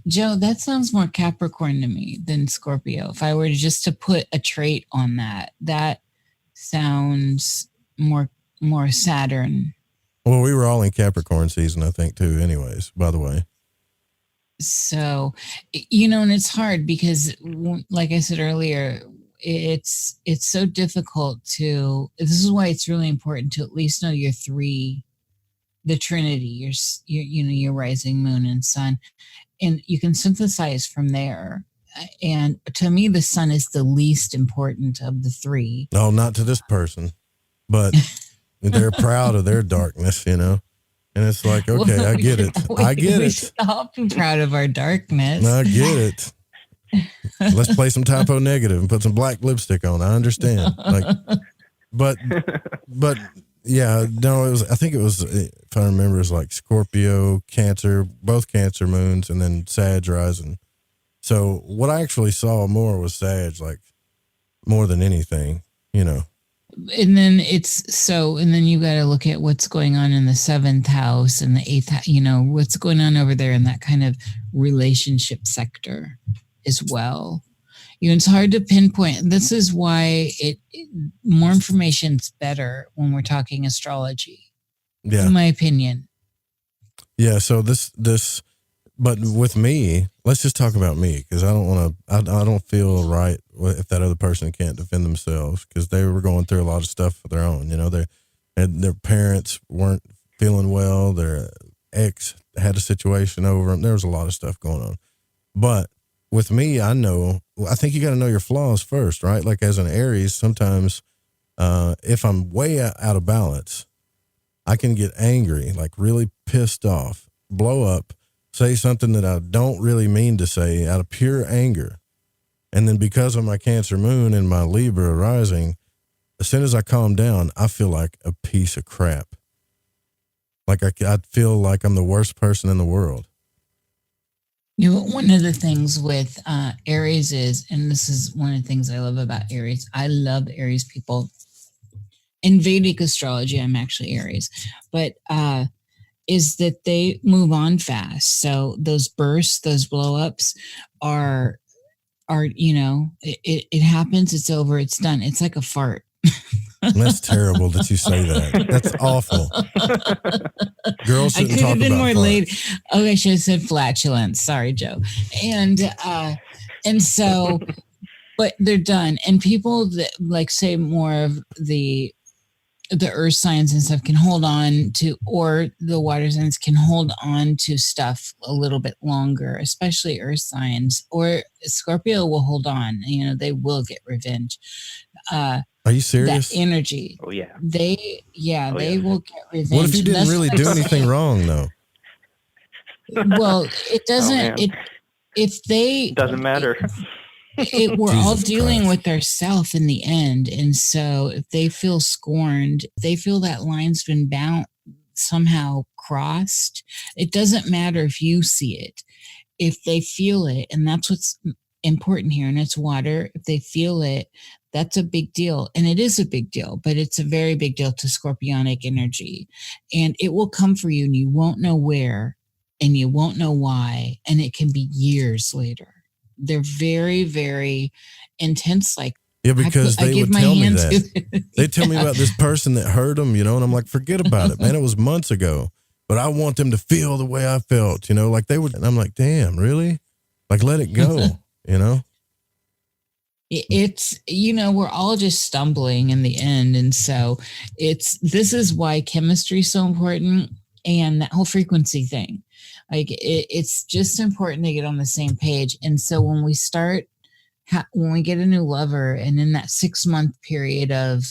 Speaker 8: Joe, that sounds more Capricorn to me than Scorpio. If I were just to put a trait on that sounds more Saturn.
Speaker 7: Well, we were all in Capricorn season, I think, too, anyways, by the way.
Speaker 8: So, and it's hard because, like I said earlier, it's so difficult to, this is why it's really important to at least know your three, the Trinity, your rising moon and sun, and you can synthesize from there. And to me, the sun is the least important of the three.
Speaker 7: No, not to this person, but they're proud of their darkness, And it's like, okay, I get it. I get it.
Speaker 8: Should all be proud of our darkness.
Speaker 7: I get it. Let's play some typo negative and put some black lipstick on. I understand. But yeah, no, I think it was, if I remember, it was like Scorpio, Cancer, both Cancer moons, and then Sag rising. So what I actually saw more was Sag, like more than anything,
Speaker 8: And then and then you got to look at what's going on in the 7th house and the 8th house, what's going on over there in that kind of relationship sector as well. It's hard to pinpoint. This is why more information's better when we're talking astrology.
Speaker 7: Yeah.
Speaker 8: In my opinion.
Speaker 7: Yeah. So but with me, let's just talk about me, because I don't feel right if that other person can't defend themselves, because they were going through a lot of stuff of their own. Their parents weren't feeling well. Their ex had a situation over them. There was a lot of stuff going on. But with me, I think you got to know your flaws first, right? Like as an Aries, sometimes if I'm way out of balance, I can get angry, like really pissed off, blow up, say something that I don't really mean to say out of pure anger. And then because of my Cancer moon and my Libra rising, as soon as I calm down, I feel like a piece of crap. Like I feel like I'm the worst person in the world.
Speaker 8: One of the things with Aries is, and this is one of the things I love about Aries, I love Aries people. In Vedic astrology, I'm actually Aries, but is that they move on fast. So those bursts, those blow-ups are it happens, it's over, it's done. It's like a fart.
Speaker 7: That's terrible that you say that. That's awful. Girls shouldn't
Speaker 8: I could
Speaker 7: talk
Speaker 8: have been
Speaker 7: about
Speaker 8: more
Speaker 7: farts.
Speaker 8: late. Oh, I should have said flatulence. Sorry, Joe. And so, but they're done. And people that like say more of the earth signs and stuff can hold on to, or the water signs can hold on to stuff a little bit longer, especially earth signs. Or Scorpio will hold on. They will get revenge.
Speaker 7: Are you serious?
Speaker 8: That energy.
Speaker 1: Oh yeah.
Speaker 8: They will get revenge.
Speaker 7: What if you didn't really do anything wrong though?
Speaker 8: Well, it doesn't.
Speaker 1: It doesn't matter.
Speaker 8: We're all
Speaker 7: Jesus
Speaker 8: dealing
Speaker 7: Christ.
Speaker 8: with ourselves in the end, and so if they feel scorned, they feel that line's been somehow crossed. It doesn't matter if you see it, if they feel it, and that's what's important here. And it's water. If they feel it, that's a big deal, and it is a big deal. But it's a very big deal to Scorpionic energy, and it will come for you, and you won't know where, and you won't know why, and it can be years later. They're very, very intense. Like,
Speaker 7: Yeah, because they would tell me that. They tell me
Speaker 8: Yeah.
Speaker 7: about this person that hurt them, and I'm like, forget about it, man. It was months ago, but I want them to feel the way I felt, like they would. And I'm like, damn, really? Like, let it go,
Speaker 8: It's, we're all just stumbling in the end. And so this is why chemistry is so important, and that whole frequency thing. Like it's just important to get on the same page. And so when we start, when we get a new lover, and in that 6-month period of,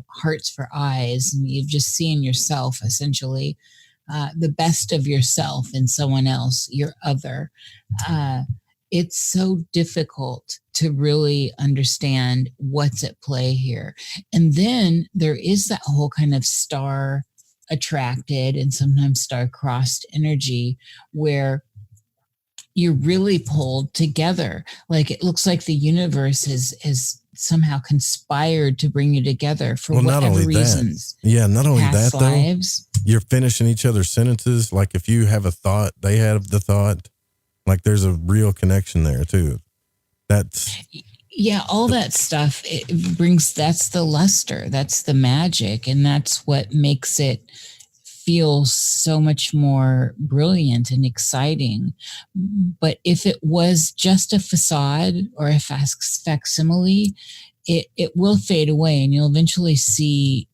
Speaker 8: hearts for eyes, and you've just seen yourself essentially, the best of yourself in someone else, your other, it's so difficult to really understand what's at play here. And then there is that whole kind of star attracted and sometimes star-crossed energy where you're really pulled together. Like it looks like the universe has somehow conspired to bring you together for whatever reasons.
Speaker 7: Not only
Speaker 8: Past
Speaker 7: that, though,
Speaker 8: lives.
Speaker 7: you're finishing each other's sentences. Like if you have a thought, they have the thought. Like there's a real connection there too.
Speaker 8: Yeah, all that stuff, that's the luster, that's the magic, and that's what makes it feel so much more brilliant and exciting. But if it was just a facade or a facsimile, it will fade away and you'll eventually see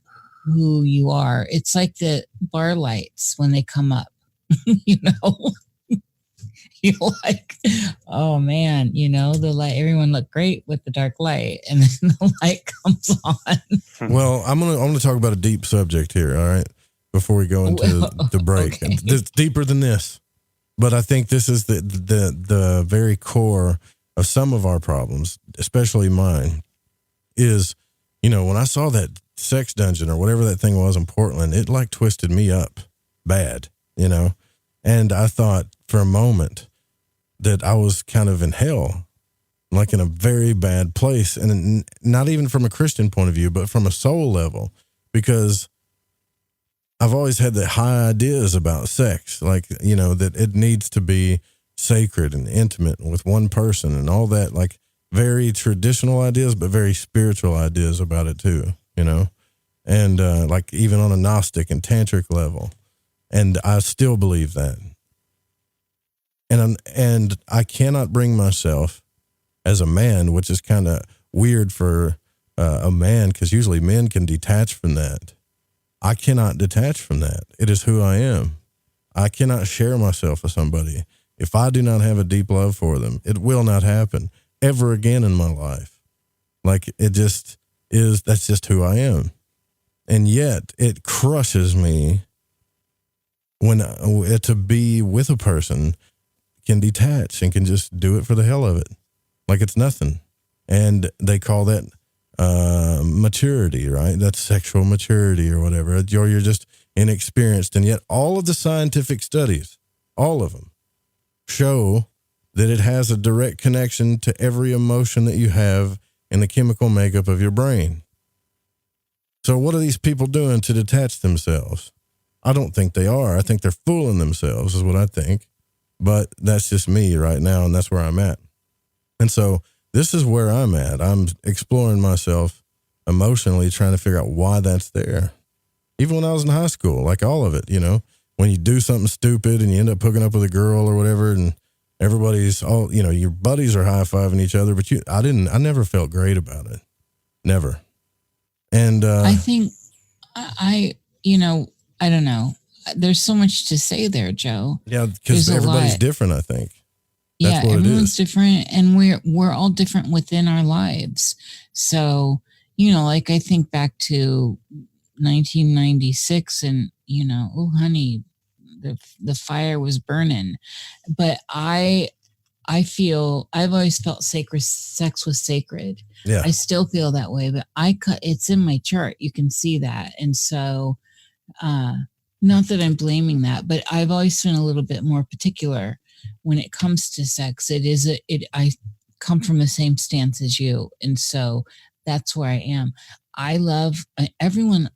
Speaker 8: who you are. It's like the bar lights when they come up, you know. You're like, oh man, you know, the light, everyone looked great with the dark light, and then the light comes on.
Speaker 7: Well, I'm gonna talk about a deep subject here, all right, before we go into the break. Okay. It's deeper than this, but I think this is the very core of some of our problems, especially mine, is, you know, when I saw that sex dungeon or whatever that thing was in Portland, it like twisted me up bad, you know, and I thought for a moment that I was kind of in hell, like in a very bad place. And not even from a Christian point of view, but from a soul level, because I've always had that high ideas about sex, like, you know, that it needs to be sacred and intimate with one person and all that, like very traditional ideas, but very spiritual ideas about it too, you know, and like even on a Gnostic and Tantric level. And I still believe that. And I cannot bring myself as a man, which is kind of weird for a man, because usually men can detach from that. I cannot detach from that. It is who I am. I cannot share myself with somebody. If I do not have a deep love for them, it will not happen ever again in my life. Like it just is, that's just who I am. And yet it crushes me when to be with a person can detach and can just do it for the hell of it. Like it's nothing. And they call that maturity, right? That's sexual maturity or whatever. You're just inexperienced. And yet all of the scientific studies, all of them, show that it has a direct connection to every emotion that you have in the chemical makeup of your brain. So what are these people doing to detach themselves? I don't think they are. I think they're fooling themselves is what I think. But that's just me right now, and that's where I'm at. And so this is where I'm at. I'm exploring myself emotionally, trying to figure out why that's there. Even when I was in high school, like all of it, you know, when you do something stupid and you end up hooking up with a girl or whatever, and everybody's all, you know, your buddies are high-fiving each other, but I never felt great about it. Never. And
Speaker 8: I think you know, I don't know. There's so much to say there, Joe.
Speaker 7: Yeah, because everybody's different, I think.
Speaker 8: That's what everyone's different, and we're all different within our lives. So, you know, like I think back to 1996 and, you know, oh honey, the fire was burning. But I feel I've always felt sex was sacred.
Speaker 7: Yeah.
Speaker 8: I still feel that way, but it's in my chart. You can see that. And so not that I'm blaming that, but I've always been a little bit more particular when it comes to sex. I come from the same stance as you. And so that's where I am. Everyone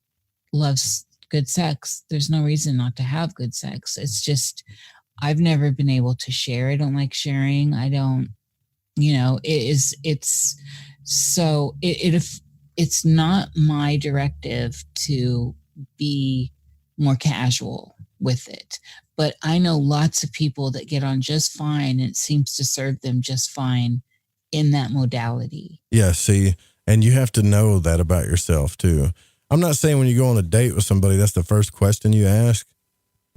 Speaker 8: loves good sex. There's no reason not to have good sex. It's just, I've never been able to share. I don't like sharing. I don't, you know, it's not my directive to be more casual with it. But I know lots of people that get on just fine, and it seems to serve them just fine in that modality.
Speaker 7: Yeah, see, and you have to know that about yourself too. I'm not saying when you go on a date with somebody, that's the first question you ask,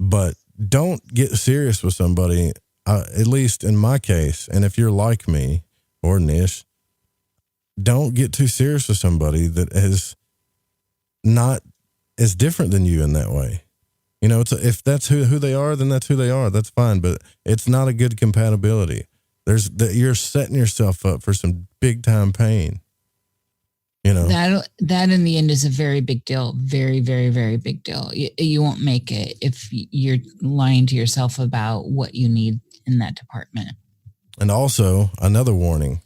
Speaker 7: but don't get serious with somebody, at least in my case. And if you're like me or Nish, don't get too serious with somebody that is different than you in that way. You know, if that's who they are, then that's who they are. That's fine, but it's not a good compatibility. You're setting yourself up for some big time pain. You know,
Speaker 8: that in the end is a very big deal. Very, very, very big deal. You won't make it if you're lying to yourself about what you need in that department.
Speaker 7: And also another warning.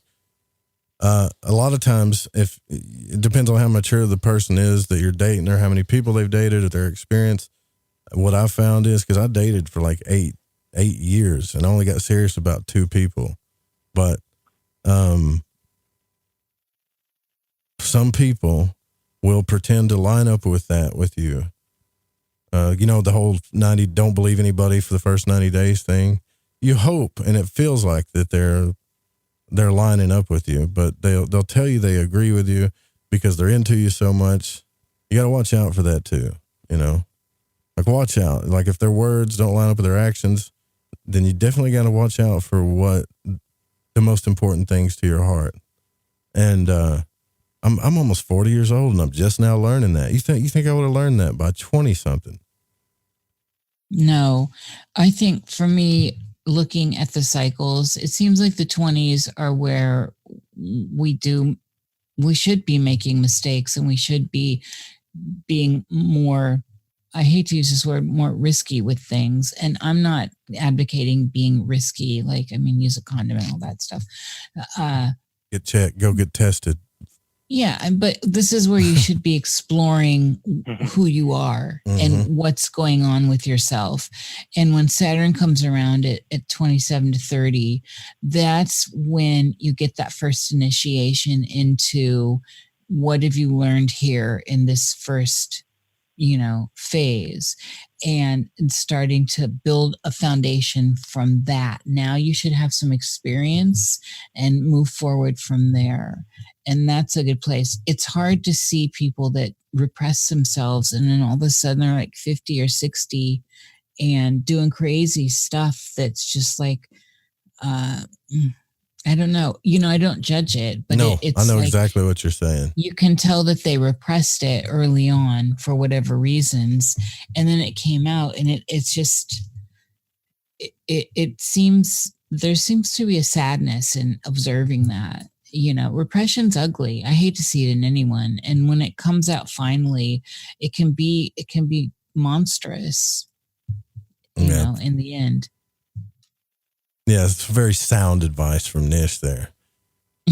Speaker 7: A lot of times, if it depends on how mature the person is that you're dating or how many people they've dated or their experience. What I found is, because I dated for like eight years and I only got serious about 2 people, but some people will pretend to line up with you The whole 90 don't believe anybody for the first 90 days thing. You hope, and it feels like that they're lining up with you, but they'll tell you they agree with you because they're into you so much. You got to watch out for that too, Like, watch out. Like, if their words don't line up with their actions, then you definitely got to watch out for what the most important things to your heart. And I'm almost 40 years old, and I'm just now learning that. You think I would have learned that by 20-something?
Speaker 8: No, I think for me, looking at the cycles, it seems like the 20s are where we should be making mistakes, and we should be being more, I hate to use this word, more risky with things. And I'm not advocating being risky, use a condom and all that stuff.
Speaker 7: Get checked, go get tested.
Speaker 8: Yeah, but this is where you should be exploring who you are and what's going on with yourself. And when Saturn comes around at 27 to 30, that's when you get that first initiation into what have you learned here in this first, phase, and starting to build a foundation from that. Now you should have some experience and move forward from there. And that's a good place. It's hard to see people that repress themselves and then all of a sudden they're like 50 or 60 and doing crazy stuff that's just like, I don't know. I don't judge it, but
Speaker 7: no,
Speaker 8: it's
Speaker 7: I know
Speaker 8: like,
Speaker 7: exactly what you're saying.
Speaker 8: You can tell that they repressed it early on for whatever reasons. And then it came out, and it's just, it seems, there seems to be a sadness in observing that. Repression's ugly. I hate to see it in anyone. And when it comes out finally, it can be monstrous, in the end.
Speaker 7: Yeah, it's very sound advice from Niish there.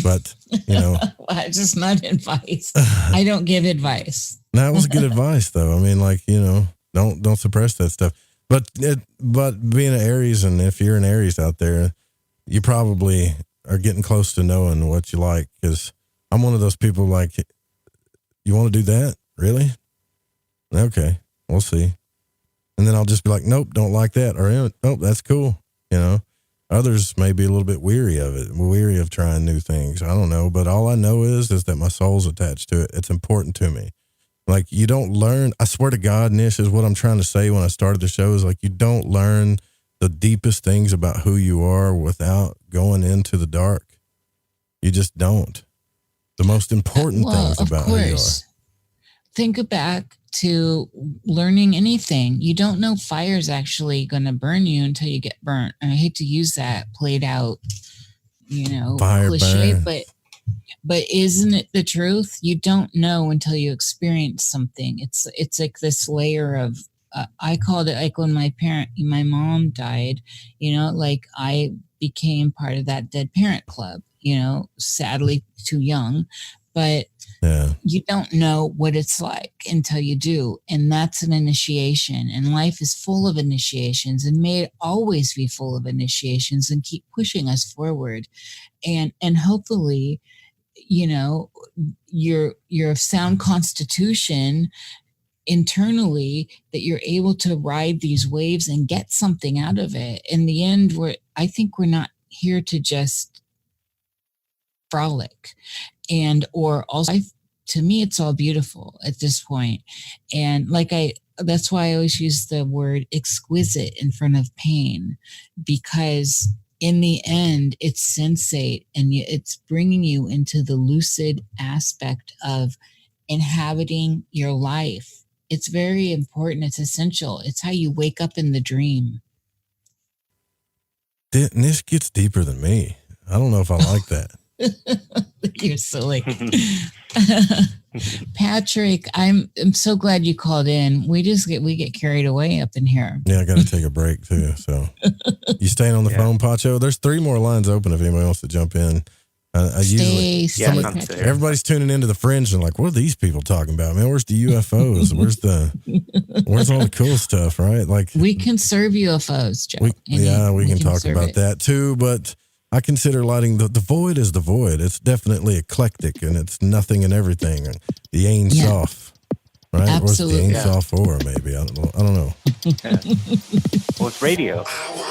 Speaker 7: But,
Speaker 8: It's just not advice. I don't give advice.
Speaker 7: That was good advice, though. I mean, don't suppress that stuff. But being an Aries, and if you're an Aries out there, you probably are getting close to knowing what you like. Because I'm one of those people like, you want to do that? Really? Okay, we'll see. And then I'll just be like, nope, don't like that. Or, nope, that's cool, Others may be a little bit weary of it, weary of trying new things. I don't know, but all I know is that my soul's attached to it. It's important to me. Like, you don't learn, I swear to God, Nish, is what I'm trying to say when I started the show, is like, you don't learn the deepest things about who you are without going into the dark. You just don't. The most important things about who you are.
Speaker 8: Think back to learning anything. You don't know fire's actually going to burn you until you get burnt. And I hate to use that played out,
Speaker 7: Fire
Speaker 8: cliche,
Speaker 7: burn.
Speaker 8: but isn't it the truth? You don't know until you experience something. It's like this layer of, I called it like when my mom died, I became part of that dead parent club, sadly too young, but
Speaker 7: yeah.
Speaker 8: You don't know what it's like until you do. And that's an initiation. And life is full of initiations, and may it always be full of initiations and keep pushing us forward. And hopefully, you're of sound constitution internally, that you're able to ride these waves and get something out of it. In the end, I think we're not here to just frolic. Or also, to me, it's all beautiful at this point. And that's why I always use the word exquisite in front of pain, because in the end, it's sensate, and it's bringing you into the lucid aspect of inhabiting your life. It's very important. It's essential. It's how you wake up in the dream.
Speaker 7: This gets deeper than me. I don't know if I like that.
Speaker 8: You're silly. Patrick, I'm so glad you called in. We get carried away up in here.
Speaker 7: Yeah, I got to take a break too. So you staying on the phone, Pacho? There's 3 more lines open if anybody wants to jump in. Everybody's tuning into the Fringe and like, what are these people talking about, man? Where's the UFOs? Where's all the cool stuff, right? Like,
Speaker 8: we can serve UFOs, Joe.
Speaker 7: We can talk about that too, but I consider lighting the void as the void. It's definitely eclectic, and it's nothing and everything. The Ein Sof. right?
Speaker 8: Absolutely.
Speaker 7: Where's the Chainsaw 4, maybe? I don't know.
Speaker 1: Well, it's radio.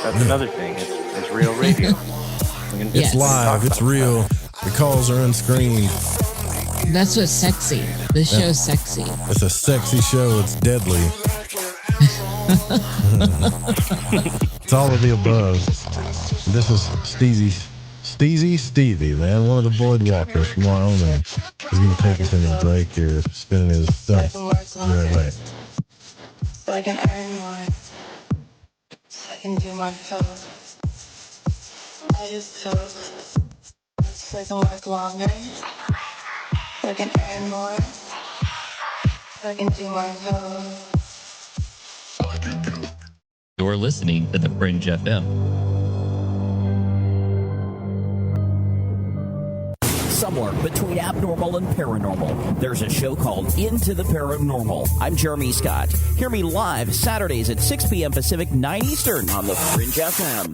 Speaker 1: That's another thing. It's real radio.
Speaker 7: It's live. It's real. The calls are unscreened.
Speaker 8: That's what's sexy. This show's sexy.
Speaker 7: It's a sexy show. It's deadly. It's all of the above. This is Stevie, man. One of the Void Walkers from Wyoming. He's going to take us into a break here, spinning his stuff. Right.
Speaker 2: So I can earn more. So I can do more pills. I use pills so I can work longer. So I can earn more. So I can do more pills.
Speaker 22: You're listening to the Fringe FM.
Speaker 23: Somewhere between abnormal and paranormal, there's a show called Into the Paranormal. I'm Jeremy Scott. Hear me live Saturdays at 6 p.m. Pacific, 9 Eastern on the Fringe FM.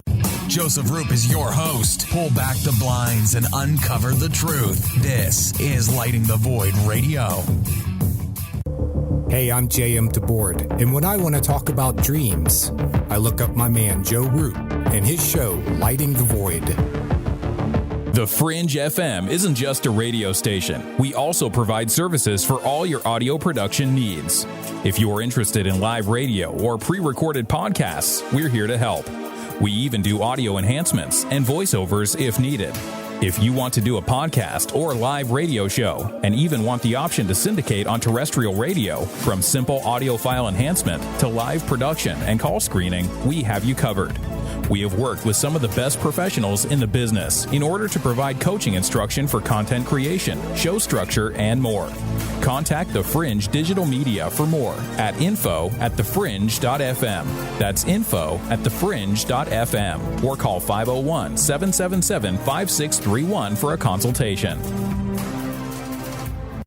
Speaker 24: Joseph Roop is your host. Pull back the blinds and uncover the truth. This is Lighting the Void Radio.
Speaker 25: Hey, I'm J.M. DeBoard, and when I want to talk about dreams, I look up my man Joe Roop and his show, Lighting the Void.
Speaker 26: The Fringe FM isn't just a radio station. We also provide services for all your audio production needs. If you are interested in live radio or pre-recorded podcasts, we're here to help. We even do audio enhancements and voiceovers if needed. If you want to do a podcast or live radio show and even want the option to syndicate on terrestrial radio, from simple audio file enhancement to live production and call screening, we have you covered. We have worked with some of the best professionals in the business in order to provide coaching instruction for content creation, show structure, and more. Contact The Fringe Digital Media for more at info@thefringe.fm. That's info@thefringe.fm, or call 501-777-5631 for a consultation.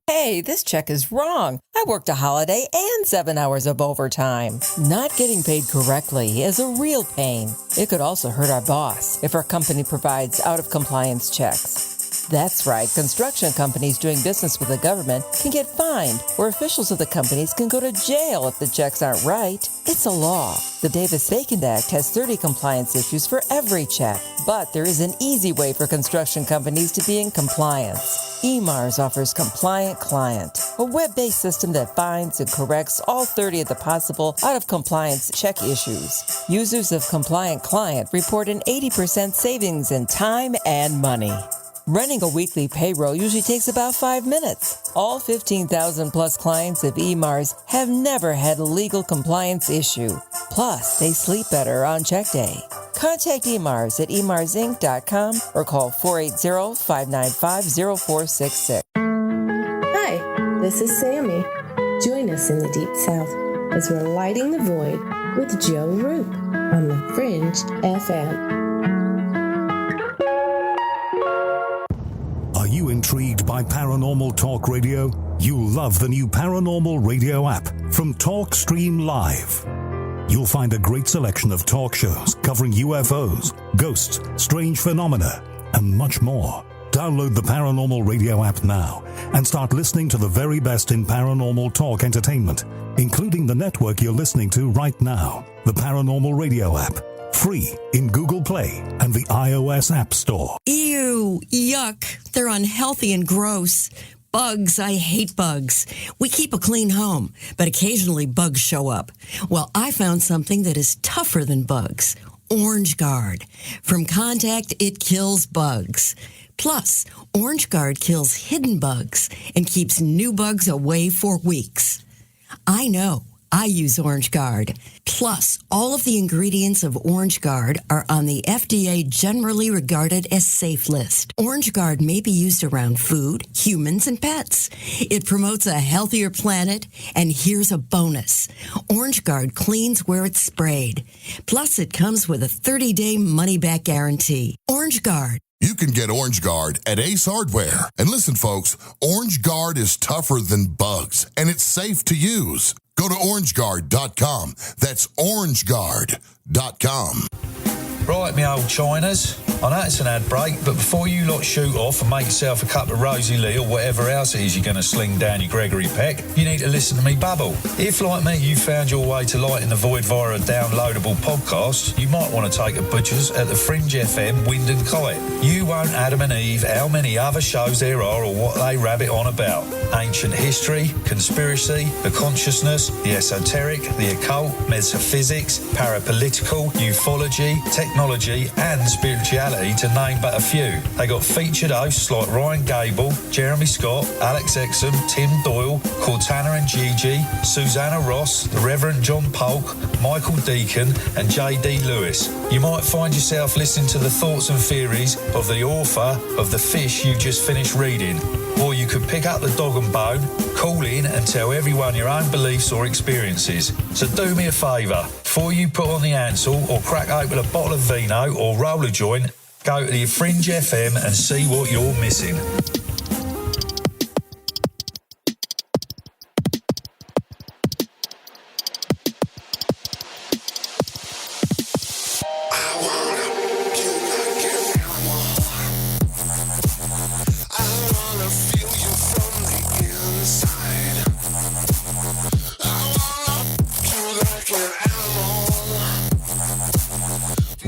Speaker 27: Hey, this check is wrong. I worked a holiday and 7 hours of overtime. Not getting paid correctly is a real pain. It could also hurt our boss if our company provides out-of-compliance checks. That's right, construction companies doing business with the government can get fined, or officials of the companies can go to jail if the checks aren't right. It's a law. The Davis-Bacon Act has 30 compliance issues for every check, but there is an easy way for construction companies to be in compliance. EMARS offers Compliant Client, a web-based system that finds and corrects all 30 of the possible out-of-compliance check issues. Users of Compliant Client report an 80% savings in time and money. Running a weekly payroll usually takes about 5 minutes. All 15,000 plus clients of EMARS have never had a legal compliance issue. Plus, they sleep better on check day. Contact EMARS at emarsinc.com or call 480-595-0466.
Speaker 28: Hi, this is Sammy. Join us in the Deep South as we're lighting the void with Joe Roop on the Fringe FM.
Speaker 29: Are you intrigued by Paranormal Talk Radio? You'll love the new Paranormal Radio app from TalkStream Live. You'll find a great selection of talk shows covering UFOs, ghosts, strange phenomena, and much more. Download the Paranormal Radio app now and start listening to the very best in paranormal talk entertainment, including the network you're listening to right now, the Paranormal Radio app. Free in Google Play and the iOS App Store.
Speaker 11: Ew, yuck. They're unhealthy and gross. Bugs, I hate bugs. We keep a clean home, but occasionally bugs show up. Well, I found something that is tougher than bugs. Orange Guard. From contact, it kills bugs. Plus, Orange Guard kills hidden bugs and keeps new bugs away for weeks. I know. I use Orange Guard. Plus, all of the ingredients of Orange Guard are on the FDA generally regarded as safe list. Orange Guard may be used around food, humans, and pets. It promotes a healthier planet, and here's a bonus. Orange Guard cleans where it's sprayed. Plus, it comes with a 30-day money-back guarantee. Orange Guard.
Speaker 12: You can get Orange Guard at Ace Hardware. And listen, folks, Orange Guard is tougher than bugs, and it's safe to use. Go to orangeguard.com. That's orangeguard.com.
Speaker 15: Right, me old Chinas. I know it's an ad break, but before you lot shoot off and make yourself a cup of Rosie Lee or whatever else it is you're going to sling down your Gregory Peck, you need to listen to me babble. If, like me, you found your way to Light in the Void via a downloadable podcast, you might want to take a butcher's at the Fringe FM Wind and Kite. You won't Adam and Eve how many other shows there are or what they rabbit on about. Ancient history, conspiracy, the consciousness, the esoteric, the occult, metaphysics, parapolitical, ufology, technology and spirituality, to name but a few. They got featured hosts like Ryan Gable, Jeremy Scott, Alex Exum, Tim Doyle, Cortana and Gigi, Susanna Ross, the Reverend John Polk, Michael Deacon and J.D. Lewis. You might find yourself listening to the thoughts and theories of the author of The Fish you just finished reading. Or you could pick up the dog and bone, call in and tell everyone your own beliefs or experiences. So do me a favour, before you put on the Ansel or crack open a bottle of vino or roll a joint, go to the Fringe FM and see what you're missing.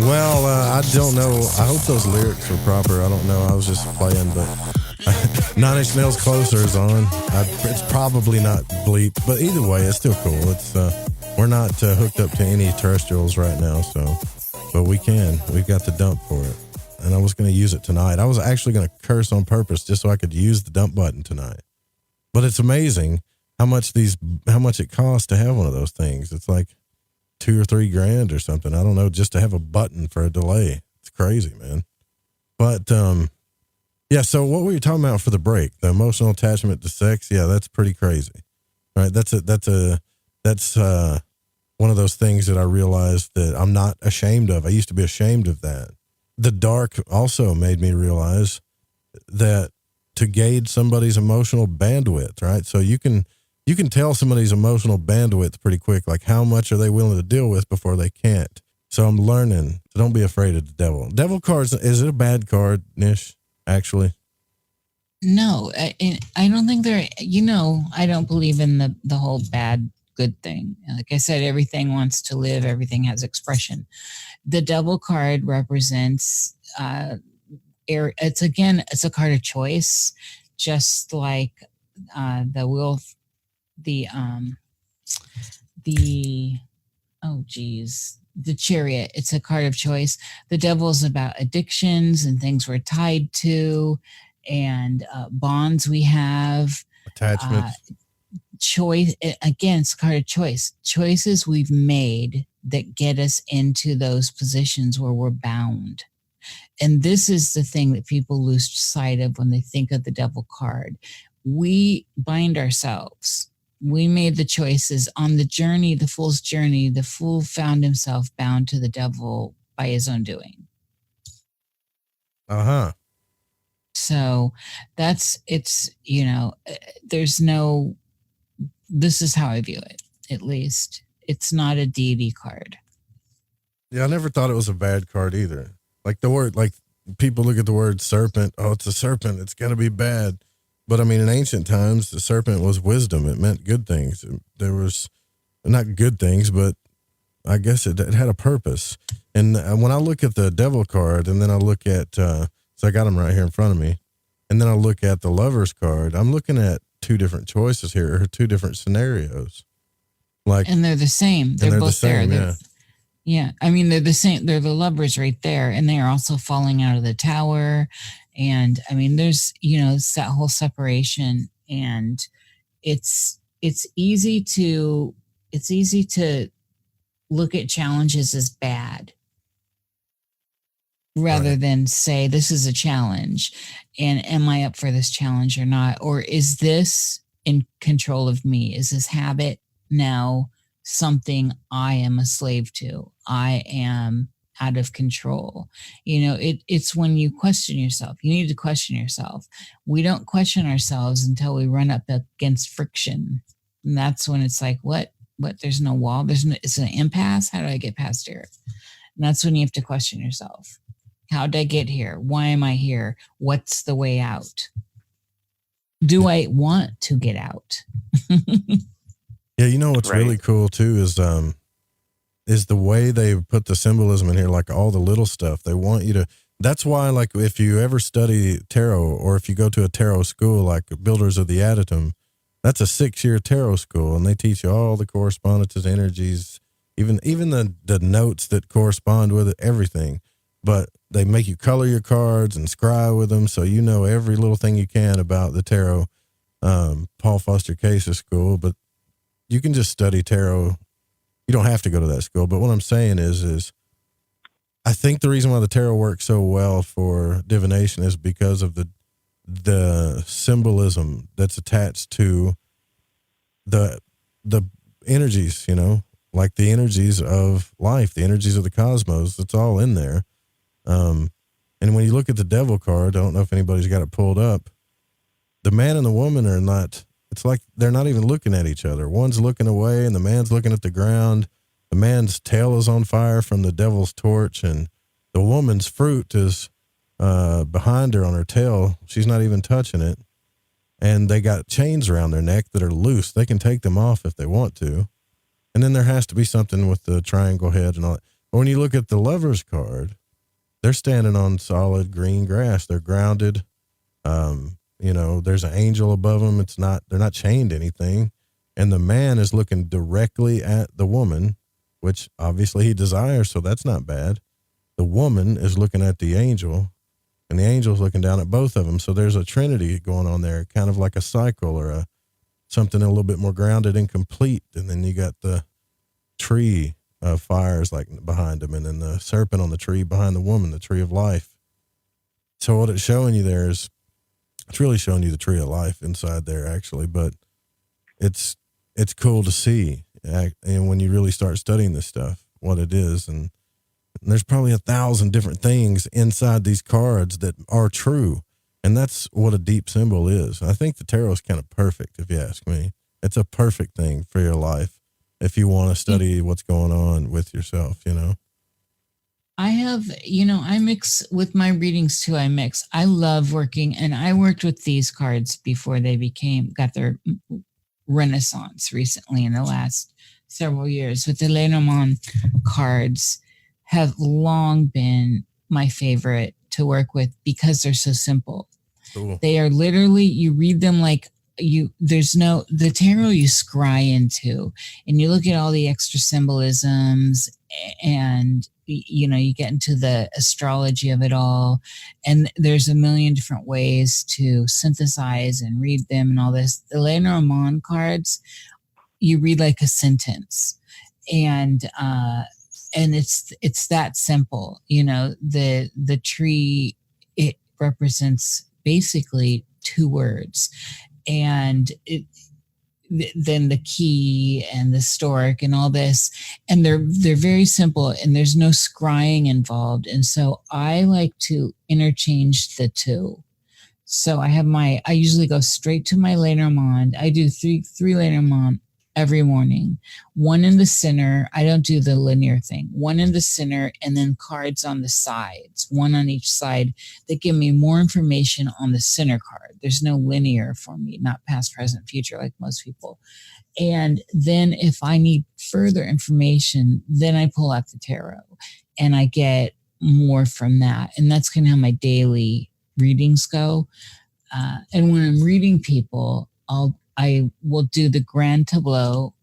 Speaker 7: Well, I don't know. I hope those lyrics are proper. I don't know. I was just playing, but Nine Inch Nails Closer is on. It's probably not bleep, but either way, it's still cool. It's we're not hooked up to any terrestrials right now, so but we can. We've got the dump for it, and I was going to use it tonight. I was actually going to curse on purpose just so I could use the dump button tonight. But it's amazing how much it costs to have one of those things. It's like $2 or $3 grand or something. I don't know, just to have a button for a delay. It's crazy, man. But yeah, so what were you talking about for the break? The emotional attachment to sex? Yeah, that's pretty crazy. Right? That's one of those things that I realized that I'm not ashamed of. I used to be ashamed of that. The dark also made me realize that to gauge somebody's emotional bandwidth, right? So you can tell somebody's emotional bandwidth pretty quick, like how much are they willing to deal with before they can't. So I'm learning. So don't be afraid of the devil. Devil cards, is it a bad card, Nish, actually?
Speaker 8: No, I don't think they're, I don't believe in the whole bad, good thing. Like I said, everything wants to live. Everything has expression. The devil card represents, it's a card of choice, just like the will, the Chariot. It's a card of choice. The devil is about addictions and things we're tied to, and bonds we have,
Speaker 7: attachments.
Speaker 8: Choice, again, it's a card of choice. Choices we've made that get us into those positions where we're bound. And this is the thing that people lose sight of when they think of the devil card. We bind ourselves. We made the choices on the journey, the fool's journey. The fool found himself bound to the devil by his own doing.
Speaker 7: Uh-huh.
Speaker 8: So there's no, this is how I view it, at least. It's not a deity card.
Speaker 7: Yeah, I never thought it was a bad card either. Like the word, like people look at the word serpent. Oh, it's a serpent. It's got to be bad. But I mean, in ancient times, the serpent was wisdom. It meant good things. There was not good things, but I guess it had a purpose. And when I look at the devil card, and then I look at, so I got them right here in front of me, and then I look at the lover's card, I'm looking at two different choices here, or two different scenarios.
Speaker 8: And they're the same. They're both
Speaker 7: the same,
Speaker 8: there. Yeah. I mean, they're the same. They're the lovers right there. And they are also falling out of the tower. And I mean, there's, it's that whole separation, and it's easy to look at challenges as bad rather than say, this is a challenge. And am I up for this challenge or not? Or is this in control of me? Is this habit now something I am a slave to? I am out of control. It's when you question yourself. You need to question yourself. We don't question ourselves until we run up against friction. And that's when it's like, what? There's no wall. It's an impasse. How do I get past here? And that's when you have to question yourself. How did I get here? Why am I here? What's the way out? Do I want to get out?
Speaker 7: Yeah, you know what's really cool too is the way they put the symbolism in here, like all the little stuff. They want you to. That's why, like, if you ever study tarot, or if you go to a tarot school like Builders of the Adytum, that's a 6-year tarot school, and they teach you all the correspondences, energies, even the notes that correspond with it, everything. But they make you color your cards and scry with them, so you know every little thing you can about the tarot. Paul Foster Case's school, but you can just study tarot. You don't have to go to that school. But what I'm saying is I think the reason why the tarot works so well for divination is because of the symbolism that's attached to the energies, you know, like the energies of life, the energies of the cosmos. It's all in there. And when you look at the devil card, I don't know if anybody's got it pulled up. The man and the woman are not, it's like they're not even looking at each other. One's looking away and the man's looking at the ground. The man's tail is on fire from the devil's torch, and the woman's fruit is behind her on her tail. She's not even touching it. And they got chains around their neck that are loose. They can take them off if they want to. And then there has to be something with the triangle head and all that. But when you look at the lover's card, they're standing on solid green grass. They're grounded. You know, there's an angel above them. They're not chained to anything. And the man is looking directly at the woman, which obviously he desires, so that's not bad. The woman is looking at the angel, and the angel's looking down at both of them. So there's a trinity going on there, kind of like a cycle or something a little bit more grounded and complete. And then you got the tree of fires like behind him, and then the serpent on the tree behind the woman, the tree of life. So what it's showing you there is, it's really showing you the tree of life inside there, actually, but it's cool to see. And when you really start studying this stuff, what it is, and there's probably 1,000 different things inside these cards that are true. And that's what a deep symbol is. I think the tarot is kind of perfect, if you ask me. It's a perfect thing for your life if you want to study what's going on with yourself, you know?
Speaker 8: I have, I mix with my readings too. I love working, and I worked with these cards before they got their renaissance recently in the last several years. With the Lenormand cards have long been my favorite to work with because they're so simple. Cool. They are literally, you read them like the tarot you scry into, and you look at all the extra symbolisms, and you get into the astrology of it all, and there's a million different ways to synthesize and read them and all this. The Lenormand cards, you read like a sentence, and it's that simple. The tree, it represents basically 2 words, and then the key and the stork and all this, and they're very simple, and there's no scrying involved. And so I like to interchange the 2. So I usually go straight to my Lenormand. I do three Lenormand every morning. 1 in the center. I don't do the linear thing. 1 in the center, and then cards on the sides, 1 on each side, that give me more information on the center card. There's no linear for me, not past, present, future like most people. And then if I need further information, then I pull out the tarot and I get more from that. And that's kind of how my daily readings go. And when I'm reading people, I will do the grand tableau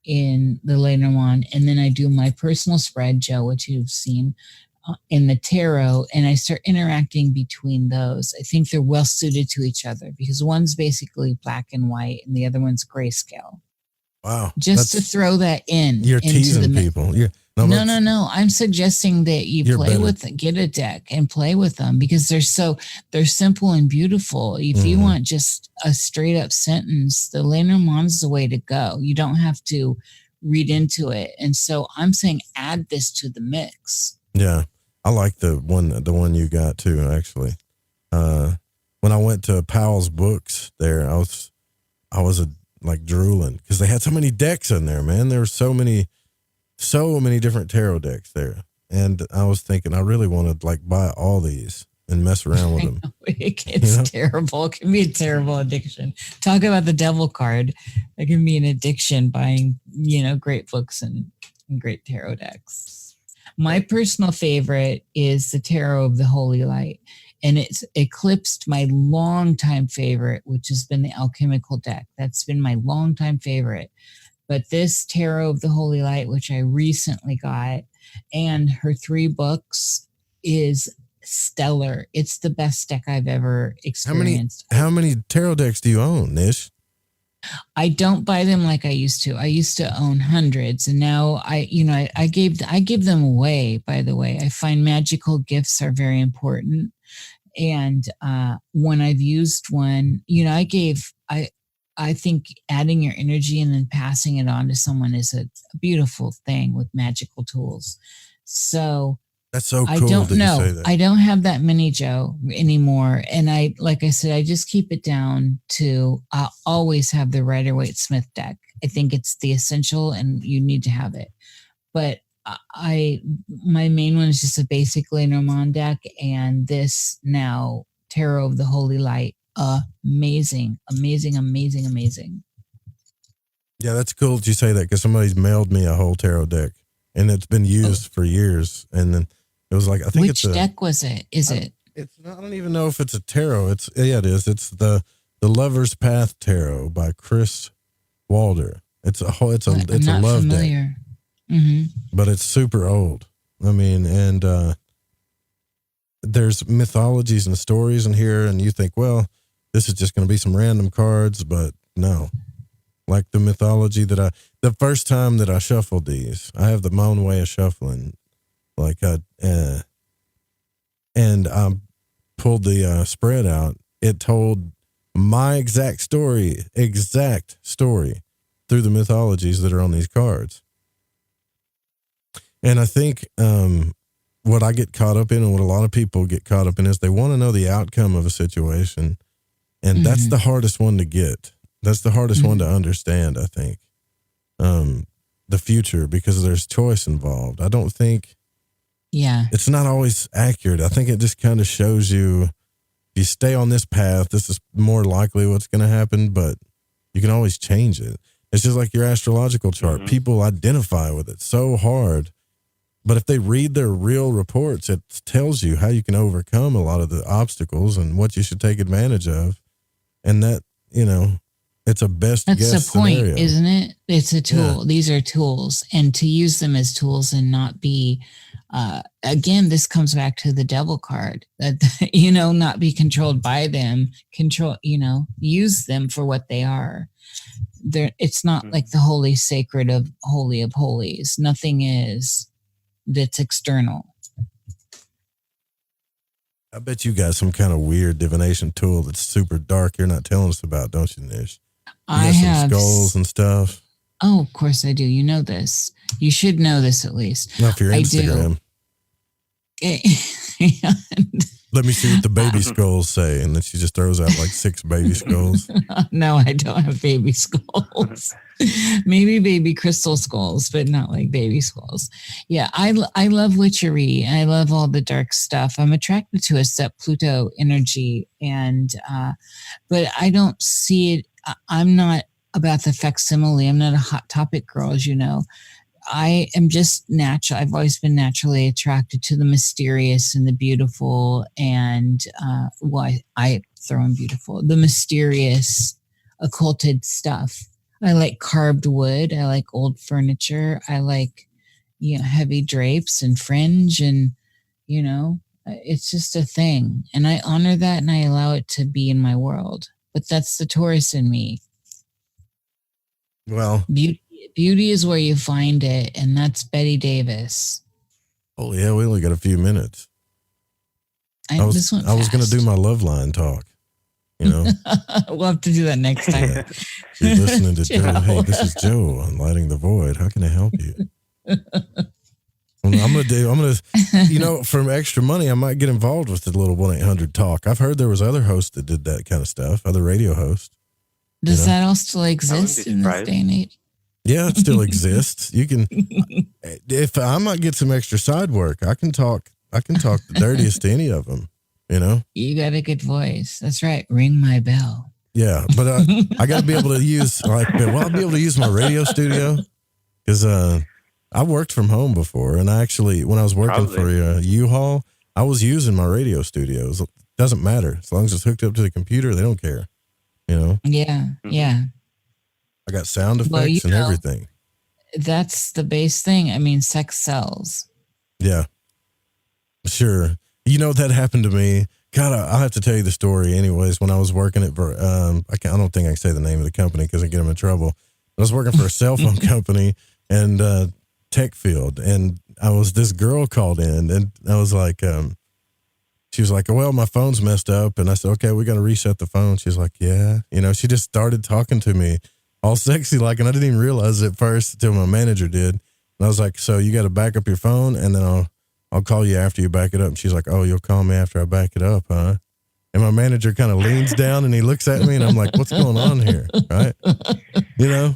Speaker 8: in the Lenormand, and then I do my personal spread, Joe, which you've seen in the tarot, and I start interacting between those. I think they're well suited to each other because one's basically black and white and the other one's grayscale.
Speaker 7: Wow.
Speaker 8: Just to throw that in.
Speaker 7: You're teasing people.
Speaker 8: No. I'm suggesting that you play with it, get a deck and play with them because they're simple and beautiful. If you want just a straight up sentence, the Lenormand's the way to go. You don't have to read into it. And so I'm saying add this to the mix.
Speaker 7: Yeah. I like the one you got too, actually. When I went to Powell's Books there, I was like drooling because they had so many decks in there, man. There were so many different tarot decks there. and I was thinking I really want to like buy all these and mess around with them.
Speaker 8: It's terrible. It can be a terrible addiction. Talk about the devil card. It can be an addiction buying, great books and great tarot decks. My personal favorite is the Tarot of the Holy Light. And it's eclipsed my longtime favorite, which has been the Alchemical deck. That's been my longtime favorite. But this Tarot of the Holy Light, which I recently got, and her 3 books is stellar. It's the best deck I've ever experienced.
Speaker 7: How many tarot decks do you own, Nish?
Speaker 8: I don't buy them like I used to. I used to own hundreds, and now I give them away. By the way, I find magical gifts are very important. And when I've used one, I think adding your energy and then passing it on to someone is a beautiful thing with magical tools. So
Speaker 7: that's so cool.
Speaker 8: I don't know.
Speaker 7: You say that.
Speaker 8: I don't have that many, Joe, anymore. And like I said, I just keep it down to I'll always have the Rider-Waite-Smith deck. I think it's the essential and you need to have it. But my main one is just a basic Lenormand deck, and this now Tarot of the Holy Light. Amazing.
Speaker 7: Yeah, that's cool that you say that, because somebody's mailed me a whole tarot deck and it's been used for years. And then it was like, I think
Speaker 8: which deck was it? It?
Speaker 7: It's not, I don't even know if it's a tarot. It is. It's the Lover's Path Tarot by Chris Walder. It's a love
Speaker 8: familiar.
Speaker 7: deck.
Speaker 8: Mm-hmm.
Speaker 7: But it's super old. I mean, and there's mythologies and stories in here, and you think, well, this is just going to be some random cards, but no. Like the mythology the first time that I shuffled these, I have my own way of shuffling. And I pulled the spread out. It told my exact story through the mythologies that are on these cards. And I think what I get caught up in, and what a lot of people get caught up in, is they want to know the outcome of a situation. And that's the hardest one to get. That's the hardest one to understand, I think. The future, because there's choice involved. I don't think it's not always accurate. I think it just kind of shows you, if you stay on this path, this is more likely what's going to happen, but you can always change it. It's just like your astrological chart. People identify with it so hard. But if they read their real reports, it tells you how you can overcome a lot of the obstacles and what you should take advantage of. And that, it's a best guess scenario. That's the point,
Speaker 8: isn't it? It's a tool. Yeah. These are tools. And to use them as tools and not be, again, this comes back to the devil card. That, not be controlled by them. Use them for what they are. It's not like the holy sacred of holy of holies. Nothing is that's external.
Speaker 7: I bet you got some kind of weird divination tool that's super dark you're not telling us about, don't you, Nish?
Speaker 8: I have
Speaker 7: some skulls and stuff.
Speaker 8: Oh, of course I do. You know this. You should know this at least.
Speaker 7: Not for your Instagram. Let me see what the baby skulls say. And then she just throws out like 6 baby skulls.
Speaker 8: No, I don't have baby skulls. Maybe baby crystal skulls, but not like baby skulls. Yeah, I love witchery. I love all the dark stuff. I'm attracted to a Pluto energy, and but I don't see it. I'm not about the facsimile. I'm not a Hot Topic girl, as you know. I am just natural. I've always been naturally attracted to the mysterious and the beautiful, and I throw in beautiful, the mysterious, occulted stuff. I like carved wood. I like old furniture. I like, heavy drapes and fringe, and it's just a thing. And I honor that, and I allow it to be in my world. But that's the Taurus in me.
Speaker 7: Well,
Speaker 8: Beauty is where you find it, and that's Betty Davis.
Speaker 7: Oh yeah, we only got a few minutes. I was going to do my love line talk. We'll
Speaker 8: have to do that next time.
Speaker 7: You're listening to Joe. Hey, this is Joe on Lighting the Void. How can I help you? I'm gonna, for extra money, I might get involved with the little 1-800 talk. I've heard there was other hosts that did that kind of stuff, other radio hosts.
Speaker 8: Does that all still exist in this day and age?
Speaker 7: Yeah, it still exists. You can, if I might get some extra side work, I can talk the dirtiest to any of them, you know?
Speaker 8: You got a good voice. That's right. Ring my bell.
Speaker 7: Yeah, but I got to be able to use, I'll be able to use my radio studio because I worked from home before. And I actually, when I was working for U-Haul, I was using my radio studios. It doesn't matter. As long as it's hooked up to the computer, they don't care, you know?
Speaker 8: Yeah, yeah.
Speaker 7: I got sound effects and everything.
Speaker 8: That's the base thing. I mean, sex sells.
Speaker 7: Yeah, sure. You know, that happened to me. God, I'll have to tell you the story anyways. When I was working at, I don't think I can say the name of the company because I get them in trouble. I was working for a cell phone company and tech field. And this girl called in and I was like, she was like, well, my phone's messed up. And I said, okay, we got to reset the phone. She's like, yeah. You know, she just started talking to me all sexy like, and I didn't even realize it at first until my manager did. And I was like, so you got to back up your phone and then I'll call you after you back it up. And she's like, oh, you'll call me after I back it up, huh? And my manager kind of leans down and he looks at me and I'm like, what's going on here? Right. You know?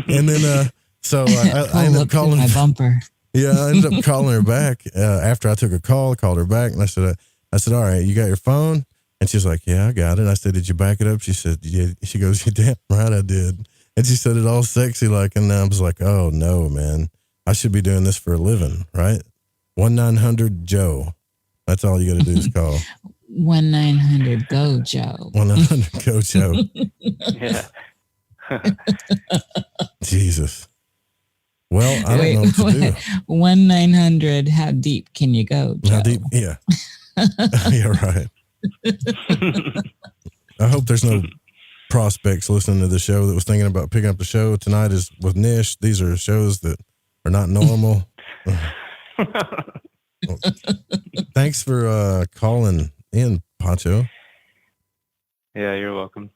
Speaker 7: And then, so I ended up calling
Speaker 8: my bumper.
Speaker 7: Yeah. I ended up calling her back after I took a call, called her back. And I said, all right, you got your phone? And she's like, yeah, I got it. I said, did you back it up? She said, yeah. She goes, you damn right I did. And she said it all sexy like, and I was like, oh no, man, I should be doing this for a living, right? 1-900-JOE. That's all you got to do is call.
Speaker 8: 1-900-GO-JOE.
Speaker 7: 1-900-GO-JOE.
Speaker 1: Yeah.
Speaker 7: Jesus. Well, I don't know what to do.
Speaker 8: 1-900, how deep can you go, Joe?
Speaker 7: How deep? Yeah. Yeah, right. I hope there's no prospects listening to the show that was thinking about picking up the show. Tonight is with Niish. These are shows that are not normal. Thanks for calling in, Pacho.
Speaker 1: Yeah, you're welcome.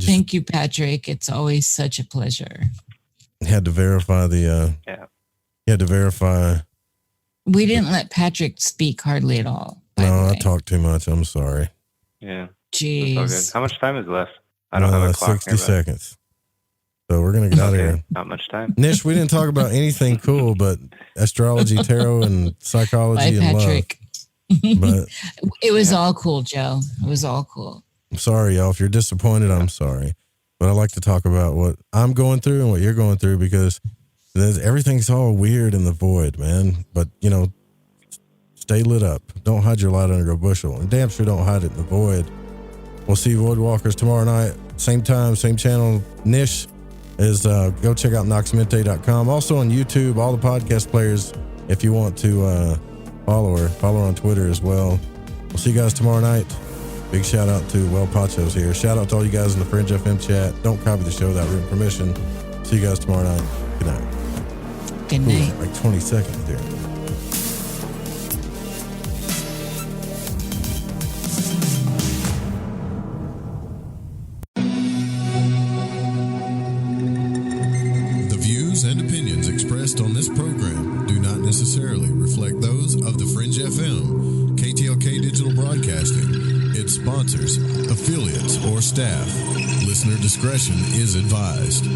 Speaker 8: Thank you, Patrick. It's always such a pleasure.
Speaker 7: Had to verify the
Speaker 1: yeah.
Speaker 7: You had to verify.
Speaker 8: We didn't let Patrick speak hardly at all.
Speaker 7: No, I talked too much. I'm sorry.
Speaker 1: Yeah.
Speaker 8: Jeez.
Speaker 1: That's all good. How much time is left? I don't have a clock.
Speaker 7: 60 seconds. So we're going to get out of here.
Speaker 1: Not much time.
Speaker 7: Nish, we didn't talk about anything cool, but astrology, tarot, and psychology.
Speaker 8: Bye,
Speaker 7: and
Speaker 8: Patrick.
Speaker 7: Love. But
Speaker 8: it was all cool, Joe. It was all cool.
Speaker 7: I'm sorry, y'all. If you're disappointed, I'm sorry. But I like to talk about what I'm going through and what you're going through because everything's all weird in the void, man. But, you know, stay lit up. Don't hide your light under a bushel. And damn sure don't hide it in the void. We'll see Void Walkers tomorrow night. Same time, same channel. Nish is go check out noxmente.com. Also on YouTube, all the podcast players, if you want to follow her on Twitter as well. We'll see you guys tomorrow night. Big shout out to Pacho's here. Shout out to all you guys in the Fringe FM chat. Don't copy the show without written permission. See you guys tomorrow night. Good night.
Speaker 8: Good night.
Speaker 7: Ooh, like 20 seconds there.
Speaker 3: And opinions expressed on this program do not necessarily reflect those of the Fringe FM, KTLK Digital Broadcasting, its sponsors, affiliates, or staff. Listener discretion is advised.